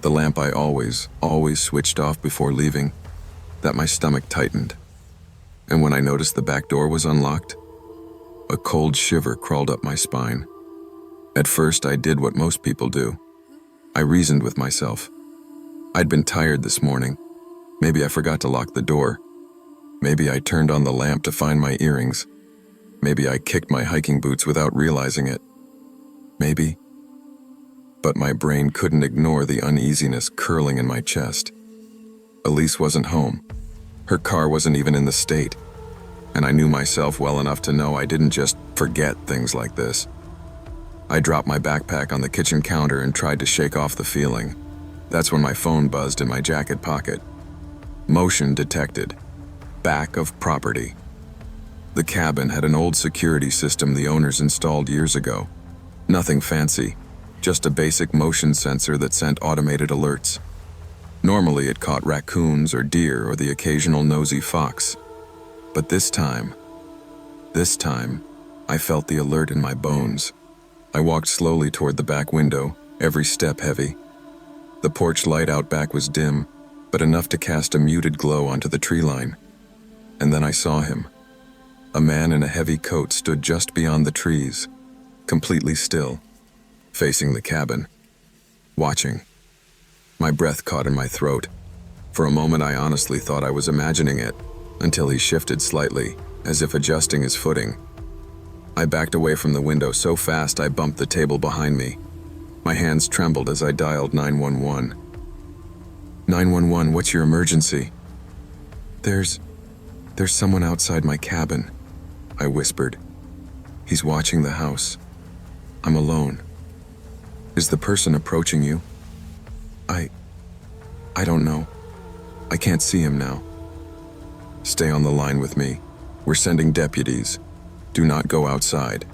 the lamp I always switched off before leaving, that my stomach tightened. And when I noticed the back door was unlocked, a cold shiver crawled up my spine. At first, I did what most people do. I reasoned with myself. I'd been tired this morning. Maybe I forgot to lock the door. Maybe I turned on the lamp to find my earrings. Maybe I kicked my hiking boots without realizing it. Maybe. But my brain couldn't ignore the uneasiness curling in my chest. Elise wasn't home. Her car wasn't even in the state. And I knew myself well enough to know I didn't just forget things like this. I dropped my backpack on the kitchen counter and tried to shake off the feeling. That's when my phone buzzed in my jacket pocket. Motion detected. Back of property. The cabin had an old security system the owners installed years ago. Nothing fancy, just a basic motion sensor that sent automated alerts. Normally it caught raccoons or deer or the occasional nosy fox. But this time, I felt the alert in my bones. I walked slowly toward the back window, every step heavy. The porch light out back was dim, but enough to cast a muted glow onto the tree line. And then I saw him. A man in a heavy coat stood just beyond the trees, completely still, facing the cabin, watching. My breath caught in my throat. For a moment I honestly thought I was imagining it, until he shifted slightly, as if adjusting his footing. I backed away from the window so fast I bumped the table behind me. My hands trembled as I dialed 911. 911, what's your emergency? There's someone outside my cabin, I whispered. He's watching the house. I'm alone. Is the person approaching you? I don't know. I can't see him now. Stay on the line with me. We're sending deputies. Do not go outside.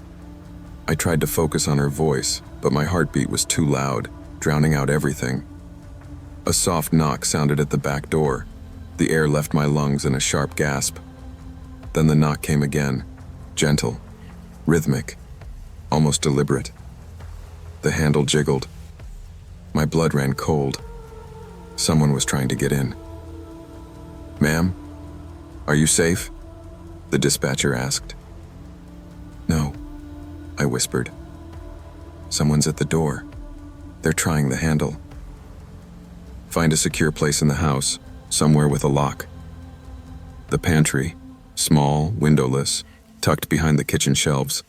I tried to focus on her voice, but my heartbeat was too loud, drowning out everything. A soft knock sounded at the back door. The air left my lungs in a sharp gasp. Then the knock came again, gentle, rhythmic, almost deliberate. The handle jiggled. My blood ran cold. Someone was trying to get in. Ma'am, are you safe? The dispatcher asked. No, I whispered. Someone's at the door. They're trying the handle. Find a secure place in the house, somewhere with a lock. The pantry, small, windowless, tucked behind the kitchen shelves.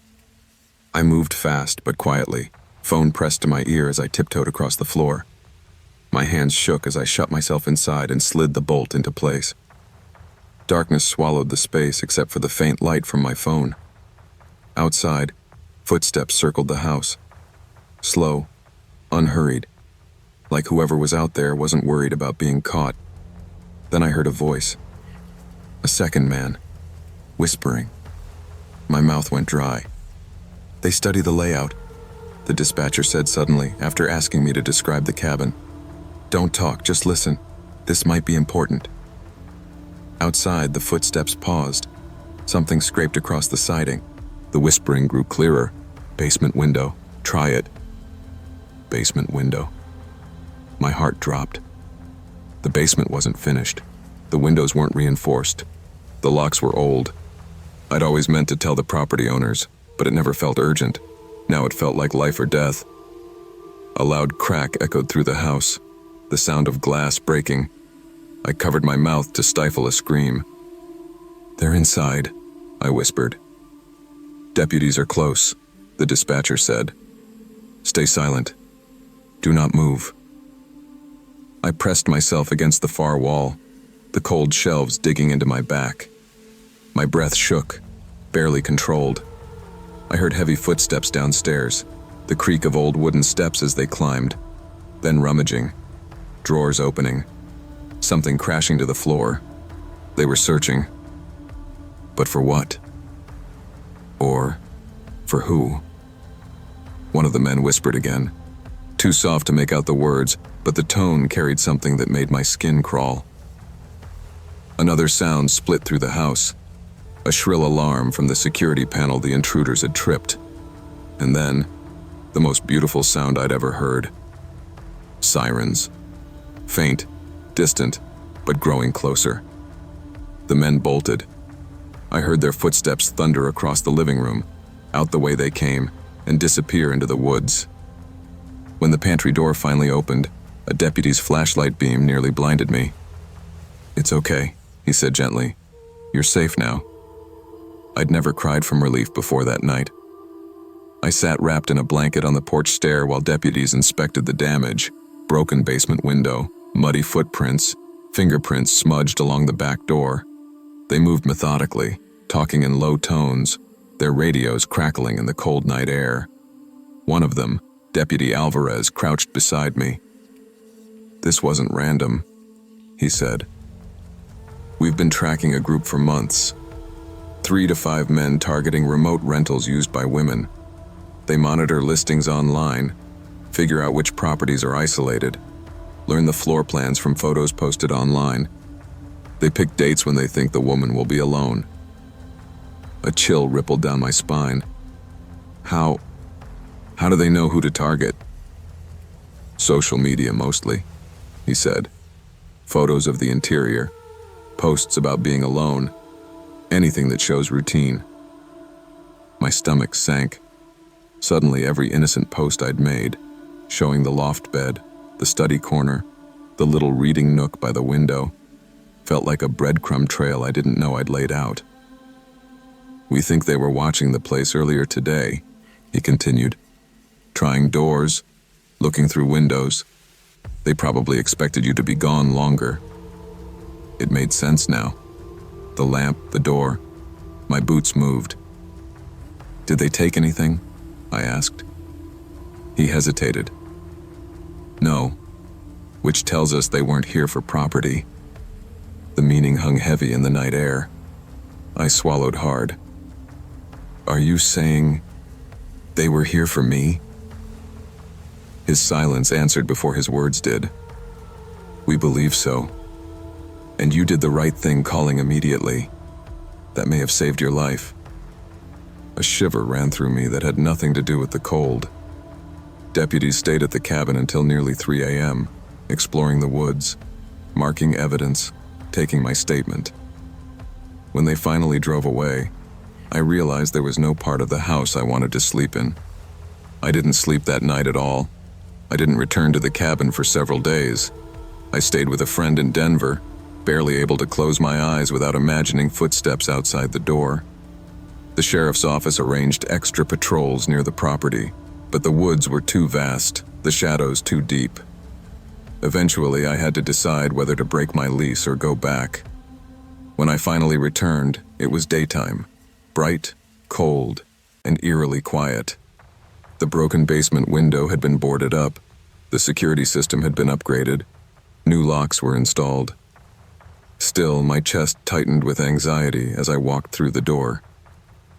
I moved fast but quietly, phone pressed to my ear as I tiptoed across the floor. My hands shook as I shut myself inside and slid the bolt into place. Darkness swallowed the space except for the faint light from my phone. Outside, footsteps circled the house. Slow, unhurried, like whoever was out there wasn't worried about being caught. Then I heard a voice. A second man, whispering. My mouth went dry. They study the layout, the dispatcher said suddenly after asking me to describe the cabin. Don't talk, just listen. This might be important. Outside, the footsteps paused. Something scraped across the siding. The whispering grew clearer. Basement window. Try it. Basement window. My heart dropped. The basement wasn't finished. The windows weren't reinforced. The locks were old. I'd always meant to tell the property owners, but it never felt urgent. Now it felt like life or death. A loud crack echoed through the house, the sound of glass breaking. I covered my mouth to stifle a scream. They're inside, I whispered. Deputies are close, the dispatcher said. Stay silent. Do not move. I pressed myself against the far wall, the cold shelves digging into my back. My breath shook, barely controlled. I heard heavy footsteps downstairs, the creak of old wooden steps as they climbed, then rummaging, drawers opening, something crashing to the floor. They were searching. But for what? Or for who? One of the men whispered again, too soft to make out the words, but the tone carried something that made my skin crawl. Another sound split through the house, a shrill alarm from the security panel the intruders had tripped. And then, the most beautiful sound I'd ever heard. Sirens. Faint, distant, but growing closer. The men bolted. I heard their footsteps thunder across the living room, out the way they came, and disappear into the woods. When the pantry door finally opened, a deputy's flashlight beam nearly blinded me. It's okay, he said gently. You're safe now. I'd never cried from relief before that night. I sat wrapped in a blanket on the porch stair while deputies inspected the damage, broken basement window, muddy footprints, fingerprints smudged along the back door. They moved methodically, talking in low tones, their radios crackling in the cold night air. One of them, Deputy Alvarez, crouched beside me. This wasn't random, he said. We've been tracking a group for months. 3 to 5 men targeting remote rentals used by women. They monitor listings online, figure out which properties are isolated, learn the floor plans from photos posted online. They pick dates when they think the woman will be alone. A chill rippled down my spine. How do they know who to target? Social media mostly, he said. Photos of the interior, posts about being alone, anything that shows routine. My stomach sank. Suddenly, every innocent post I'd made, showing the loft bed, the study corner, the little reading nook by the window, felt like a breadcrumb trail I didn't know I'd laid out. We think they were watching the place earlier today, he continued, trying doors, looking through windows. They probably expected you to be gone longer. It made sense now. The lamp, the door, my boots moved. Did they take anything? I asked. He hesitated. No, which tells us they weren't here for property. The meaning hung heavy in the night air. I swallowed hard. Are you saying they were here for me? His silence answered before his words did. We believe so. And you did the right thing calling immediately. That may have saved your life. A shiver ran through me that had nothing to do with the cold. Deputies stayed at the cabin until nearly 3 a.m., exploring the woods, marking evidence, taking my statement. When they finally drove away, I realized there was no part of the house I wanted to sleep in. I didn't sleep that night at all. I didn't return to the cabin for several days. I stayed with a friend in Denver, barely able to close my eyes without imagining footsteps outside the door. The sheriff's office arranged extra patrols near the property, but the woods were too vast, the shadows too deep. Eventually, I had to decide whether to break my lease or go back. When I finally returned, it was daytime, bright, cold, and eerily quiet. The broken basement window had been boarded up, the security system had been upgraded, new locks were installed. Still, my chest tightened with anxiety as I walked through the door.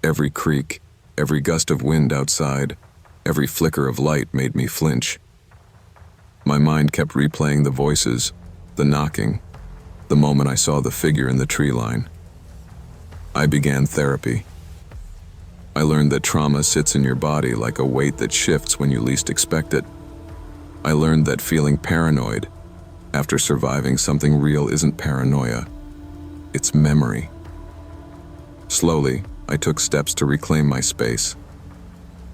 Every creak, every gust of wind outside, every flicker of light made me flinch. My mind kept replaying the voices, the knocking, the moment I saw the figure in the tree line. I began therapy. I learned that trauma sits in your body like a weight that shifts when you least expect it. I learned that feeling paranoid after surviving something real isn't paranoia, it's memory. Slowly, I took steps to reclaim my space.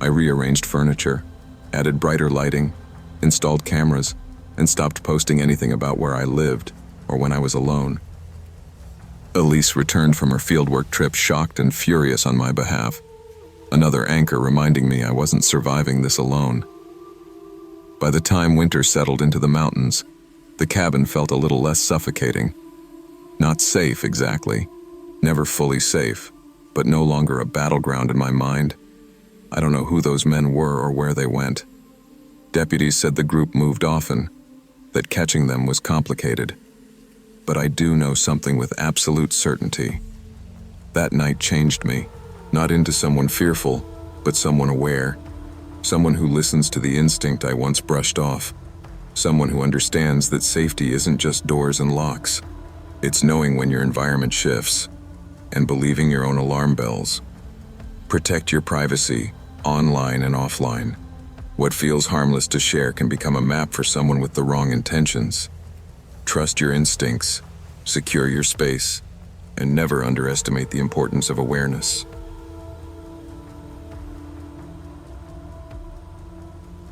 I rearranged furniture, added brighter lighting, installed cameras, and stopped posting anything about where I lived or when I was alone. Elise returned from her fieldwork trip shocked and furious on my behalf, another anchor reminding me I wasn't surviving this alone. By the time winter settled into the mountains, the cabin felt a little less suffocating. Not safe exactly, never fully safe, but no longer a battleground in my mind. I don't know who those men were or where they went. Deputies said the group moved often, that catching them was complicated. But I do know something with absolute certainty. That night changed me, not into someone fearful, but someone aware. Someone who listens to the instinct I once brushed off. Someone who understands that safety isn't just doors and locks. It's knowing when your environment shifts, and believing your own alarm bells. Protect your privacy, online and offline. What feels harmless to share can become a map for someone with the wrong intentions. Trust your instincts, secure your space, and never underestimate the importance of awareness.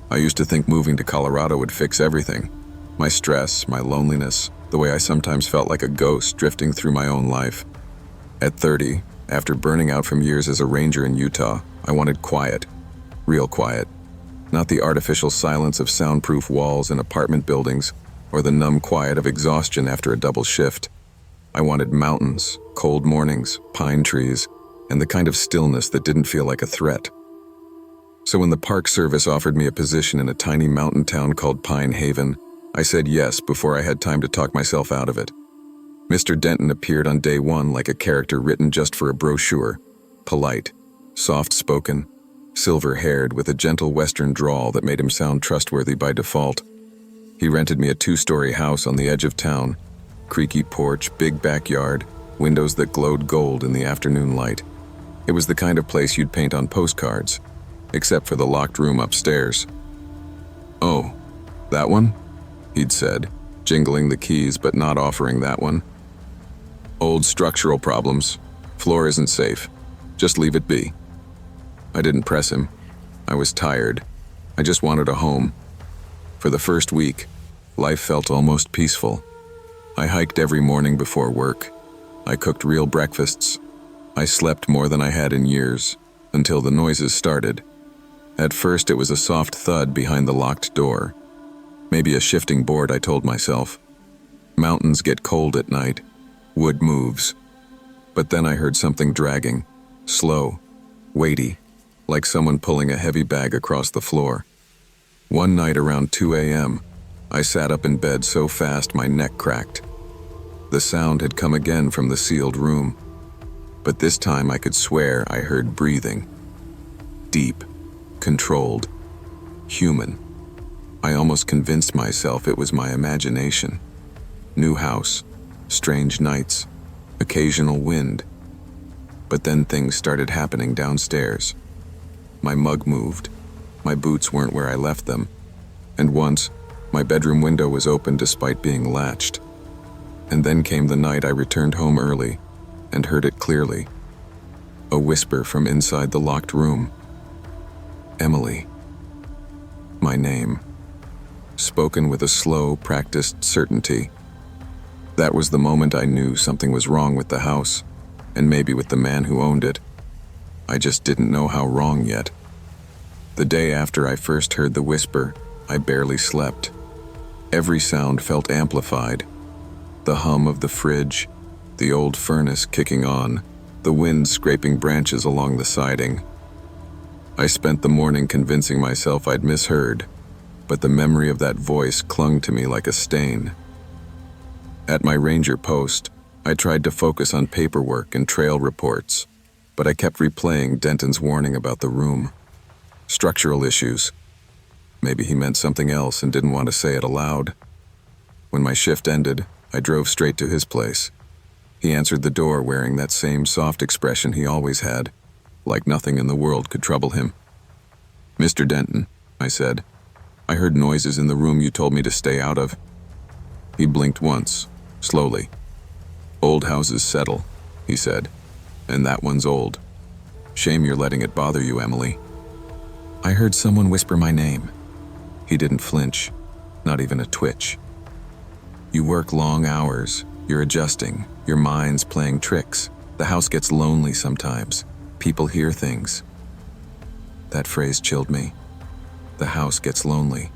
I used to think moving to Colorado would fix everything. My stress, my loneliness, the way I sometimes felt like a ghost drifting through my own life. At 30, after burning out from years as a ranger in Utah, I wanted quiet, real quiet. Not the artificial silence of soundproof walls in apartment buildings, or the numb quiet of exhaustion after a double shift. I wanted mountains, cold mornings, pine trees, and the kind of stillness that didn't feel like a threat. So when the Park Service offered me a position in a tiny mountain town called Pine Haven, I said yes before I had time to talk myself out of it. Mr. Denton appeared on day one like a character written just for a brochure. Polite, soft-spoken, silver-haired with a gentle Western drawl that made him sound trustworthy by default. He rented me a 2-story house on the edge of town. Creaky porch, big backyard, windows that glowed gold in the afternoon light. It was the kind of place you'd paint on postcards, except for the locked room upstairs. "Oh, that one?" he'd said, jingling the keys but not offering that one. "Old structural problems. Floor isn't safe. Just leave it be." I didn't press him. I was tired. I just wanted a home. For the first week, life felt almost peaceful. I hiked every morning before work. I cooked real breakfasts. I slept more than I had in years, until the noises started. At first, it was a soft thud behind the locked door. Maybe a shifting board, I told myself. Mountains get cold at night. Wood moves. But then I heard something dragging, slow, weighty, like someone pulling a heavy bag across the floor. One night around 2 a.m., I sat up in bed so fast my neck cracked. The sound had come again from the sealed room, but this time I could swear I heard breathing. Deep, controlled, human. I almost convinced myself it was my imagination. New house, strange nights, occasional wind. But then things started happening downstairs. My mug moved. My boots weren't where I left them. And once, my bedroom window was open despite being latched. And then came the night I returned home early and heard it clearly. A whisper from inside the locked room. Emily. My name. Spoken with a slow, practiced certainty. That was the moment I knew something was wrong with the house, and maybe with the man who owned it. I just didn't know how wrong yet. The day after I first heard the whisper, I barely slept. Every sound felt amplified. The hum of the fridge, the old furnace kicking on, the wind scraping branches along the siding. I spent the morning convincing myself I'd misheard, but the memory of that voice clung to me like a stain. At my ranger post, I tried to focus on paperwork and trail reports, but I kept replaying Denton's warning about the room. Structural issues. Maybe he meant something else and didn't want to say it aloud. When my shift ended, I drove straight to his place. He answered the door wearing that same soft expression he always had, like nothing in the world could trouble him. "Mr. Denton," I said, "I heard noises in the room you told me to stay out of." He blinked once, slowly. "Old houses settle," he said, "and that one's old. Shame you're letting it bother you, Emily." I heard someone whisper my name. He didn't flinch, not even a twitch. "You work long hours, you're adjusting, your mind's playing tricks. The house gets lonely sometimes. People hear things." That phrase chilled me. The house gets lonely.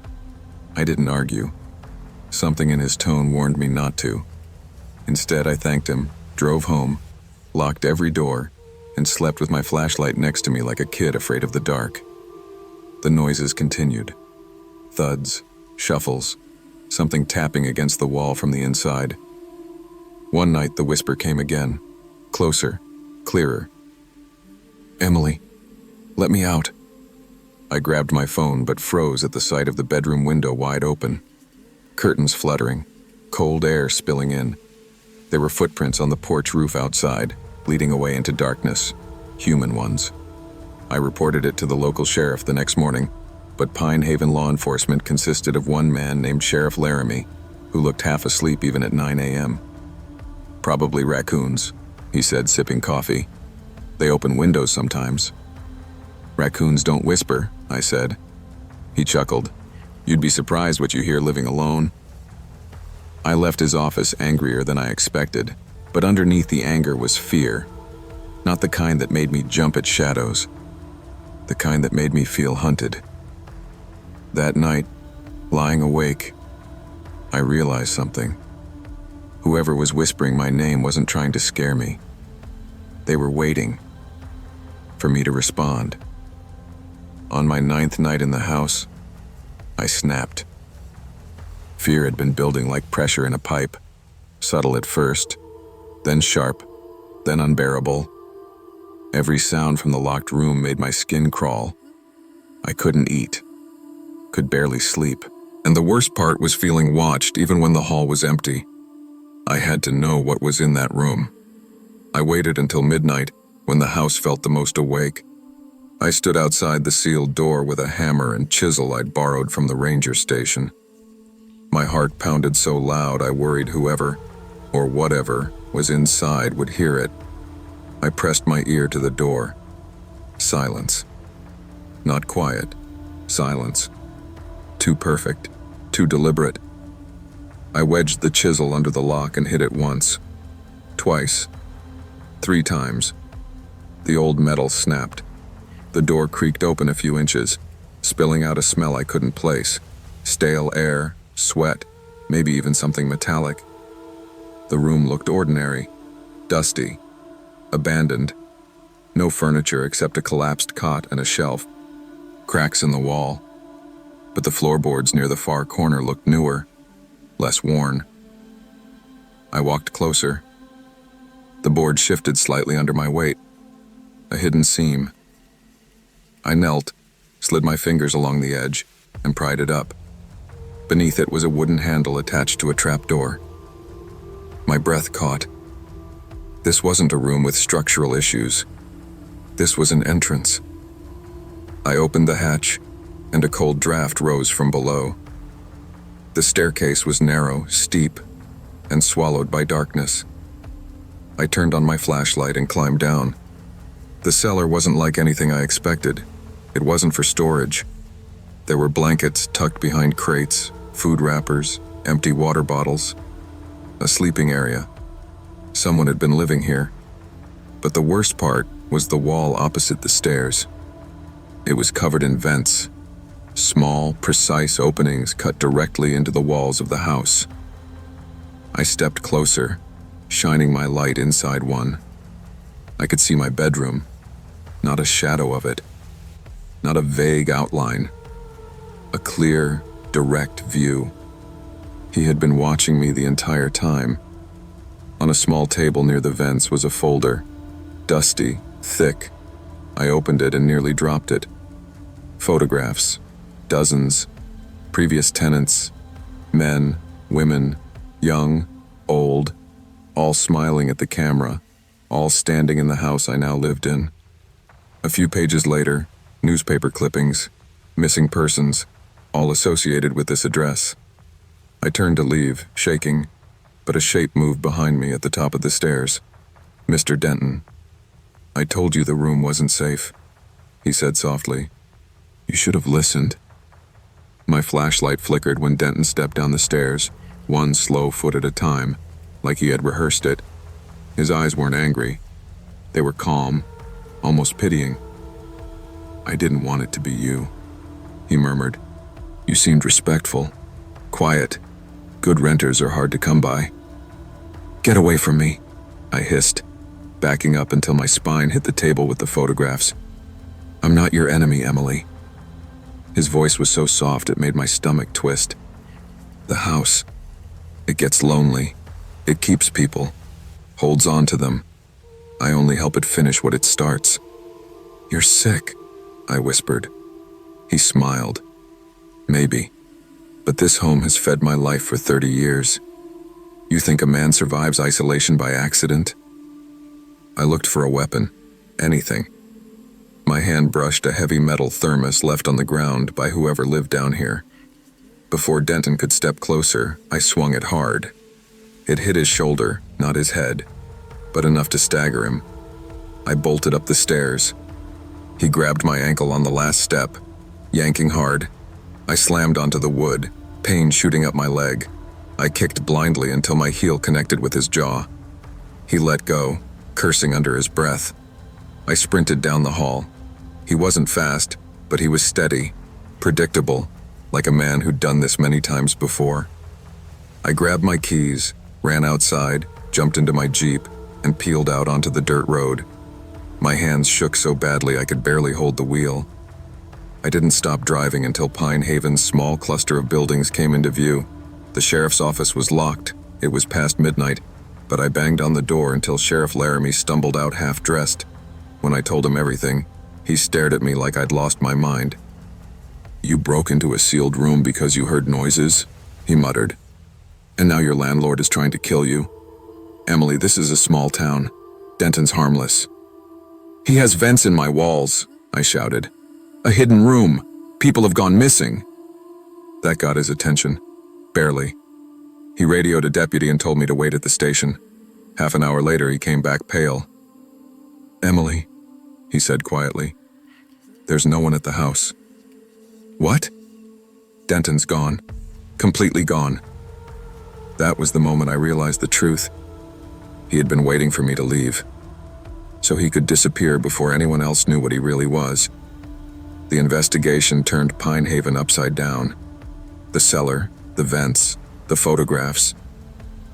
I didn't argue. Something in his tone warned me not to. Instead, I thanked him, drove home, locked every door, and slept with my flashlight next to me like a kid afraid of the dark. The noises continued. Thuds, shuffles, something tapping against the wall from the inside. One night, the whisper came again, closer, clearer. "Emily, let me out." I grabbed my phone but froze at the sight of the bedroom window wide open. Curtains fluttering, cold air spilling in. There were footprints on the porch roof outside, leading away into darkness, human ones. I reported it to the local sheriff the next morning, but Pine Haven law enforcement consisted of one man named Sheriff Laramie, who looked half asleep even at 9 a.m. "Probably raccoons," he said, sipping coffee. "They open windows sometimes." "Raccoons don't whisper," I said. He chuckled. "You'd be surprised what you hear living alone." I left his office angrier than I expected, but underneath the anger was fear. Not the kind that made me jump at shadows. The kind that made me feel hunted. That night, lying awake, I realized something. Whoever was whispering my name wasn't trying to scare me. They were waiting for me to respond. On my 9th night in the house, I snapped. Fear had been building like pressure in a pipe, subtle at first, then sharp, then unbearable. Every sound from the locked room made my skin crawl. I couldn't eat, could barely sleep, and the worst part was feeling watched even when the hall was empty. I had to know what was in that room. I waited until midnight, when the house felt the most awake. I stood outside the sealed door with a hammer and chisel I'd borrowed from the ranger station. My heart pounded so loud I worried whoever, or whatever, was inside would hear it. I pressed my ear to the door. Silence. Not quiet. Silence. Too perfect. Too deliberate. I wedged the chisel under the lock and hit it once. Twice. 3 times. The old metal snapped. The door creaked open a few inches, spilling out a smell I couldn't place. Stale air, sweat, maybe even something metallic. The room looked ordinary, dusty, abandoned. No furniture except a collapsed cot and a shelf. Cracks in the wall. But the floorboards near the far corner looked newer, less worn. I walked closer. The board shifted slightly under my weight. A hidden seam. I knelt, slid my fingers along the edge, and pried it up. Beneath it was a wooden handle attached to a trapdoor. My breath caught. This wasn't a room with structural issues. This was an entrance. I opened the hatch, and a cold draft rose from below. The staircase was narrow, steep, and swallowed by darkness. I turned on my flashlight and climbed down. The cellar wasn't like anything I expected. It wasn't for storage. There were blankets tucked behind crates, food wrappers, empty water bottles. A sleeping area. Someone had been living here. But the worst part was the wall opposite the stairs. It was covered in vents. Small, precise openings cut directly into the walls of the house. I stepped closer, shining my light inside one. I could see my bedroom. Not a shadow of it. Not a vague outline. A clear, direct view. He had been watching me the entire time. On a small table near the vents was a folder. Dusty, thick. I opened it and nearly dropped it. Photographs. Dozens. Previous tenants. Men, women, young, old. All smiling at the camera. All standing in the house I now lived in. A few pages later, newspaper clippings. Missing persons. All associated with this address. I turned to leave, shaking, but a shape moved behind me at the top of the stairs. Mr. Denton. I told you the room wasn't safe, he said softly. You should have listened. My flashlight flickered when Denton stepped down the stairs, one slow foot at a time, like he had rehearsed it. His eyes weren't angry. They were calm, almost pitying. I didn't want it to be you, he murmured. You seemed respectful, quiet. Good renters are hard to come by. Get away from me, I hissed, backing up until my spine hit the table with the photographs. I'm not your enemy, Emily. His voice was so soft it made my stomach twist. The house. It gets lonely. It keeps people. Holds on to them. I only help it finish what it starts. You're sick, I whispered. He smiled. Maybe. But this home has fed my life for 30 years. You think a man survives isolation by accident? I looked for a weapon. Anything. My hand brushed a heavy metal thermos left on the ground by whoever lived down here. Before Denton could step closer, I swung it hard. It hit his shoulder, not his head, but enough to stagger him. I bolted up the stairs. He grabbed my ankle on the last step, yanking hard. I slammed onto the wood, pain shooting up my leg. I kicked blindly until my heel connected with his jaw. He let go, cursing under his breath. I sprinted down the hall. He wasn't fast, but he was steady, predictable, like a man who'd done this many times before. I grabbed my keys, ran outside, jumped into my Jeep, and peeled out onto the dirt road. My hands shook so badly I could barely hold the wheel. I didn't stop driving until Pine Haven's small cluster of buildings came into view. The sheriff's office was locked. It was past midnight. but I banged on the door until Sheriff Laramie stumbled out half-dressed. When I told him everything, he stared at me like I'd lost my mind. "You broke into a sealed room because you heard noises?" he muttered. "And now your landlord is trying to kill you? Emily, this is a small town. Denton's harmless." "He has vents in my walls," I shouted. "A hidden room. People have gone missing." That got his attention. Barely. He radioed a deputy and told me to wait at the station. Half an hour later, he came back pale. "Emily," he said quietly, "there's no one at the house." "What?" "Denton's gone. Completely gone." That was the moment I realized the truth. He had been waiting for me to leave, so he could disappear before anyone else knew what he really was. The investigation turned Pine Haven upside down. The cellar, the vents, the photographs.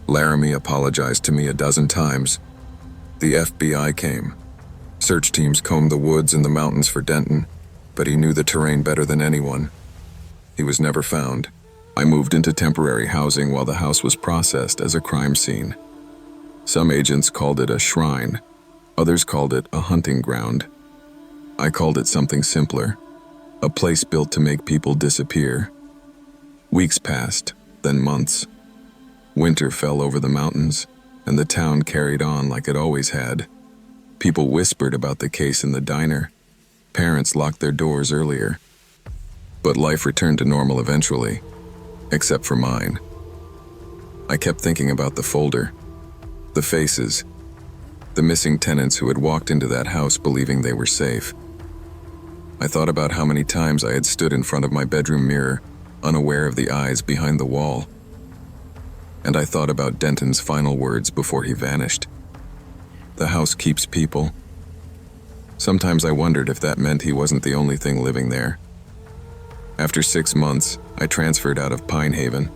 Laramie apologized to me a dozen times. The FBI came. Search teams combed the woods and the mountains for Denton, but he knew the terrain better than anyone. He was never found. I moved into temporary housing while the house was processed as a crime scene. Some agents called it a shrine. Others called it a hunting ground. I called it something simpler. A place built to make people disappear. Weeks passed, then months. Winter fell over the mountains, and the town carried on like it always had. People whispered about the case in the diner. Parents locked their doors earlier. But life returned to normal eventually, except for mine. I kept thinking about the folder, the faces, the missing tenants who had walked into that house believing they were safe. I thought about how many times I had stood in front of my bedroom mirror, unaware of the eyes behind the wall. And I thought about Denton's final words before he vanished. "The house keeps people." Sometimes I wondered if that meant he wasn't the only thing living there. After 6 months, I transferred out of Pine Haven.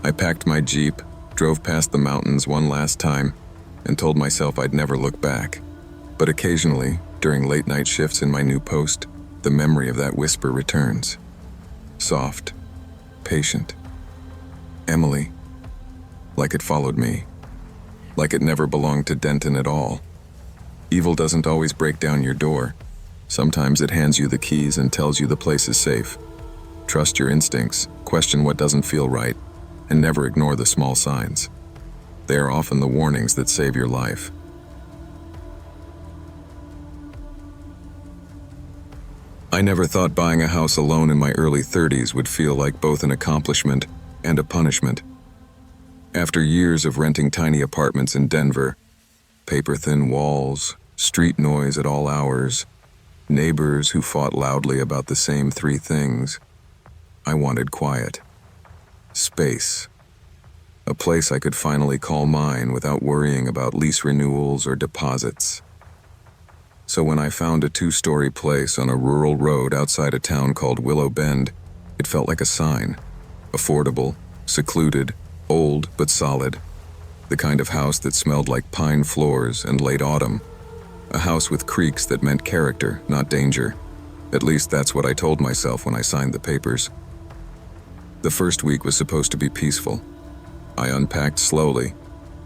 I packed my Jeep, drove past the mountains one last time, and told myself I'd never look back. But occasionally, during late-night shifts in my new post, the memory of that whisper returns. Soft, patient. Emily. Like it followed me. Like it never belonged to Denton at all. Evil doesn't always break down your door. Sometimes it hands you the keys and tells you the place is safe. Trust your instincts, question what doesn't feel right, and never ignore the small signs. They are often the warnings that save your life. I never thought buying a house alone in my early 30s would feel like both an accomplishment and a punishment. After years of renting tiny apartments in Denver, paper-thin walls, street noise at all hours, neighbors who fought loudly about the same 3 things, I wanted quiet. Space. A place I could finally call mine without worrying about lease renewals or deposits. So when I found a 2-story place on a rural road outside a town called Willow Bend, it felt like a sign. Affordable, secluded, old but solid. The kind of house that smelled like pine floors and late autumn. A house with creaks that meant character, not danger. At least that's what I told myself when I signed the papers. The first week was supposed to be peaceful. I unpacked slowly,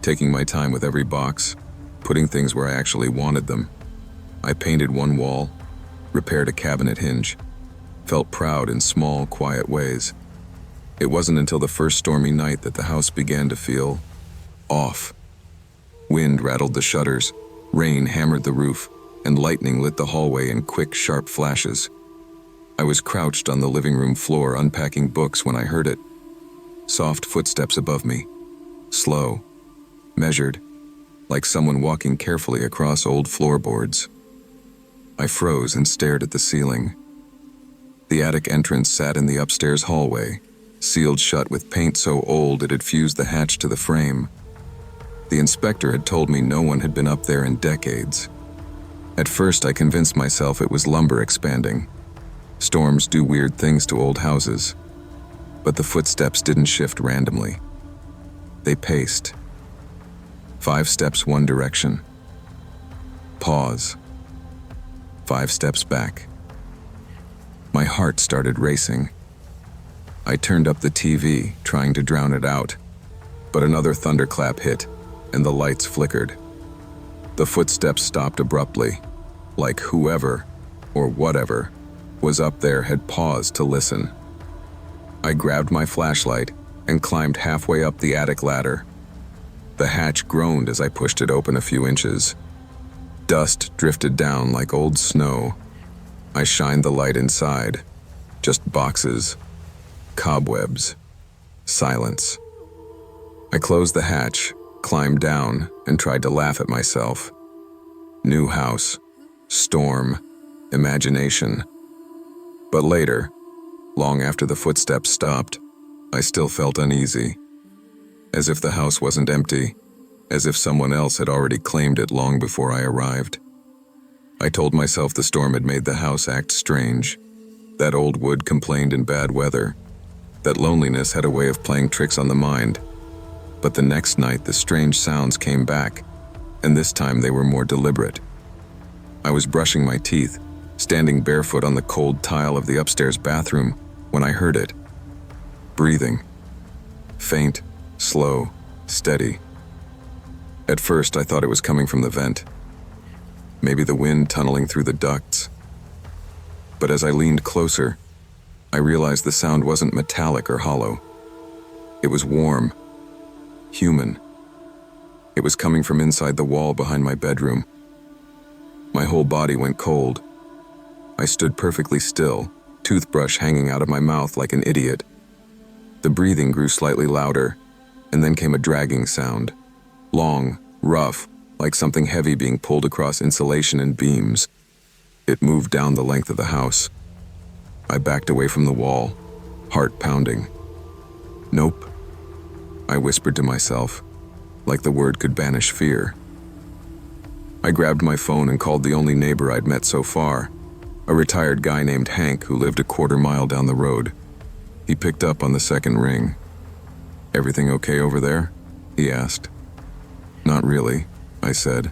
taking my time with every box, putting things where I actually wanted them. I painted one wall, repaired a cabinet hinge, felt proud in small, quiet ways. It wasn't until the first stormy night that the house began to feel off. Wind rattled the shutters, rain hammered the roof, and lightning lit the hallway in quick, sharp flashes. I was crouched on the living room floor unpacking books when I heard it. Soft footsteps above me. Slow, measured, like someone walking carefully across old floorboards. I froze and stared at the ceiling. The attic entrance sat in the upstairs hallway, sealed shut with paint so old it had fused the hatch to the frame. The inspector had told me no one had been up there in decades. At first I convinced myself it was lumber expanding. Storms do weird things to old houses. But the footsteps didn't shift randomly. They paced. 5 steps one direction. Pause. 5 steps back. My heart started racing. I turned up the TV, trying to drown it out, but another thunderclap hit, and the lights flickered. The footsteps stopped abruptly, like whoever, or whatever, was up there had paused to listen. I grabbed my flashlight and climbed halfway up the attic ladder. The hatch groaned as I pushed it open a few inches. Dust drifted down like old snow. I shined the light inside. Just boxes, cobwebs, silence. I closed the hatch, climbed down, and tried to laugh at myself. New house, storm, imagination. But later, long after the footsteps stopped, I still felt uneasy. As if the house wasn't empty, as if someone else had already claimed it long before I arrived. I told myself the storm had made the house act strange. That old wood complained in bad weather. That loneliness had a way of playing tricks on the mind. But the next night the strange sounds came back, and this time they were more deliberate. I was brushing my teeth, standing barefoot on the cold tile of the upstairs bathroom, when I heard it. Breathing. Faint, slow, steady. At first I thought it was coming from the vent. Maybe the wind tunneling through the ducts. But as I leaned closer, I realized the sound wasn't metallic or hollow. It was warm, human. It was coming from inside the wall behind my bedroom. My whole body went cold. I stood perfectly still, toothbrush hanging out of my mouth like an idiot. The breathing grew slightly louder, and then came a dragging sound. Long, rough, like something heavy being pulled across insulation and beams. It moved down the length of the house. I backed away from the wall, heart pounding. Nope, I whispered to myself, like the word could banish fear. I grabbed my phone and called the only neighbor I'd met so far, a retired guy named Hank who lived a quarter-mile down the road. He picked up on the second ring. "Everything okay over there?" he asked. "Not really," I said.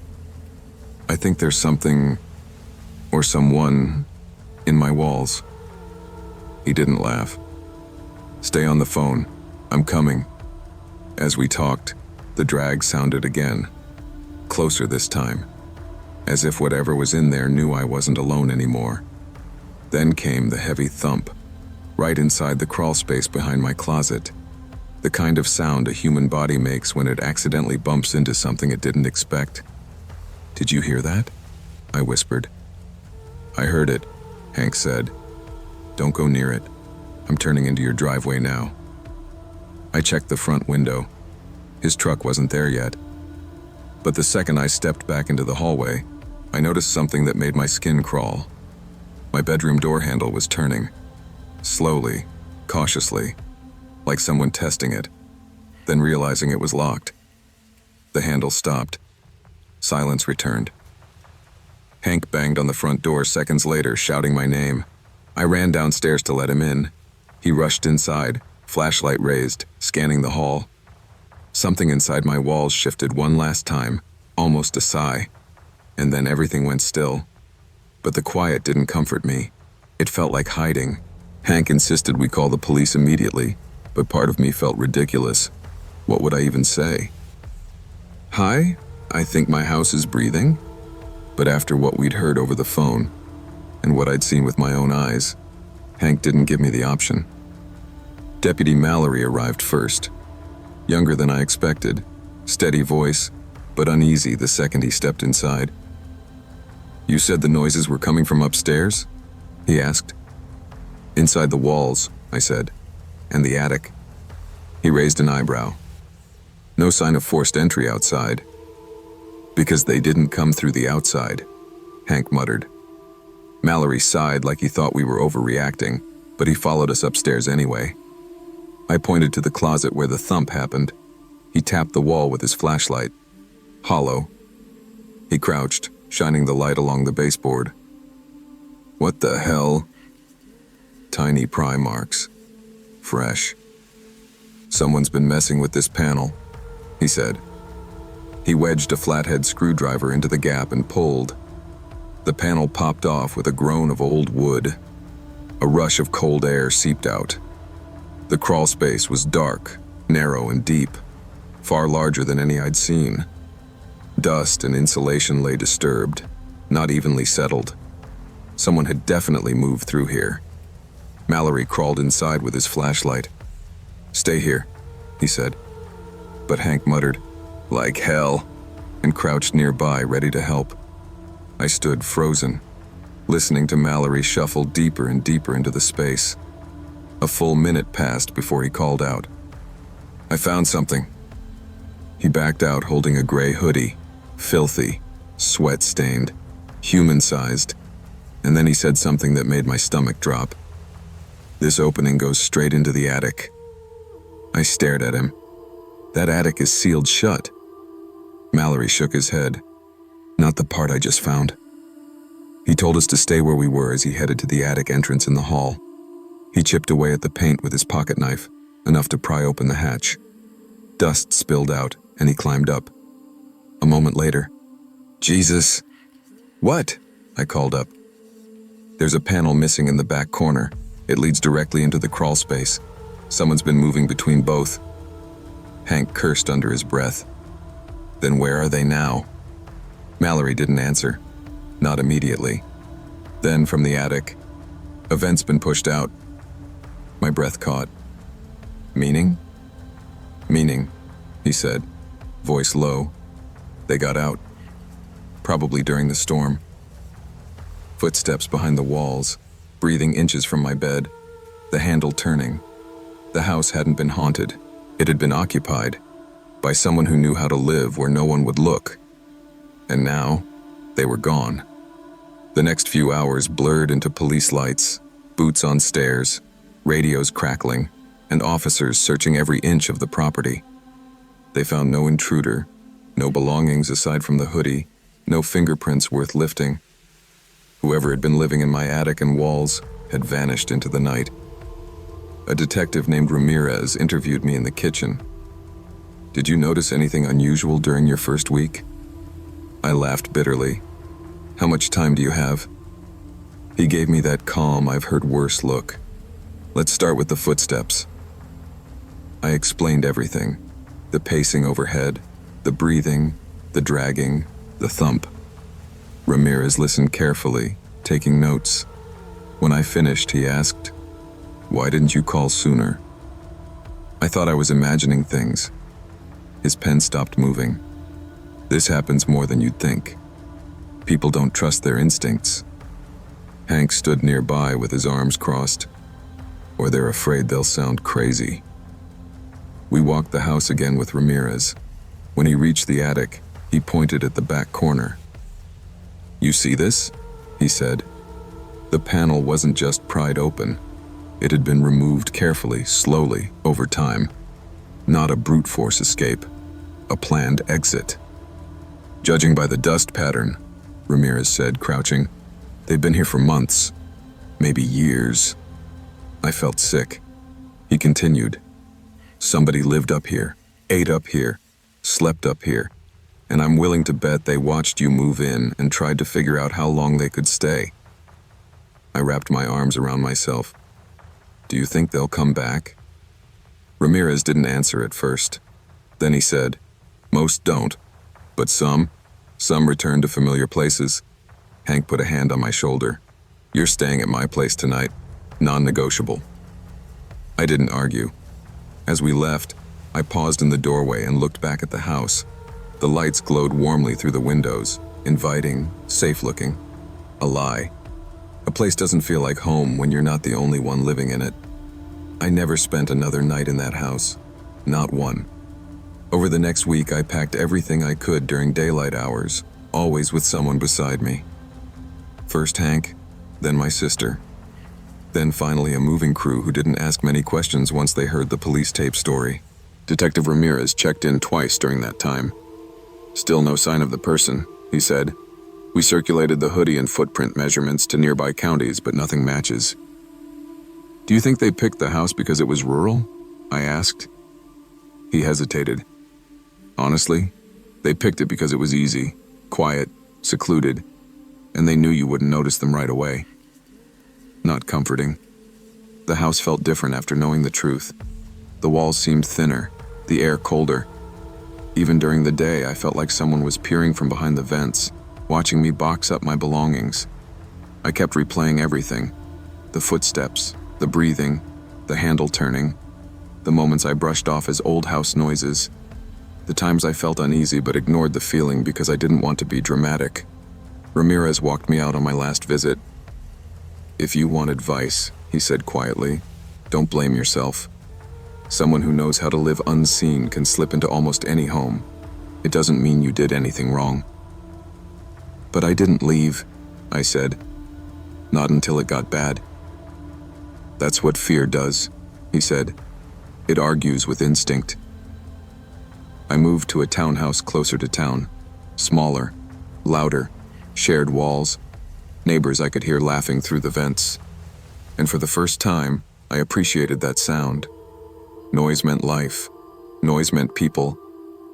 "I think there's something, or someone, in my walls." He didn't laugh. "Stay on the phone. I'm coming." As we talked, the drag sounded again, closer this time, as if whatever was in there knew I wasn't alone anymore. Then came the heavy thump, right inside the crawl space behind my closet, the kind of sound a human body makes when it accidentally bumps into something it didn't expect. "Did you hear that?" I whispered. "I heard it," Hank said. "Don't go near it. I'm turning into your driveway now." I checked the front window. His truck wasn't there yet. But the second I stepped back into the hallway, I noticed something that made my skin crawl. My bedroom door handle was turning. Slowly, cautiously, like someone testing it, then realizing it was locked. The handle stopped. Silence returned. Hank banged on the front door seconds later, shouting my name. I ran downstairs to let him in. He rushed inside, flashlight raised, scanning the hall. Something inside my walls shifted one last time, almost a sigh, and then everything went still. But the quiet didn't comfort me. It felt like hiding. Hank insisted we call the police immediately, but part of me felt ridiculous. What would I even say? "Hi, I think my house is breathing." But after what we'd heard over the phone, and what I'd seen with my own eyes, Hank didn't give me the option. Deputy Mallory arrived first. Younger than I expected, steady voice, but uneasy the second he stepped inside. "You said the noises were coming from upstairs?" he asked. "Inside the walls," I said, "and the attic." He raised an eyebrow. "No sign of forced entry outside." "Because they didn't come through the outside," Hank muttered. Mallory sighed like he thought we were overreacting, but he followed us upstairs anyway. I pointed to the closet where the thump happened. He tapped the wall with his flashlight. Hollow. He crouched, shining the light along the baseboard. "What the hell?" "Tiny pry marks. Fresh. Someone's been messing with this panel," he said. He wedged a flathead screwdriver into the gap and pulled. The panel popped off with a groan of old wood. A rush of cold air seeped out. The crawl space was dark, narrow, and deep. far larger than any I'd seen. Dust and insulation lay disturbed, not evenly settled. Someone had definitely moved through here. Mallory crawled inside with his flashlight. "Stay here," he said. But Hank muttered, "Like hell," and crouched nearby, ready to help. I stood frozen, listening to Mallory shuffle deeper and deeper into the space. A full minute passed before he called out, "I found something." He backed out holding a gray hoodie, filthy, sweat-stained, human-sized, and then he said something that made my stomach drop. "This opening goes straight into the attic." I stared at him. "That attic is sealed shut." Mallory shook his head. "Not the part I just found." He told us to stay where we were as he headed to the attic entrance in the hall. He chipped away at the paint with his pocket knife, enough to pry open the hatch. Dust spilled out, and he climbed up. A moment later, "Jesus!" "What?" I called up. "There's a panel missing in the back corner. It leads directly into the crawl space. Someone's been moving between both." Hank cursed under his breath. "Then where are they now?" Mallory didn't answer. Not immediately. Then from the attic, "A vent's been pushed out." My breath caught. "Meaning?" "Meaning," he said, voice low. "They got out. Probably during the storm." Footsteps behind the walls, breathing inches from my bed, the handle turning. The house hadn't been haunted. It had been occupied by someone who knew how to live where no one would look. And now, they were gone. The next few hours blurred into police lights, boots on stairs, radios crackling, and officers searching every inch of the property. They found no intruder, no belongings aside from the hoodie, no fingerprints worth lifting. Whoever had been living in my attic and walls had vanished into the night. A detective named Ramirez interviewed me in the kitchen. "Did you notice anything unusual during your first week?" I laughed bitterly. "How much time do you have?" He gave me that calm, I've heard worse look. "Let's start with the footsteps." I explained everything. The pacing overhead, the breathing, the dragging, the thump. Ramirez listened carefully, taking notes. When I finished, he asked, "Why didn't you call sooner?" I thought I was imagining things. His pen stopped moving. "This happens more than you'd think. People don't trust their instincts." Hank stood nearby with his arms crossed. "Or they're afraid they'll sound crazy." We walked the house again with Ramirez. When he reached the attic, he pointed at the back corner. "You see this?" he said. The panel wasn't just pried open. It had been removed carefully, slowly, over time. Not a brute force escape, a planned exit. "Judging by the dust pattern," Ramirez said, crouching, "they've been here for months, maybe years." I felt sick. He continued, "Somebody lived up here, ate up here, slept up here, and I'm willing to bet they watched you move in and tried to figure out how long they could stay." I wrapped my arms around myself. "Do you think they'll come back?" Ramirez didn't answer at first. Then he said, "Most don't, but some return to familiar places." Hank put a hand on my shoulder. "You're staying at my place tonight, non-negotiable." I didn't argue. As we left, I paused in the doorway and looked back at the house. The lights glowed warmly through the windows, inviting, safe-looking. A lie. A place doesn't feel like home when you're not the only one living in it. I never spent another night in that house. Not one. Over the next week, I packed everything I could during daylight hours, always with someone beside me. First Hank, then my sister. Then finally a moving crew who didn't ask many questions once they heard the police tape story. Detective Ramirez checked in twice during that time. "Still no sign of the person," he said. "We circulated the hoodie and footprint measurements to nearby counties, but nothing matches." "Do you think they picked the house because it was rural?" I asked. He hesitated. "Honestly, they picked it because it was easy, quiet, secluded, and they knew you wouldn't notice them right away." Not comforting. The house felt different after knowing the truth. The walls seemed thinner, the air colder, Even during the day, I felt like someone was peering from behind the vents, watching me box up my belongings. I kept replaying everything: the footsteps, the breathing, the handle turning, the moments I brushed off as old house noises, the times I felt uneasy but ignored the feeling because I didn't want to be dramatic. Ramirez walked me out on my last visit. "If you want advice," he said quietly, "don't blame yourself. Someone who knows how to live unseen can slip into almost any home. It doesn't mean you did anything wrong." "But I didn't leave," I said. "Not until it got bad." "That's what fear does," he said. "It argues with instinct." I moved to a townhouse closer to town. Smaller, louder, shared walls, neighbors I could hear laughing through the vents. And for the first time, I appreciated that sound. Noise meant life. Noise meant people.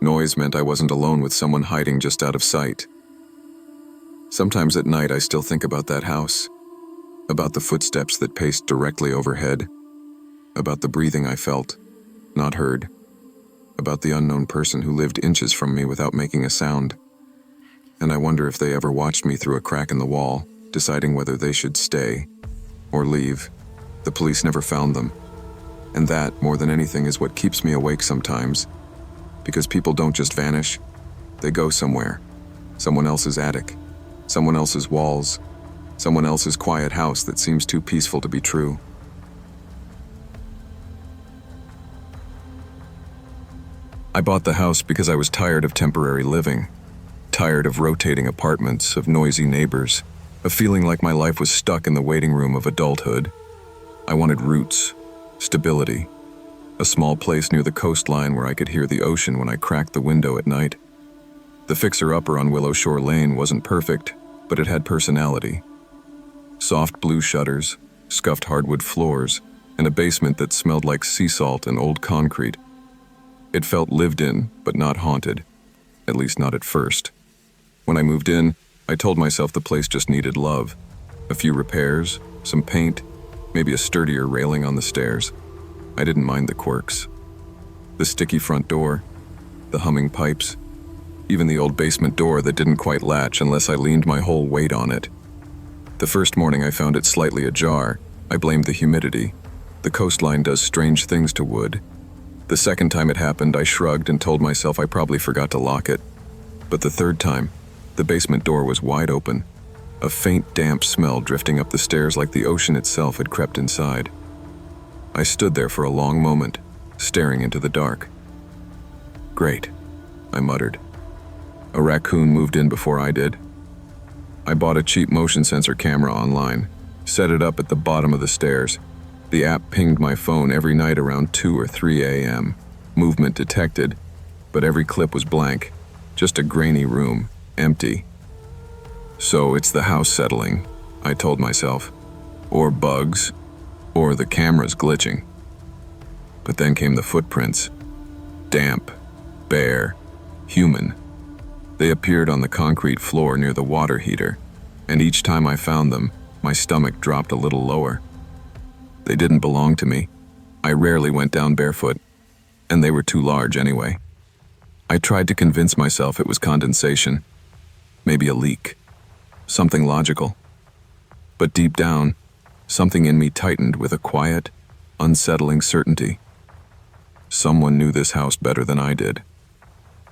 Noise meant I wasn't alone with someone hiding just out of sight. Sometimes at night I still think about that house, about the footsteps that paced directly overhead, about the breathing I felt, not heard, about the unknown person who lived inches from me without making a sound. And I wonder if they ever watched me through a crack in the wall, deciding whether they should stay or leave. The police never found them. And that, more than anything, is what keeps me awake sometimes. Because people don't just vanish. They go somewhere. Someone else's attic. Someone else's walls. Someone else's quiet house that seems too peaceful to be true. I bought the house because I was tired of temporary living. Tired of rotating apartments, of noisy neighbors, of feeling like my life was stuck in the waiting room of adulthood. I wanted roots, stability, a small place near the coastline where I could hear the ocean when I cracked the window at night. The fixer-upper on Willow Shore Lane wasn't perfect, but it had personality. Soft blue shutters, scuffed hardwood floors, and a basement that smelled like sea salt and old concrete. It felt lived in, but not haunted, at least not at first. When I moved in, I told myself the place just needed love. A few repairs, some paint, maybe a sturdier railing on the stairs. I didn't mind the quirks. The sticky front door, the humming pipes, even the old basement door that didn't quite latch unless I leaned my whole weight on it. The first morning I found it slightly ajar. I blamed the humidity. The coastline does strange things to wood. The second time it happened, I shrugged and told myself I probably forgot to lock it. But the third time, the basement door was wide open, a faint damp smell drifting up the stairs like the ocean itself had crept inside. I stood there for a long moment, staring into the dark. "Great," I muttered. A raccoon moved in before I did. I bought a cheap motion sensor camera online, set it up at the bottom of the stairs. The app pinged my phone every night around 2 or 3 a.m. Movement detected, but every clip was blank, just a grainy room, empty. So it's the house settling, I told myself, or bugs, or the camera's glitching. But then came the footprints. Damp, bare, human. They appeared on the concrete floor near the water heater, and each time I found them, my stomach dropped a little lower. They didn't belong to me. I rarely went down barefoot, and they were too large anyway. I tried to convince myself it was condensation, maybe a leak, something logical. But deep down, something in me tightened with a quiet, unsettling certainty. Someone knew this house better than I did,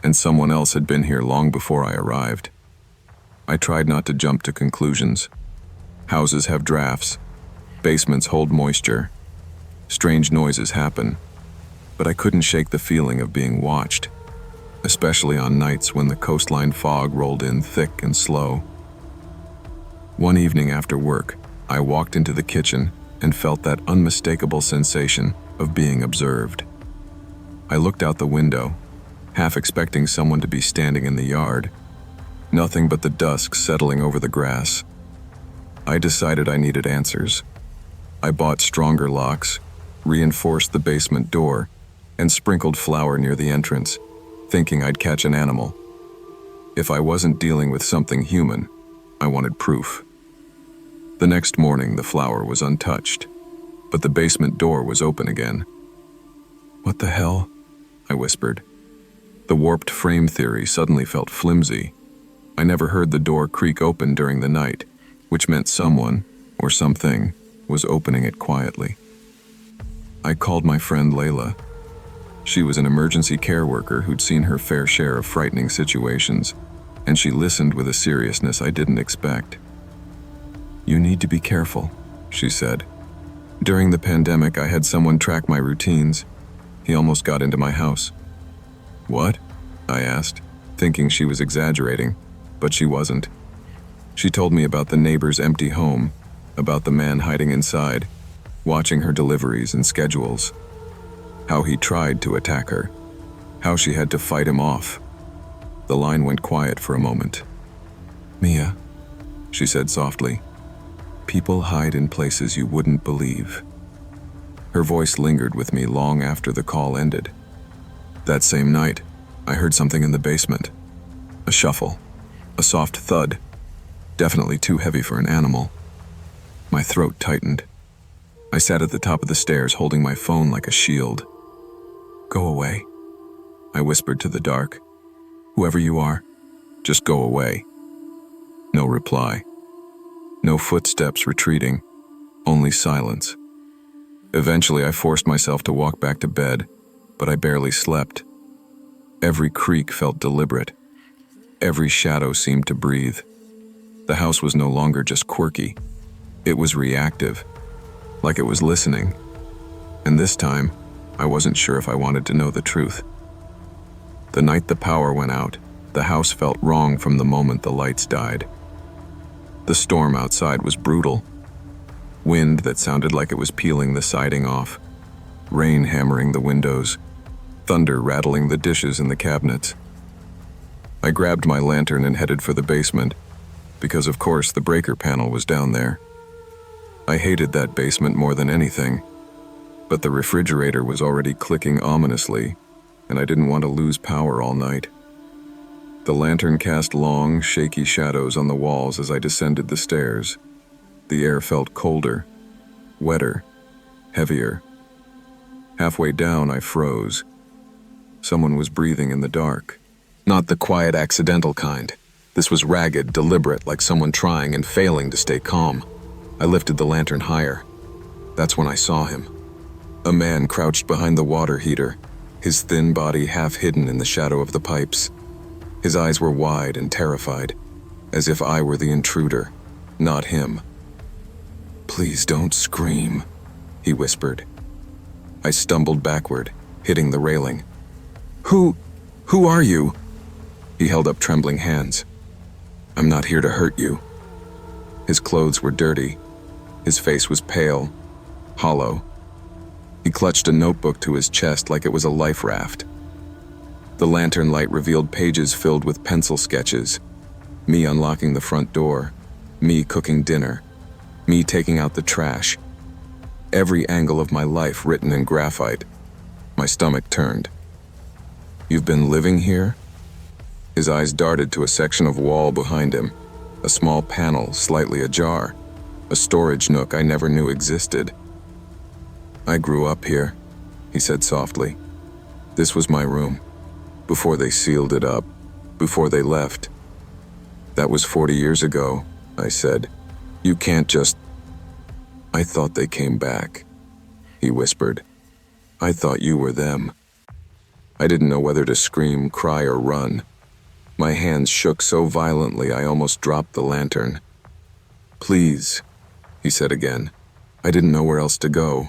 and someone else had been here long before I arrived. I tried not to jump to conclusions. Houses have drafts. Basements hold moisture. Strange noises happen. But I couldn't shake the feeling of being watched, especially on nights when the coastline fog rolled in thick and slow. One evening after work, I walked into the kitchen and felt that unmistakable sensation of being observed. I looked out the window, half expecting someone to be standing in the yard. Nothing but the dusk settling over the grass. I decided I needed answers. I bought stronger locks, reinforced the basement door, and sprinkled flour near the entrance, thinking I'd catch an animal. If I wasn't dealing with something human, I wanted proof. The next morning, the flour was untouched, but the basement door was open again. "What the hell?" I whispered. The warped frame theory suddenly felt flimsy. I never heard the door creak open during the night, which meant someone, or something, was opening it quietly. I called my friend Layla. She was an emergency care worker who'd seen her fair share of frightening situations, and she listened with a seriousness I didn't expect. "You need to be careful," she said. "During the pandemic, I had someone track my routines. He almost got into my house." "What?" I asked, thinking she was exaggerating, but she wasn't. She told me about the neighbor's empty home, about the man hiding inside, watching her deliveries and schedules, how he tried to attack her, how she had to fight him off. The line went quiet for a moment. "Mia," she said softly, "people hide in places you wouldn't believe." Her voice lingered with me long after the call ended. That same night, I heard something in the basement. A shuffle, a soft thud, definitely too heavy for an animal. My throat tightened. I sat at the top of the stairs holding my phone like a shield. "Go away," I whispered to the dark. "Whoever you are, just go away." No reply. No footsteps retreating, only silence. Eventually, I forced myself to walk back to bed, but I barely slept. Every creak felt deliberate. Every shadow seemed to breathe. The house was no longer just quirky. It was reactive, like it was listening. And this time, I wasn't sure if I wanted to know the truth. The night the power went out, the house felt wrong from the moment the lights died. The storm outside was brutal. Wind that sounded like it was peeling the siding off. Rain hammering the windows. Thunder rattling the dishes in the cabinets. I grabbed my lantern and headed for the basement, because of course the breaker panel was down there. I hated that basement more than anything, but the refrigerator was already clicking ominously, and I didn't want to lose power all night. The lantern cast long, shaky shadows on the walls as I descended the stairs. The air felt colder, wetter, heavier. Halfway down, I froze. Someone was breathing in the dark. Not the quiet, accidental kind. This was ragged, deliberate, like someone trying and failing to stay calm. I lifted the lantern higher. That's when I saw him. A man crouched behind the water heater, his thin body half hidden in the shadow of the pipes. His eyes were wide and terrified, as if I were the intruder, not him. "Please don't scream," he whispered. I stumbled backward, hitting the railing. Who are you?" He held up trembling hands. "I'm not here to hurt you." His clothes were dirty. His face was pale, hollow. He clutched a notebook to his chest like it was a life raft. The lantern light revealed pages filled with pencil sketches. Me unlocking the front door. Me cooking dinner. Me taking out the trash. Every angle of my life written in graphite. My stomach turned. "You've been living here?" His eyes darted to a section of wall behind him, a small panel slightly ajar, a storage nook I never knew existed. "I grew up here," he said softly. "This was my room, before they sealed it up, before they left." "That was 40 years ago," I said. "You can't just—" "I thought they came back," he whispered. "I thought you were them." I didn't know whether to scream, cry, or run. My hands shook so violently I almost dropped the lantern. "Please," he said again. I didn't know where else to go.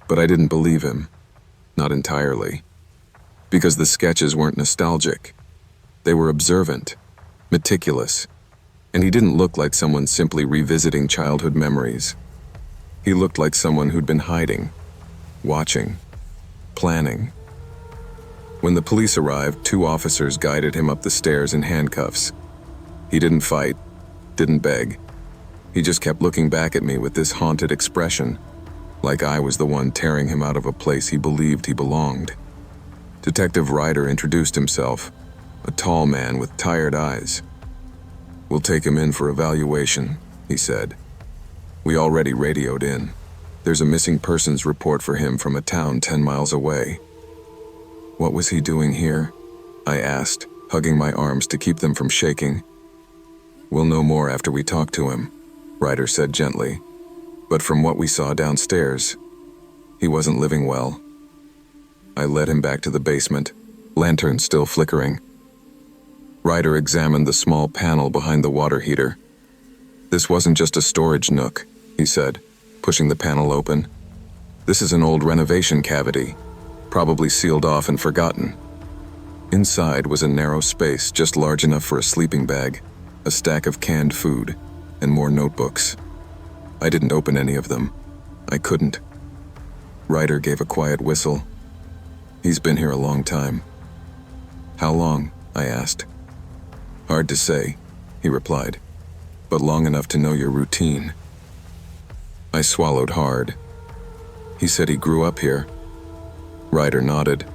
But I didn't believe him. Not entirely. Because the sketches weren't nostalgic. They were observant, meticulous, and he didn't look like someone simply revisiting childhood memories. He looked like someone who'd been hiding, watching, planning. When the police arrived, 2 officers guided him up the stairs in handcuffs. He didn't fight, didn't beg. He just kept looking back at me with this haunted expression, like I was the one tearing him out of a place he believed he belonged. Detective Ryder introduced himself, a tall man with tired eyes. "We'll take him in for evaluation," he said. "We already radioed in. There's a missing persons report for him from a town 10 miles away." "What was he doing here?" I asked, hugging my arms to keep them from shaking. We'll know more after we talk to him, Ryder said gently. But from what we saw downstairs, he wasn't living well. I led him back to the basement, lantern still flickering. Ryder examined the small panel behind the water heater. This wasn't just a storage nook, he said, pushing the panel open. This is an old renovation cavity, probably sealed off and forgotten. Inside was a narrow space just large enough for a sleeping bag, a stack of canned food, and more notebooks. I didn't open any of them. I couldn't. Ryder gave a quiet whistle. He's been here a long time. How long? I asked. Hard to say, he replied, but long enough to know your routine. I swallowed hard. He said he grew up here. Ryder nodded.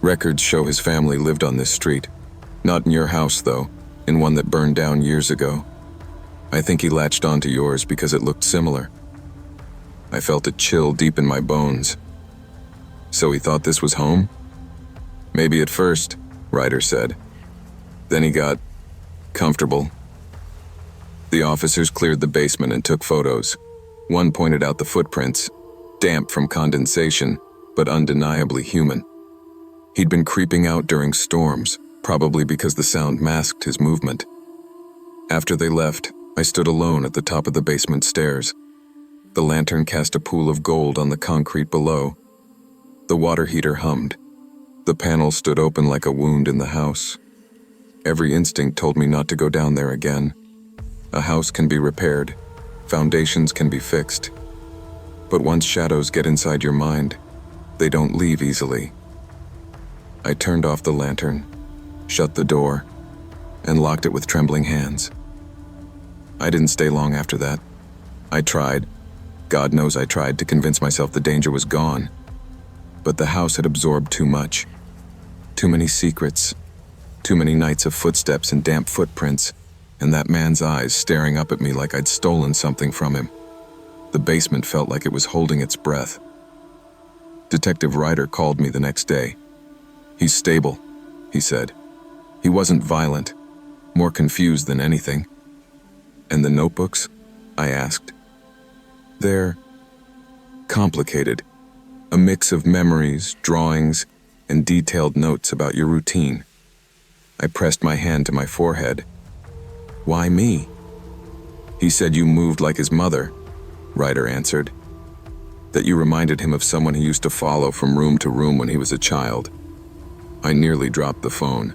Records show his family lived on this street. Not in your house, though, in one that burned down years ago. I think he latched onto yours because it looked similar. I felt a chill deep in my bones. So he thought this was home? Maybe at first, Ryder said. Then he got comfortable. The officers cleared the basement and took photos. One pointed out the footprints, damp from condensation, but undeniably human. He'd been creeping out during storms, probably because the sound masked his movement. After they left, I stood alone at the top of the basement stairs. The lantern cast a pool of gold on the concrete below. The water heater hummed. The panel stood open like a wound in the house. Every instinct told me not to go down there again. A house can be repaired. Foundations can be fixed. But once shadows get inside your mind, they don't leave easily. I turned off the lantern, shut the door, and locked it with trembling hands. I didn't stay long after that. I tried, God knows I tried, to convince myself the danger was gone. But the house had absorbed too much. Too many secrets. Too many nights of footsteps and damp footprints, and that man's eyes staring up at me like I'd stolen something from him. The basement felt like it was holding its breath. Detective Ryder called me the next day. He's stable, he said. He wasn't violent, more confused than anything. And the notebooks? I asked. They're complicated. A mix of memories, drawings, and detailed notes about your routine. I pressed my hand to my forehead. Why me? He said you moved like his mother, Ryder answered. That you reminded him of someone he used to follow from room to room when he was a child. I nearly dropped the phone.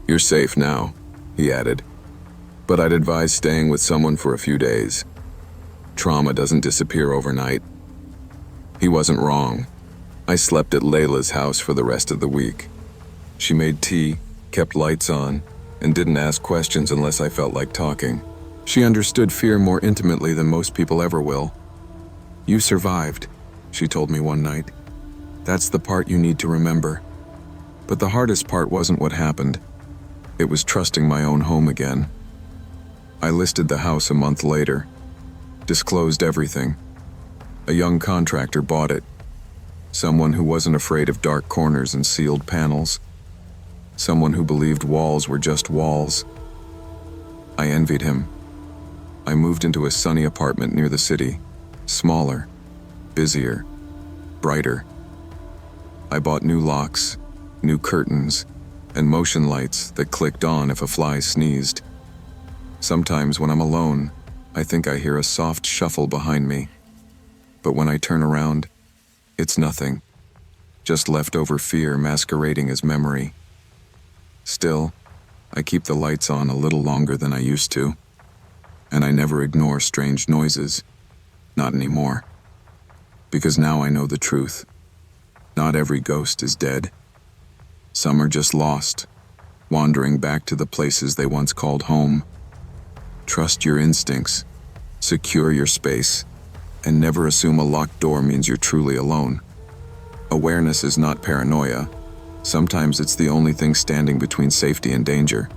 You're safe now, he added. But I'd advise staying with someone for a few days. Trauma doesn't disappear overnight. He wasn't wrong. I slept at Layla's house for the rest of the week. She made tea, kept lights on, and didn't ask questions unless I felt like talking. She understood fear more intimately than most people ever will. You survived, she told me one night. That's the part you need to remember. But the hardest part wasn't what happened. It was trusting my own home again. I listed the house a month later, disclosed everything. A young contractor bought it. Someone who wasn't afraid of dark corners and sealed panels. Someone who believed walls were just walls. I envied him. I moved into a sunny apartment near the city. Smaller, busier, brighter. I bought new locks, new curtains, and motion lights that clicked on if a fly sneezed. Sometimes when I'm alone, I think I hear a soft shuffle behind me. But when I turn around, it's nothing. Just leftover fear masquerading as memory. Still, I keep the lights on a little longer than I used to. And I never ignore strange noises. Not anymore. Because now I know the truth. Not every ghost is dead. Some are just lost, wandering back to the places they once called home. Trust your instincts, secure your space, and never assume a locked door means you're truly alone. Awareness is not paranoia. Sometimes it's the only thing standing between safety and danger.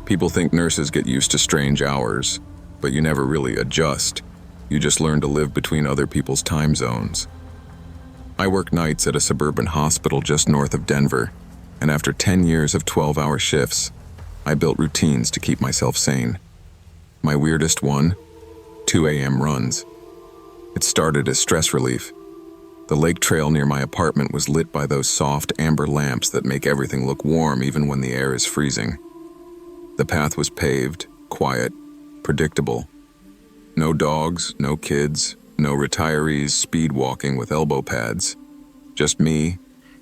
People think nurses get used to strange hours, but you never really adjust. You just learn to live between other people's time zones. I work nights at a suburban hospital just north of Denver, and after 10 years of 12-hour shifts, I built routines to keep myself sane. My weirdest one, 2 a.m. runs. It started as stress relief. The lake trail near my apartment was lit by those soft amber lamps that make everything look warm even when the air is freezing. The path was paved, quiet, predictable. No dogs, no kids, no retirees speed walking with elbow pads. Just me,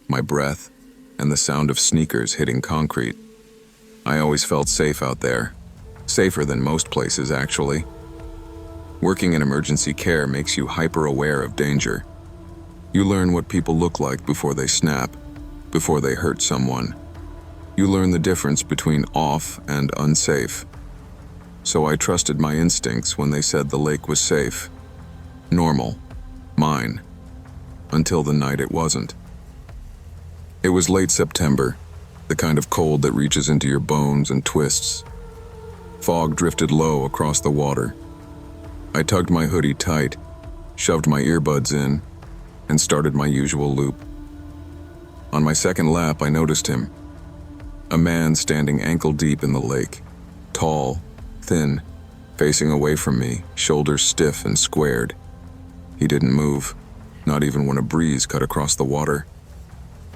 my breath, and the sound of sneakers hitting concrete. I always felt safe out there. Safer than most places, actually. Working in emergency care makes you hyper-aware of danger. You learn what people look like before they snap, before they hurt someone. You learn the difference between off and unsafe. So I trusted my instincts when they said the lake was safe. Normal. Mine. Until the night it wasn't. It was late September, the kind of cold that reaches into your bones and twists. Fog drifted low across the water. I tugged my hoodie tight, shoved my earbuds in, and started my usual loop. On my second lap, I noticed him. A man standing ankle-deep in the lake, tall, thin, facing away from me, shoulders stiff and squared. He didn't move, not even when a breeze cut across the water.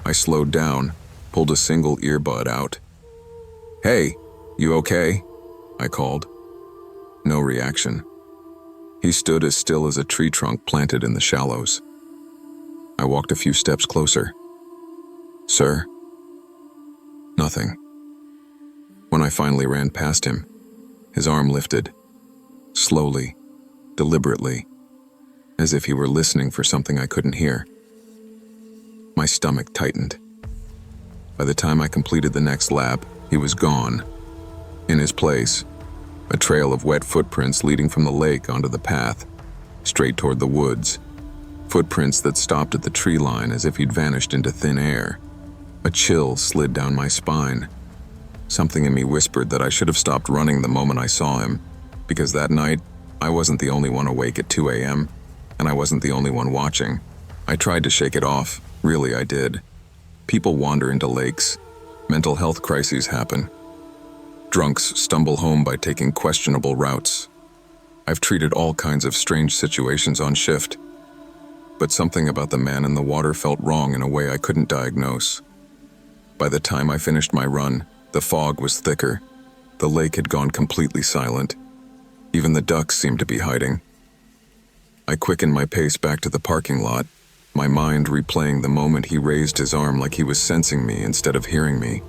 I slowed down, pulled a single earbud out. "Hey, you okay?" I called. No reaction. He stood as still as a tree trunk planted in the shallows. I walked a few steps closer. "Sir?" Nothing. When I finally ran past him, his arm lifted, slowly, deliberately, as if he were listening for something I couldn't hear. My stomach tightened. By the time I completed the next lap, he was gone. In his place, a trail of wet footprints leading from the lake onto the path, straight toward the woods. Footprints that stopped at the tree line as if he'd vanished into thin air. A chill slid down my spine. Something in me whispered that I should have stopped running the moment I saw him, because that night, I wasn't the only one awake at 2 a.m., and I wasn't the only one watching. I tried to shake it off, really I did. People wander into lakes. Mental health crises happen. Drunks stumble home by taking questionable routes. I've treated all kinds of strange situations on shift, but something about the man in the water felt wrong in a way I couldn't diagnose. By the time I finished my run, the fog was thicker. The lake had gone completely silent. Even the ducks seemed to be hiding. I quickened my pace back to the parking lot, my mind replaying the moment he raised his arm like he was sensing me instead of hearing me.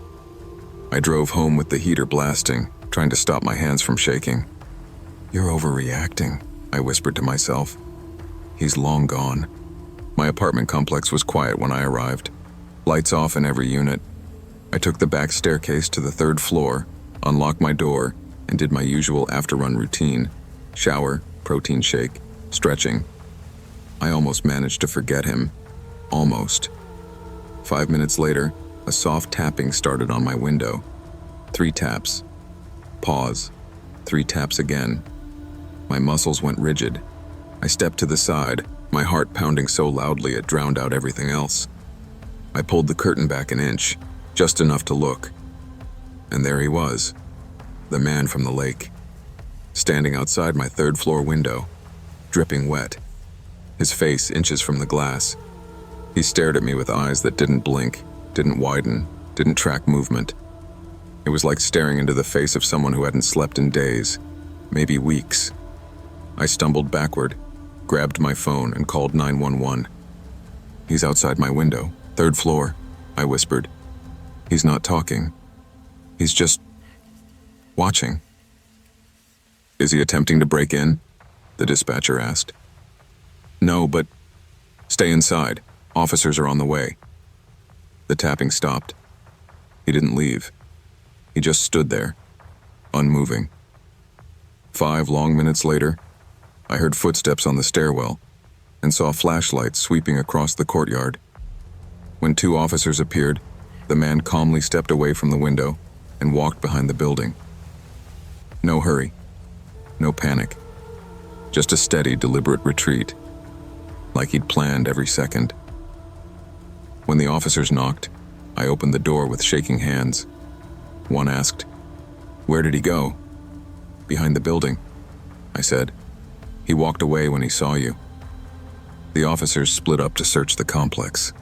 I drove home with the heater blasting, trying to stop my hands from shaking. "You're overreacting," I whispered to myself. He's long gone. My apartment complex was quiet when I arrived. Lights off in every unit. I took the back staircase to the 3rd floor, unlocked my door, and did my usual after-run routine. Shower, protein shake, stretching. I almost managed to forget him. Almost. 5 minutes later, a soft tapping started on my window. 3 taps. Pause. 3 taps again. My muscles went rigid. I stepped to the side, my heart pounding so loudly it drowned out everything else. I pulled the curtain back an inch, just enough to look. And there he was, the man from the lake, standing outside my 3rd floor window, dripping wet, his face inches from the glass. He stared at me with eyes that didn't blink, didn't widen, didn't track movement. It was like staring into the face of someone who hadn't slept in days, maybe weeks. I stumbled backward, grabbed my phone, and called 911. "He's outside my window, 3rd floor," I whispered. "He's not talking. He's just watching." "Is he attempting to break in?" the dispatcher asked. "No, but stay inside. Officers are on the way." The tapping stopped. He didn't leave. He just stood there, unmoving. 5 long minutes later, I heard footsteps on the stairwell and saw flashlights sweeping across the courtyard. When 2 officers appeared, the man calmly stepped away from the window and walked behind the building. No hurry, no panic, just a steady, deliberate retreat, like he'd planned every second. When the officers knocked, I opened the door with shaking hands. One asked, "Where did he go?" "Behind the building," I said. "He walked away when he saw you." The officers split up to search the complex.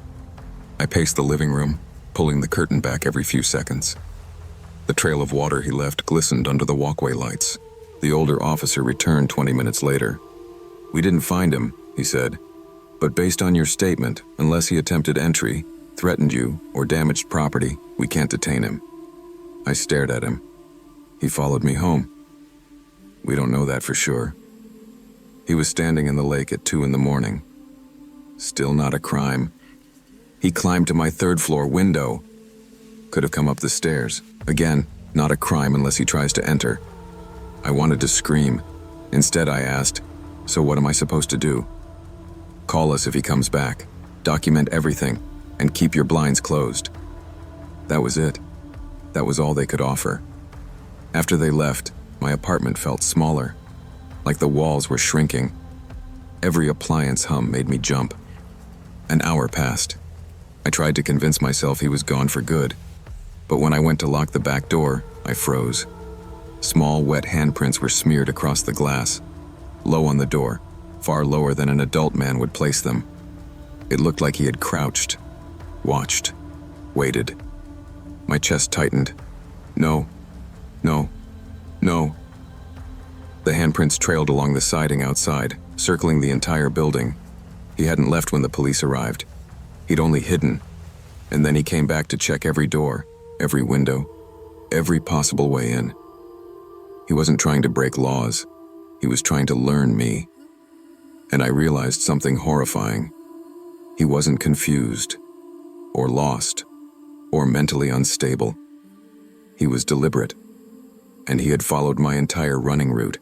I paced the living room, pulling the curtain back every few seconds. The trail of water he left glistened under the walkway lights. The older officer returned 20 minutes later. "We didn't find him," he said, "but based on your statement, unless he attempted entry, threatened you, or damaged property, we can't detain him." I stared at him. "He followed me home." "We don't know that for sure. He was standing in the lake at 2 in the morning. Still not a crime. He climbed to my third-floor window. Could have come up the stairs. Again, not a crime unless he tries to enter." I wanted to scream. Instead, I asked, "So what am I supposed to do?" "Call us if he comes back. Document everything, and keep your blinds closed." That was it. That was all they could offer. After they left, my apartment felt smaller, like the walls were shrinking. Every appliance hum made me jump. An hour passed. I tried to convince myself he was gone for good, but when I went to lock the back door, I froze. Small, wet handprints were smeared across the glass, low on the door, far lower than an adult man would place them. It looked like he had crouched, watched, waited. My chest tightened. No, no, no. The handprints trailed along the siding outside, circling the entire building. He hadn't left when the police arrived. He'd only hidden, and then he came back to check every door, every window, every possible way in. He wasn't trying to break laws. He was trying to learn me. And I realized something horrifying. He wasn't confused, or lost, or mentally unstable. He was deliberate, and he had followed my entire running route.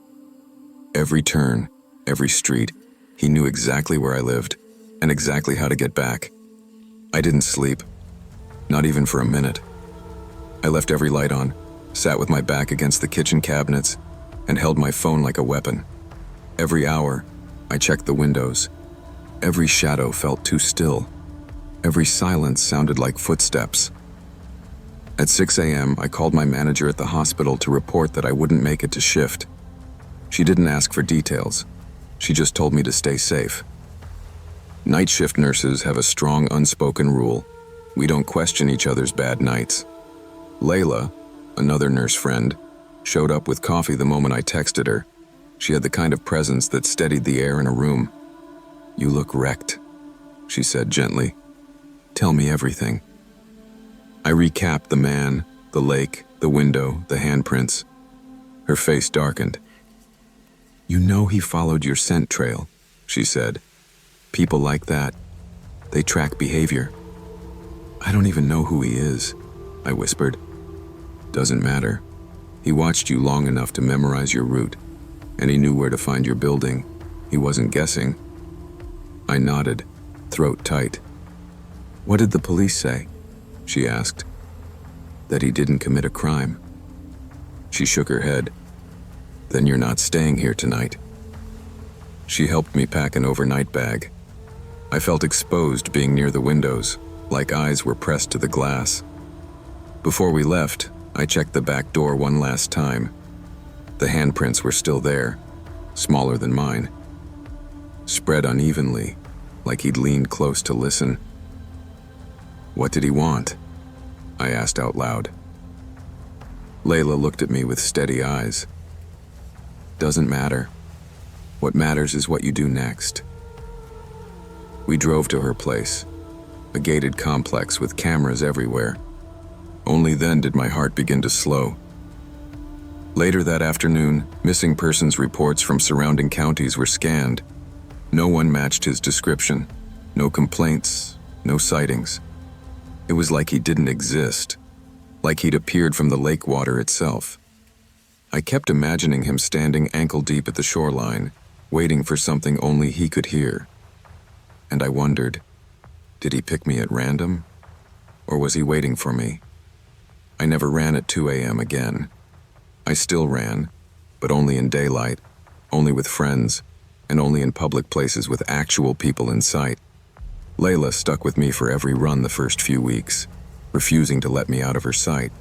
Every turn, every street, he knew exactly where I lived, and exactly how to get back. I didn't sleep, not even for a minute. I left every light on, sat with my back against the kitchen cabinets, and held my phone like a weapon. Every hour, I checked the windows. Every shadow felt too still. Every silence sounded like footsteps. At 6 a.m., I called my manager at the hospital to report that I wouldn't make it to shift. She didn't ask for details. She just told me to stay safe. Night shift nurses have a strong unspoken rule. We don't question each other's bad nights. Layla, another nurse friend, showed up with coffee the moment I texted her. She had the kind of presence that steadied the air in a room. "You look wrecked," she said gently. "Tell me everything." I recapped the man, the lake, the window, the handprints. Her face darkened. "You know he followed your scent trail," she said. "People like that, they track behavior." "I don't even know who he is," I whispered. "Doesn't matter. He watched you long enough to memorize your route, and he knew where to find your building. He wasn't guessing." I nodded, throat tight. "What did the police say?" she asked. "That he didn't commit a crime." She shook her head. "Then you're not staying here tonight." She helped me pack an overnight bag. I felt exposed being near the windows, like eyes were pressed to the glass. Before we left, I checked the back door one last time. The handprints were still there, smaller than mine, spread unevenly, like he'd leaned close to listen. "What did he want?" I asked out loud. Layla looked at me with steady eyes. "Doesn't matter. What matters is what you do next." We drove to her place, a gated complex with cameras everywhere. Only then did my heart begin to slow. Later that afternoon, missing persons reports from surrounding counties were scanned. No one matched his description. No complaints, no sightings. It was like he didn't exist, like he'd appeared from the lake water itself. I kept imagining him standing ankle-deep at the shoreline, waiting for something only he could hear. And I wondered, did he pick me at random? Or was he waiting for me? I never ran at 2 a.m. again. I still ran, but only in daylight, only with friends, and only in public places with actual people in sight. Layla stuck with me for every run the first few weeks, refusing to let me out of her sight.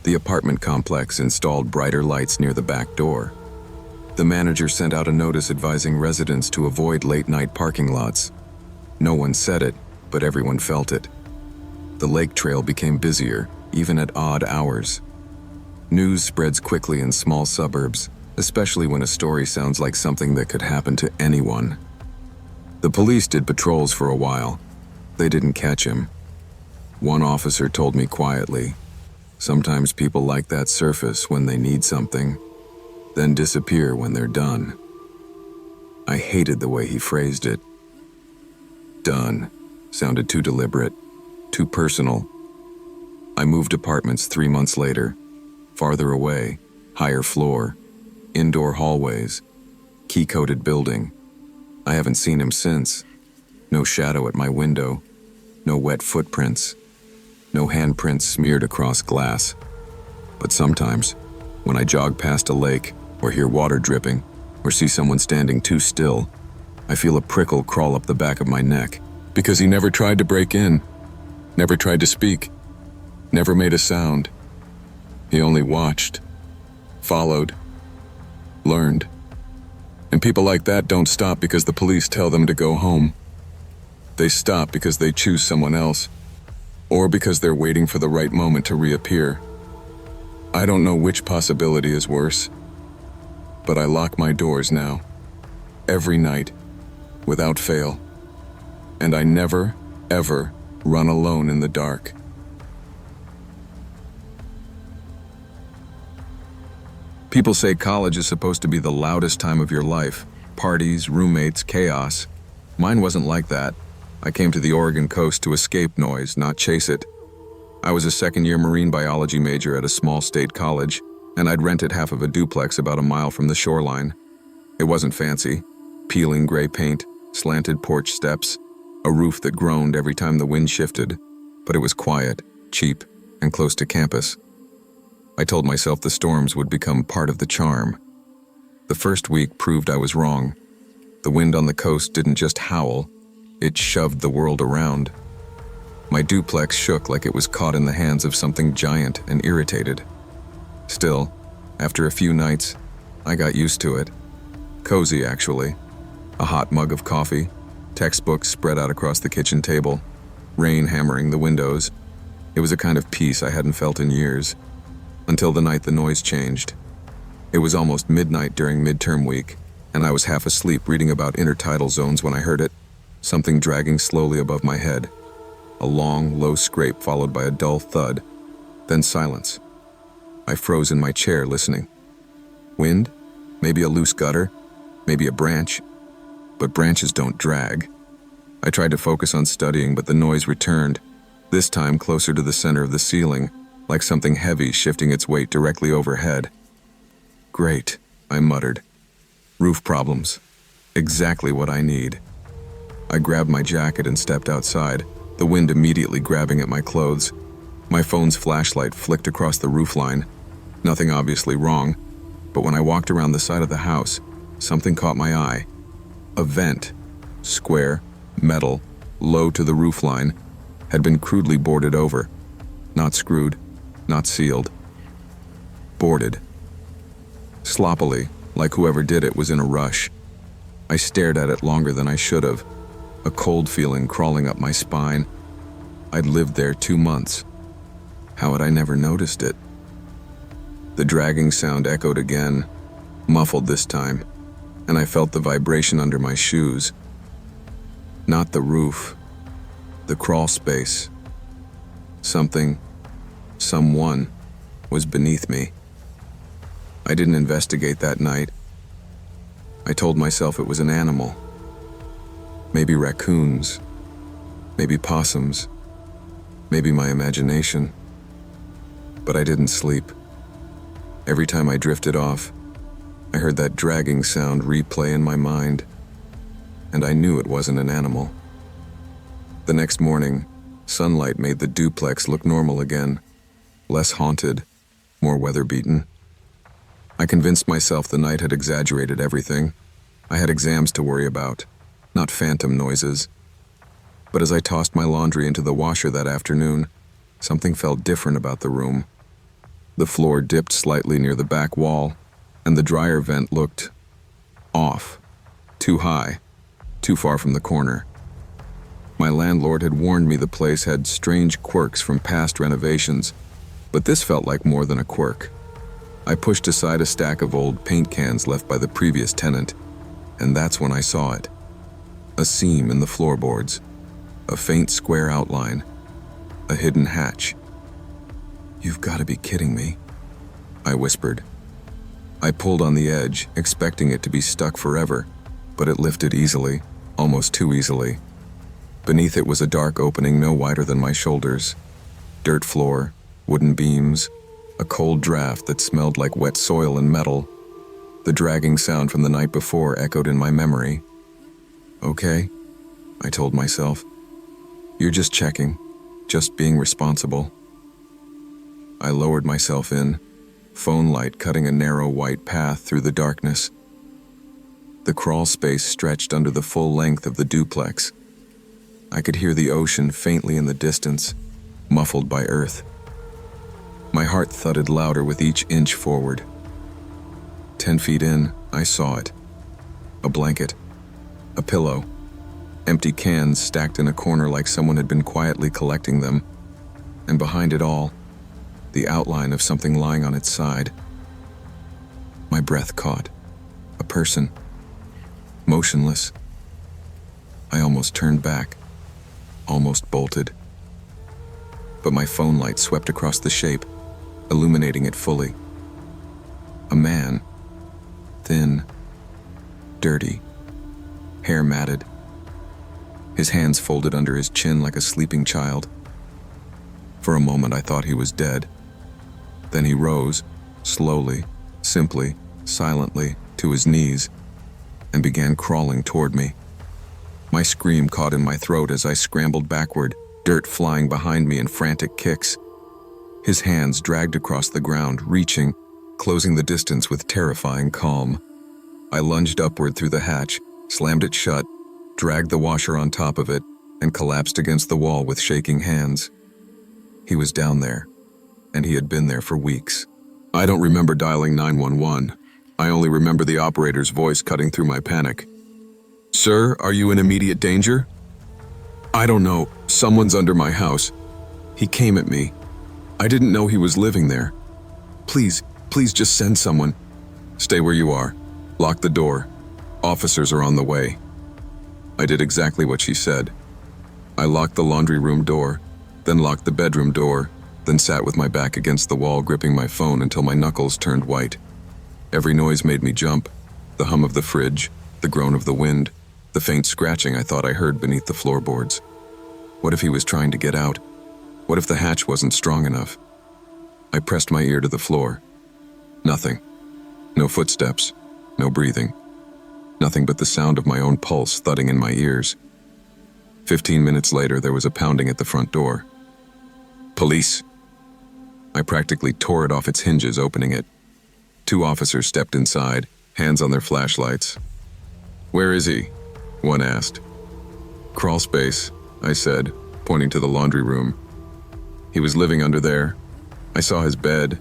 The apartment complex installed brighter lights near the back door. The manager sent out a notice advising residents to avoid late-night parking lots. No one said it, but everyone felt it. The lake trail became busier, even at odd hours. News spreads quickly in small suburbs, especially when a story sounds like something that could happen to anyone. The police did patrols for a while. They didn't catch him. One officer told me quietly, "Sometimes people like that surface when they need something, then disappear when they're done." I hated the way he phrased it. Done sounded too deliberate, too personal. I moved apartments 3 months later, farther away, higher floor, indoor hallways, key-coded building. I haven't seen him since. No shadow at my window, no wet footprints, no handprints smeared across glass. But sometimes, when I jog past a lake, or hear water dripping, or see someone standing too still, I feel a prickle crawl up the back of my neck, because he never tried to break in, never tried to speak, never made a sound. He only watched, followed, learned. And people like that don't stop because the police tell them to go home. They stop because they choose someone else, or because they're waiting for the right moment to reappear. I don't know which possibility is worse, but I lock my doors now, every night, without fail. And I never, ever run alone in the dark. People say college is supposed to be the loudest time of your life. Parties, roommates, chaos. Mine wasn't like that. I came to the Oregon coast to escape noise, not chase it. I was a second-year marine biology major at a small state college, and I'd rented half of a duplex about a mile from the shoreline. It wasn't fancy. Peeling gray paint, slanted porch steps, a roof that groaned every time the wind shifted, but it was quiet, cheap, and close to campus. I told myself the storms would become part of the charm. The first week proved I was wrong. The wind on the coast didn't just howl, it shoved the world around. My duplex shook like it was caught in the hands of something giant and irritated. Still, after a few nights, I got used to it. Cozy, actually. A hot mug of coffee, textbooks spread out across the kitchen table, rain hammering the windows. It was a kind of peace I hadn't felt in years. Until the night the noise changed. It was almost midnight during midterm week, and I was half asleep reading about intertidal zones when I heard it, something dragging slowly above my head. A long, low scrape followed by a dull thud, then silence. I froze in my chair listening. Wind? Maybe a loose gutter? Maybe a branch? But branches don't drag. I tried to focus on studying, but the noise returned, this time closer to the center of the ceiling, like something heavy shifting its weight directly overhead. Great, I muttered. Roof problems. Exactly what I need. I grabbed my jacket and stepped outside, the wind immediately grabbing at my clothes. My phone's flashlight flicked across the roofline. Nothing obviously wrong, but when I walked around the side of the house, something caught my eye. A vent, square, metal, low to the roofline, had been crudely boarded over. Not screwed, not sealed. Boarded. Sloppily, like whoever did it was in a rush. I stared at it longer than I should have, a cold feeling crawling up my spine. I'd lived there 2 months. How had I never noticed it? The dragging sound echoed again, muffled this time, and I felt the vibration under my shoes. Not the roof, the crawl space. Someone was beneath me. I didn't investigate that night. I told myself it was an animal. Maybe raccoons, maybe possums, maybe my imagination. But I didn't sleep. Every time I drifted off, I heard that dragging sound replay in my mind, and I knew it wasn't an animal. The next morning, sunlight made the duplex look normal again, less haunted, more weather-beaten. I convinced myself the night had exaggerated everything. I had exams to worry about, not phantom noises. But as I tossed my laundry into the washer that afternoon, something felt different about the room. The floor dipped slightly near the back wall, and the dryer vent looked off, too high, too far from the corner. My landlord had warned me the place had strange quirks from past renovations, but this felt like more than a quirk. I pushed aside a stack of old paint cans left by the previous tenant, and that's when I saw it. A seam in the floorboards, a faint square outline, a hidden hatch. "You've got to be kidding me," I whispered. I pulled on the edge, expecting it to be stuck forever, but it lifted easily, almost too easily. Beneath it was a dark opening no wider than my shoulders. Dirt floor, wooden beams, a cold draft that smelled like wet soil and metal. The dragging sound from the night before echoed in my memory. "Okay," I told myself. "You're just checking, just being responsible." I lowered myself in, phone light cutting a narrow white path through the darkness. The crawl space stretched under the full length of the duplex. I could hear the ocean faintly in the distance, muffled by earth. My heart thudded louder with each inch forward. 10 feet in, I saw it. A blanket, a pillow, empty cans stacked in a corner like someone had been quietly collecting them, and behind it all, the outline of something lying on its side. My breath caught. A person. Motionless. I almost turned back, almost bolted. But my phone light swept across the shape, illuminating it fully. A man. Thin. Dirty. Hair matted. His hands folded under his chin like a sleeping child. For a moment I thought he was dead. Then he rose, slowly, simply, silently, to his knees, and began crawling toward me. My scream caught in my throat as I scrambled backward, dirt flying behind me in frantic kicks. His hands dragged across the ground, reaching, closing the distance with terrifying calm. I lunged upward through the hatch, slammed it shut, dragged the washer on top of it, and collapsed against the wall with shaking hands. He was down there, and he had been there for weeks. I don't remember dialing 911. I only remember the operator's voice cutting through my panic. "Sir, are you in immediate danger?" "I don't know. Someone's under my house. He came at me. I didn't know he was living there. Please just send someone." "Stay where you are. Lock the door. Officers are on the way." I did exactly what she said. I locked the laundry room door, then locked the bedroom door, then sat with my back against the wall gripping my phone until my knuckles turned white. Every noise made me jump. The hum of the fridge, the groan of the wind, the faint scratching I thought I heard beneath the floorboards. What if he was trying to get out? What if the hatch wasn't strong enough? I pressed my ear to the floor. Nothing. No footsteps. No breathing. Nothing but the sound of my own pulse thudding in my ears. 15 minutes later, there was a pounding at the front door. "Police!" I practically tore it off its hinges, opening it. 2 officers stepped inside, hands on their flashlights. "Where is he?" one asked. "Crawl space," I said, pointing to the laundry room. "He was living under there. I saw his bed,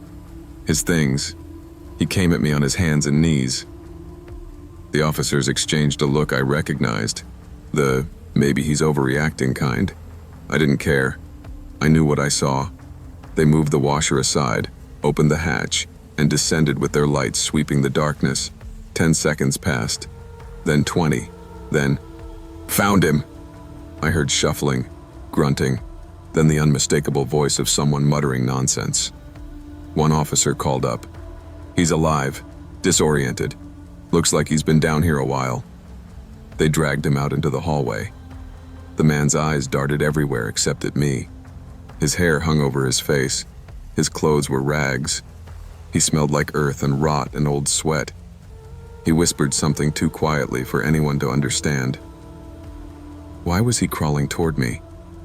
his things. He came at me on his hands and knees." The officers exchanged a look I recognized. The maybe he's overreacting kind. I didn't care. I knew what I saw. They moved the washer aside, opened the hatch, and descended with their lights sweeping the darkness. 10 seconds passed. Then 20. Then, "Found him!" I heard shuffling, grunting, then the unmistakable voice of someone muttering nonsense. One officer called up. "He's alive, disoriented. Looks like he's been down here a while." They dragged him out into the hallway. The man's eyes darted everywhere except at me. His hair hung over his face. His clothes were rags. He smelled like earth and rot and old sweat. He whispered something too quietly for anyone to understand. "Why was he crawling toward me?"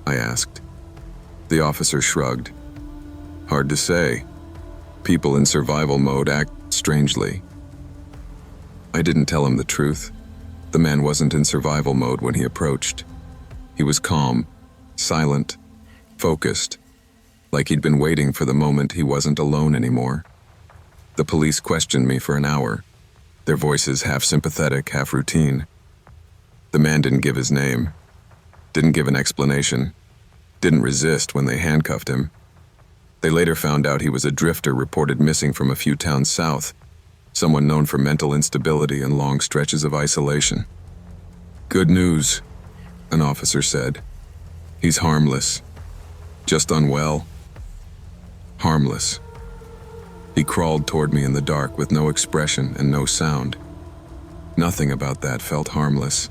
I asked. The officer shrugged. "Hard to say. People in survival mode act strangely." I didn't tell him the truth. The man wasn't in survival mode when he approached. He was calm, silent, focused, like he'd been waiting for the moment he wasn't alone anymore. The police questioned me for an hour, their voices half sympathetic, half routine. The man didn't give his name, didn't give an explanation, didn't resist when they handcuffed him. They later found out he was a drifter reported missing from a few towns south, someone known for mental instability and long stretches of isolation. "Good news," an officer said. "He's harmless. Just unwell. Harmless." He crawled toward me in the dark with no expression and no sound. Nothing about that felt harmless.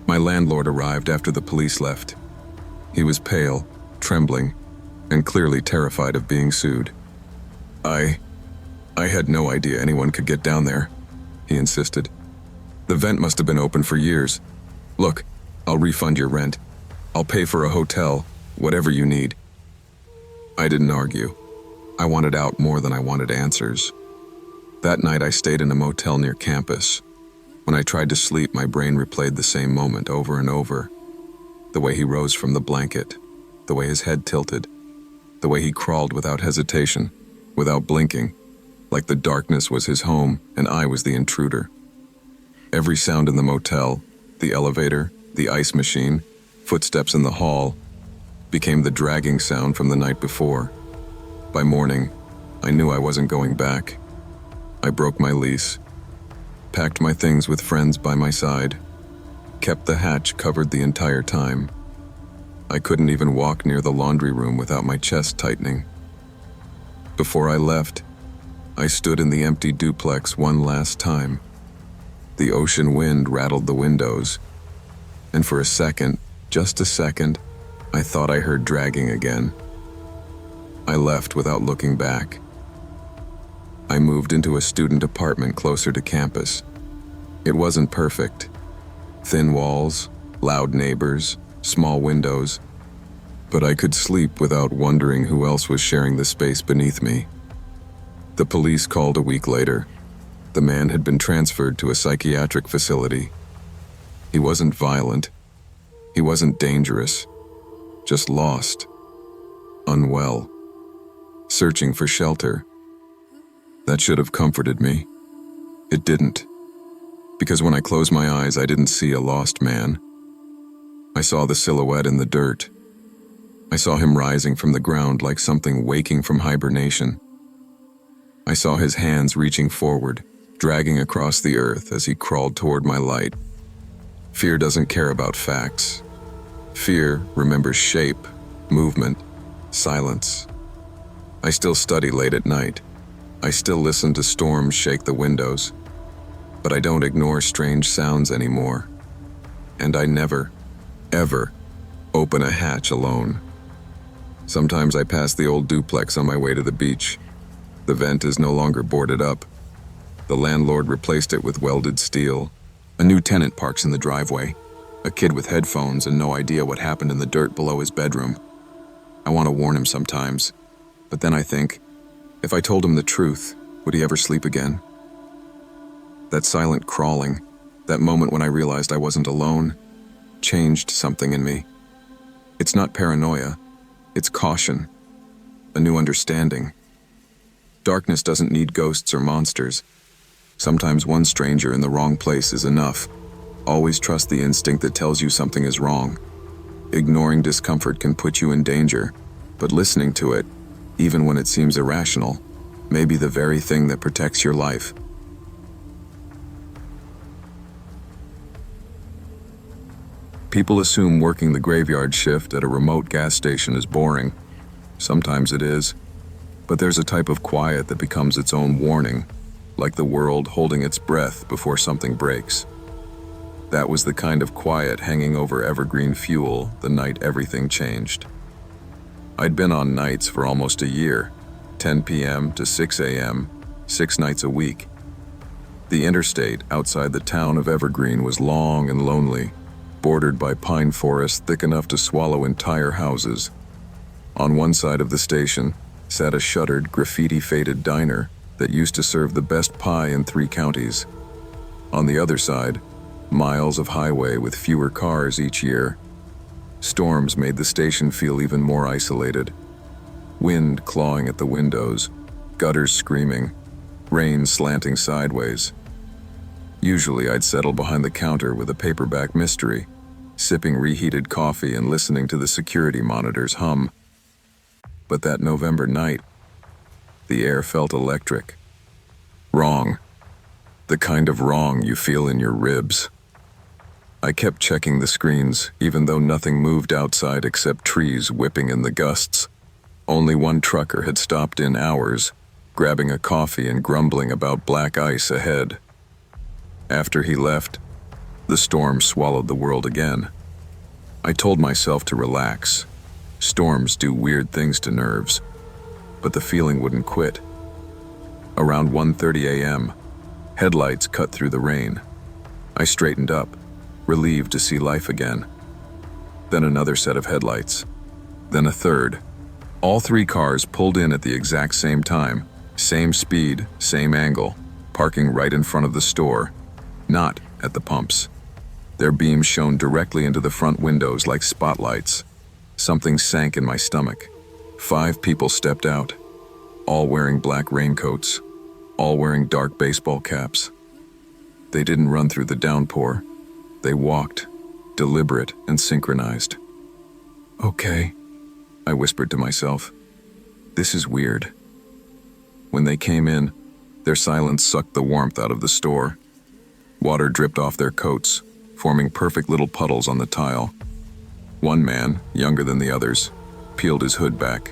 My landlord arrived after the police left. He was pale, trembling, and clearly terrified of being sued. I had no idea anyone could get down there," he insisted. "The vent must have been open for years. Look, I'll refund your rent. I'll pay for a hotel, whatever you need." I didn't argue. I wanted out more than I wanted answers. That night I stayed in a motel near campus. When I tried to sleep, my brain replayed the same moment over and over. The way he rose from the blanket, the way his head tilted, the way he crawled without hesitation, without blinking, like the darkness was his home and I was the intruder. Every sound in the motel, the elevator, the ice machine, footsteps in the hall, became the dragging sound from the night before. By morning, I knew I wasn't going back. I broke my lease, packed my things with friends by my side, kept the hatch covered the entire time. I couldn't even walk near the laundry room without my chest tightening. Before I left, I stood in the empty duplex one last time. The ocean wind rattled the windows, and for a second, just a second, I thought I heard dragging again. I left without looking back. I moved into a student apartment closer to campus. It wasn't perfect. Thin walls, loud neighbors, small windows, but I could sleep without wondering who else was sharing the space beneath me. The police called a week later. The man had been transferred to a psychiatric facility. He wasn't violent. He wasn't dangerous. Just lost. Unwell. Searching for shelter. That should have comforted me. It didn't. Because when I closed my eyes, I didn't see a lost man. I saw the silhouette in the dirt. I saw him rising from the ground like something waking from hibernation. I saw his hands reaching forward, dragging across the earth as he crawled toward my light. Fear doesn't care about facts. Fear remembers shape, movement, silence. I still study late at night. I still listen to storms shake the windows. But I don't ignore strange sounds anymore. And I never, ever open a hatch alone. Sometimes I pass the old duplex on my way to the beach. The vent is no longer boarded up. The landlord replaced it with welded steel. A new tenant parks in the driveway. A kid with headphones and no idea what happened in the dirt below his bedroom. I want to warn him sometimes, but then I think, if I told him the truth, would he ever sleep again? That silent crawling, that moment when I realized I wasn't alone, changed something in me. It's not paranoia, it's caution, a new understanding. Darkness doesn't need ghosts or monsters. Sometimes one stranger in the wrong place is enough. Always trust the instinct that tells you something is wrong. Ignoring discomfort can put you in danger, but listening to it, even when it seems irrational, may be the very thing that protects your life. People assume working the graveyard shift at a remote gas station is boring. Sometimes it is. But there's a type of quiet that becomes its own warning, like the world holding its breath before something breaks. That was the kind of quiet hanging over Evergreen Fuel the night everything changed. I'd been on nights for almost a year, 10 p.m. to 6 a.m., 6 nights a week. The interstate outside the town of Evergreen was long and lonely, bordered by pine forests thick enough to swallow entire houses. On one side of the station sat a shuttered, graffiti-faded diner that used to serve the best pie in 3 counties. On the other side, miles of highway with fewer cars each year, Storms made the station feel even more isolated. Wind clawing at the windows, gutters screaming, rain slanting sideways. Usually I'd settle behind the counter with a paperback mystery, sipping reheated coffee and listening to the security monitors hum. But that November night, the air felt electric. Wrong. The kind of wrong you feel in your ribs. I kept checking the screens, even though nothing moved outside except trees whipping in the gusts. Only one trucker had stopped in hours, grabbing a coffee and grumbling about black ice ahead. After he left, the storm swallowed the world again. I told myself to relax. Storms do weird things to nerves, but the feeling wouldn't quit. Around 1:30 a.m., headlights cut through the rain. I straightened up, relieved to see life again. Then another set of headlights. Then a third. All three cars pulled in at the exact same time, same speed, same angle, parking right in front of the store, not at the pumps. Their beams shone directly into the front windows like spotlights. Something sank in my stomach. 5 people stepped out, all wearing black raincoats, all wearing dark baseball caps. They didn't run through the downpour. They walked, deliberate and synchronized. "Okay," I whispered to myself. "This is weird." When they came in, their silence sucked the warmth out of the store. Water dripped off their coats, forming perfect little puddles on the tile. One man, younger than the others, peeled his hood back.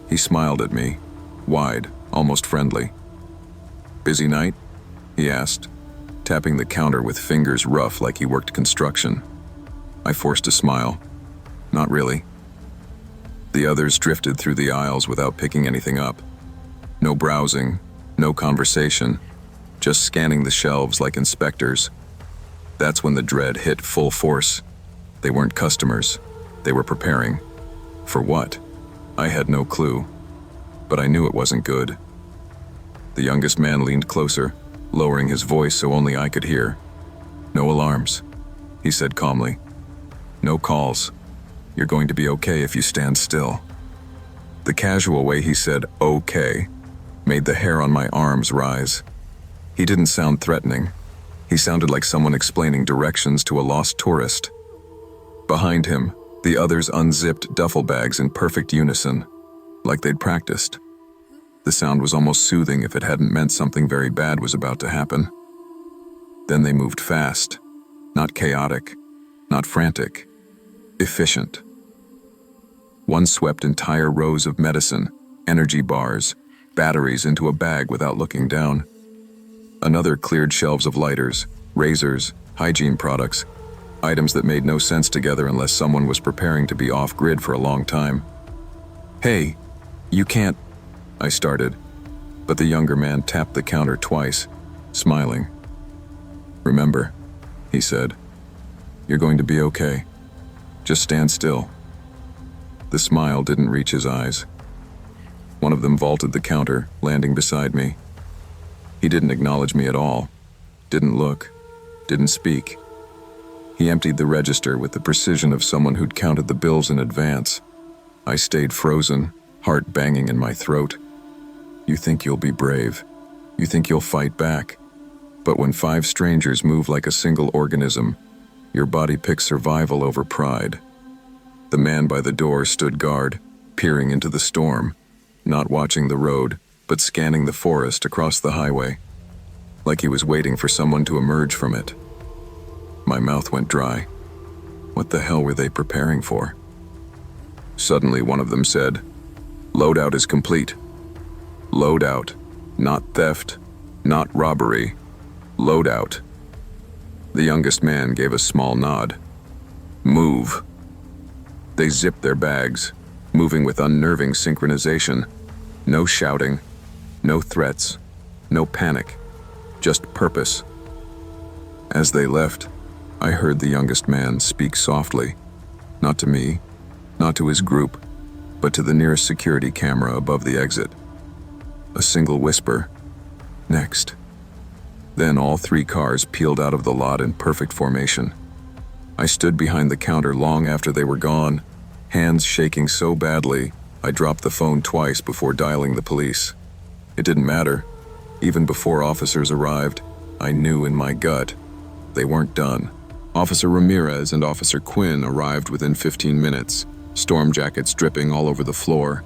He smiled at me, wide, almost friendly. "Busy night?" he asked, tapping the counter with fingers rough like he worked construction. I forced a smile. "Not really." The others drifted through the aisles without picking anything up. No browsing, no conversation, just scanning the shelves like inspectors. That's when the dread hit full force. They weren't customers. They were preparing. For what? I had no clue. But I knew it wasn't good. The youngest man leaned closer, lowering his voice so only I could hear. "No alarms," he said calmly. "No calls. You're going to be okay if you stand still." The casual way he said "okay" made the hair on my arms rise. He didn't sound threatening. He sounded like someone explaining directions to a lost tourist. Behind him, the others unzipped duffel bags in perfect unison, like they'd practiced. The sound was almost soothing if it hadn't meant something very bad was about to happen. Then they moved fast, not chaotic, not frantic, efficient. One swept entire rows of medicine, energy bars, batteries into a bag without looking down. Another cleared shelves of lighters, razors, hygiene products, items that made no sense together unless someone was preparing to be off-grid for a long time. "Hey, you can't," I started, but the younger man tapped the counter twice, smiling. "Remember," he said, "you're going to be okay. Just stand still." The smile didn't reach his eyes. One of them vaulted the counter, landing beside me. He didn't acknowledge me at all, didn't look, didn't speak. He emptied the register with the precision of someone who'd counted the bills in advance. I stayed frozen, heart banging in my throat. You think you'll be brave. You think you'll fight back. But when 5 strangers move like a single organism, your body picks survival over pride. The man by the door stood guard, peering into the storm, not watching the road, but scanning the forest across the highway, like he was waiting for someone to emerge from it. My mouth went dry. What the hell were they preparing for? Suddenly one of them said, "Loadout is complete." Loadout, not theft, not robbery. Loadout. The youngest man gave a small nod. "Move." They zipped their bags, moving with unnerving synchronization. No shouting, no threats, no panic, just purpose. As they left, I heard the youngest man speak softly, not to me, not to his group, but to the nearest security camera above the exit. A single whisper, "Next." Then all 3 cars peeled out of the lot in perfect formation. I stood behind the counter long after they were gone, hands shaking so badly I dropped the phone twice before dialing the police. It didn't matter. Even before officers arrived, I knew in my gut they weren't done. Officer Ramirez and Officer Quinn arrived within 15 minutes, storm jackets dripping all over the floor.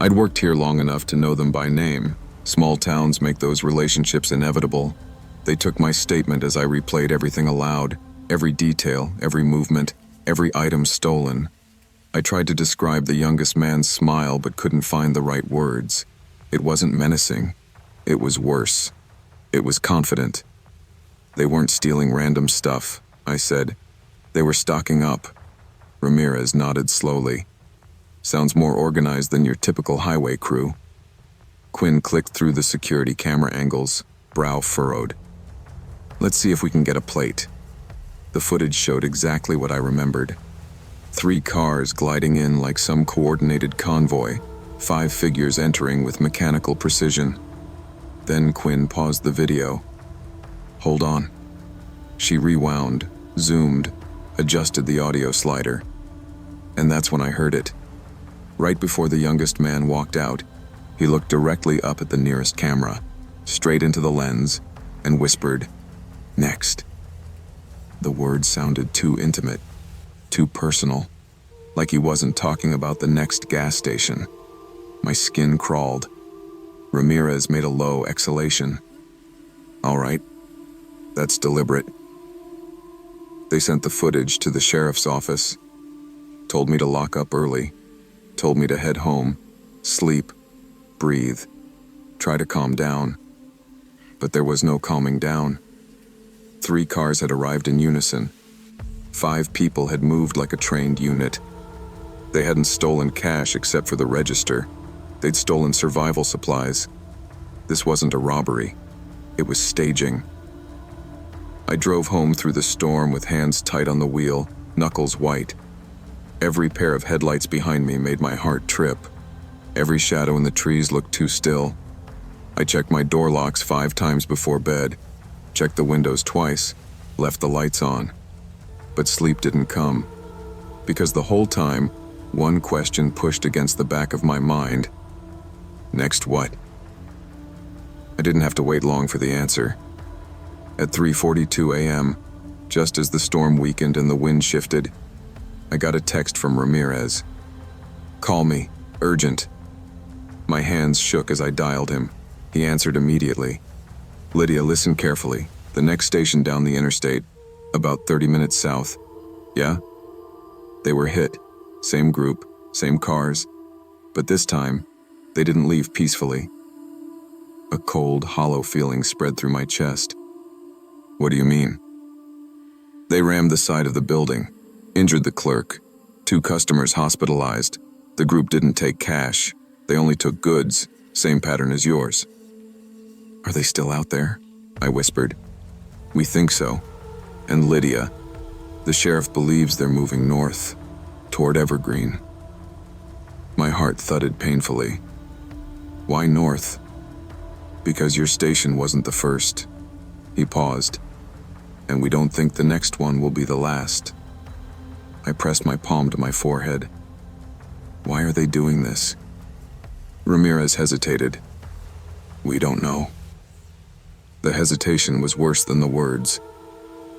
I'd worked here long enough to know them by name. Small towns make those relationships inevitable. They took my statement as I replayed everything aloud, every detail, every movement, every item stolen. I tried to describe the youngest man's smile but couldn't find the right words. It wasn't menacing. It was worse. It was confident. They weren't stealing random stuff, I said. They were stocking up. Ramirez nodded slowly. Sounds more organized than your typical highway crew. Quinn clicked through the security camera angles, brow furrowed. Let's see if we can get a plate. The footage showed exactly what I remembered. 3 cars gliding in like some coordinated convoy, 5 figures entering with mechanical precision. Then Quinn paused the video. Hold on. She rewound, zoomed, adjusted the audio slider. And that's when I heard it. Right before the youngest man walked out, he looked directly up at the nearest camera, straight into the lens, and whispered, "Next." The words sounded too intimate, too personal, like he wasn't talking about the next gas station. My skin crawled. Ramirez made a low exhalation. All right, that's deliberate. They sent the footage to the sheriff's office, told me to lock up early, told me to head home, sleep, breathe, try to calm down. But there was no calming down. 3 cars had arrived in unison. 5 people had moved like a trained unit. They hadn't stolen cash except for the register. They'd stolen survival supplies. This wasn't a robbery. It was staging. I drove home through the storm with hands tight on the wheel, knuckles white. Every pair of headlights behind me made my heart trip. Every shadow in the trees looked too still. I checked my door locks 5 times before bed, checked the windows twice, left the lights on. But sleep didn't come, because the whole time, one question pushed against the back of my mind. Next what? I didn't have to wait long for the answer. At 3:42 a.m., just as the storm weakened and the wind shifted, I got a text from Ramirez. "Call me, urgent." My hands shook as I dialed him. He answered immediately. "Lydia, listen carefully. The next station down the interstate, about 30 minutes south." "Yeah?" They were hit. Same group, same cars. But this time, they didn't leave peacefully. A cold, hollow feeling spread through my chest. "What do you mean?" "They rammed the side of the building, injured the clerk, 2 customers hospitalized. The group didn't take cash. They only took goods, same pattern as yours." "Are they still out there?" I whispered. "We think so. And Lydia, the sheriff believes they're moving north, toward Evergreen." My heart thudded painfully. "Why north?" "Because your station wasn't the first." He paused. "And we don't think the next one will be the last." I pressed my palm to my forehead. "Why are they doing this?" Ramirez hesitated. "We don't know." The hesitation was worse than the words.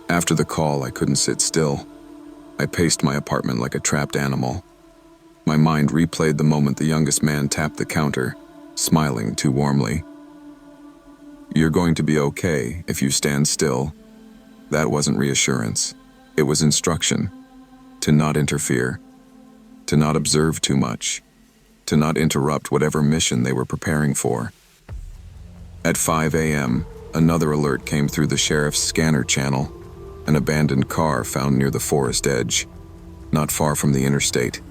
After the call, I couldn't sit still. I paced my apartment like a trapped animal. My mind replayed the moment the youngest man tapped the counter, smiling too warmly. "You're going to be okay if you stand still." That wasn't reassurance. It was instruction. To not interfere. To not observe too much. To not interrupt whatever mission they were preparing for. At 5 a.m., another alert came through the sheriff's scanner channel. An abandoned car found near the forest edge. Not far from the interstate.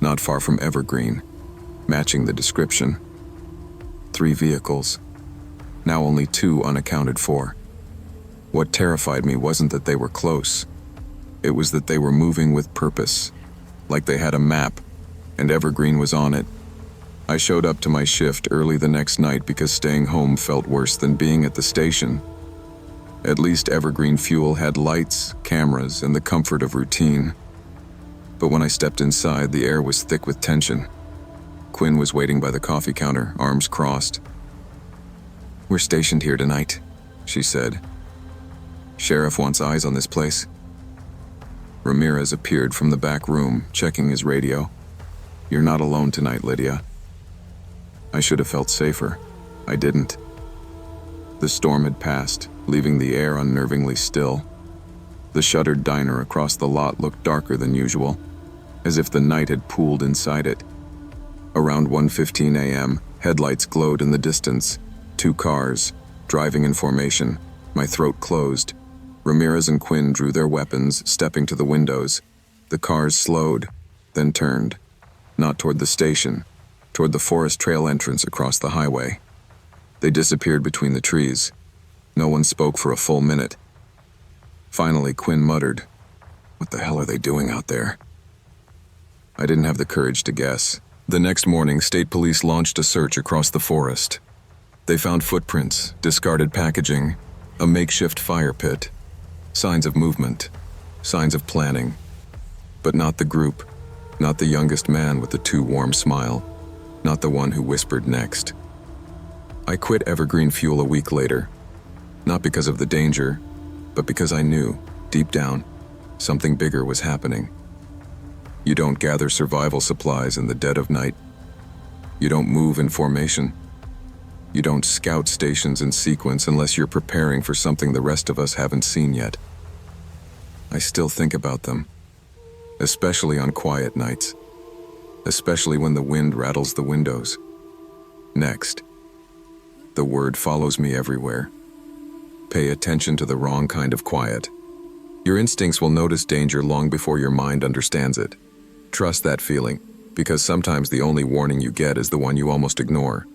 Not far from Evergreen. Matching the description. 3 vehicles. Now only 2 unaccounted for. What terrified me wasn't that they were close. It was that they were moving with purpose. Like they had a map, and Evergreen was on it. I showed up to my shift early the next night because staying home felt worse than being at the station. At least Evergreen Fuel had lights, cameras, and the comfort of routine. But when I stepped inside, the air was thick with tension. Quinn was waiting by the coffee counter, arms crossed. "We're stationed here tonight," she said. "Sheriff wants eyes on this place." Ramirez appeared from the back room, checking his radio. "You're not alone tonight, Lydia." I should have felt safer. I didn't. The storm had passed, leaving the air unnervingly still. The shuttered diner across the lot looked darker than usual, as if the night had pooled inside it. Around 1:15 a.m., headlights glowed in the distance. 2 cars, driving in formation. My throat closed. Ramirez and Quinn drew their weapons, stepping to the windows. The cars slowed, then turned. Not toward the station, toward the forest trail entrance across the highway. They disappeared between the trees. No one spoke for a full minute. Finally, Quinn muttered, "What the hell are they doing out there?" I didn't have the courage to guess. The next morning, state police launched a search across the forest. They found footprints, discarded packaging, a makeshift fire pit, signs of movement, signs of planning. But not the group, not the youngest man with the too warm smile, not the one who whispered next. I quit Evergreen Fuel a week later, not because of the danger, but because I knew, deep down, something bigger was happening. You don't gather survival supplies in the dead of night. You don't move in formation. You don't scout stations in sequence unless you're preparing for something the rest of us haven't seen yet. I still think about them, especially on quiet nights, especially when the wind rattles the windows. Next, the word follows me everywhere. Pay attention to the wrong kind of quiet. Your instincts will notice danger long before your mind understands it. Trust that feeling, because sometimes the only warning you get is the one you almost ignore.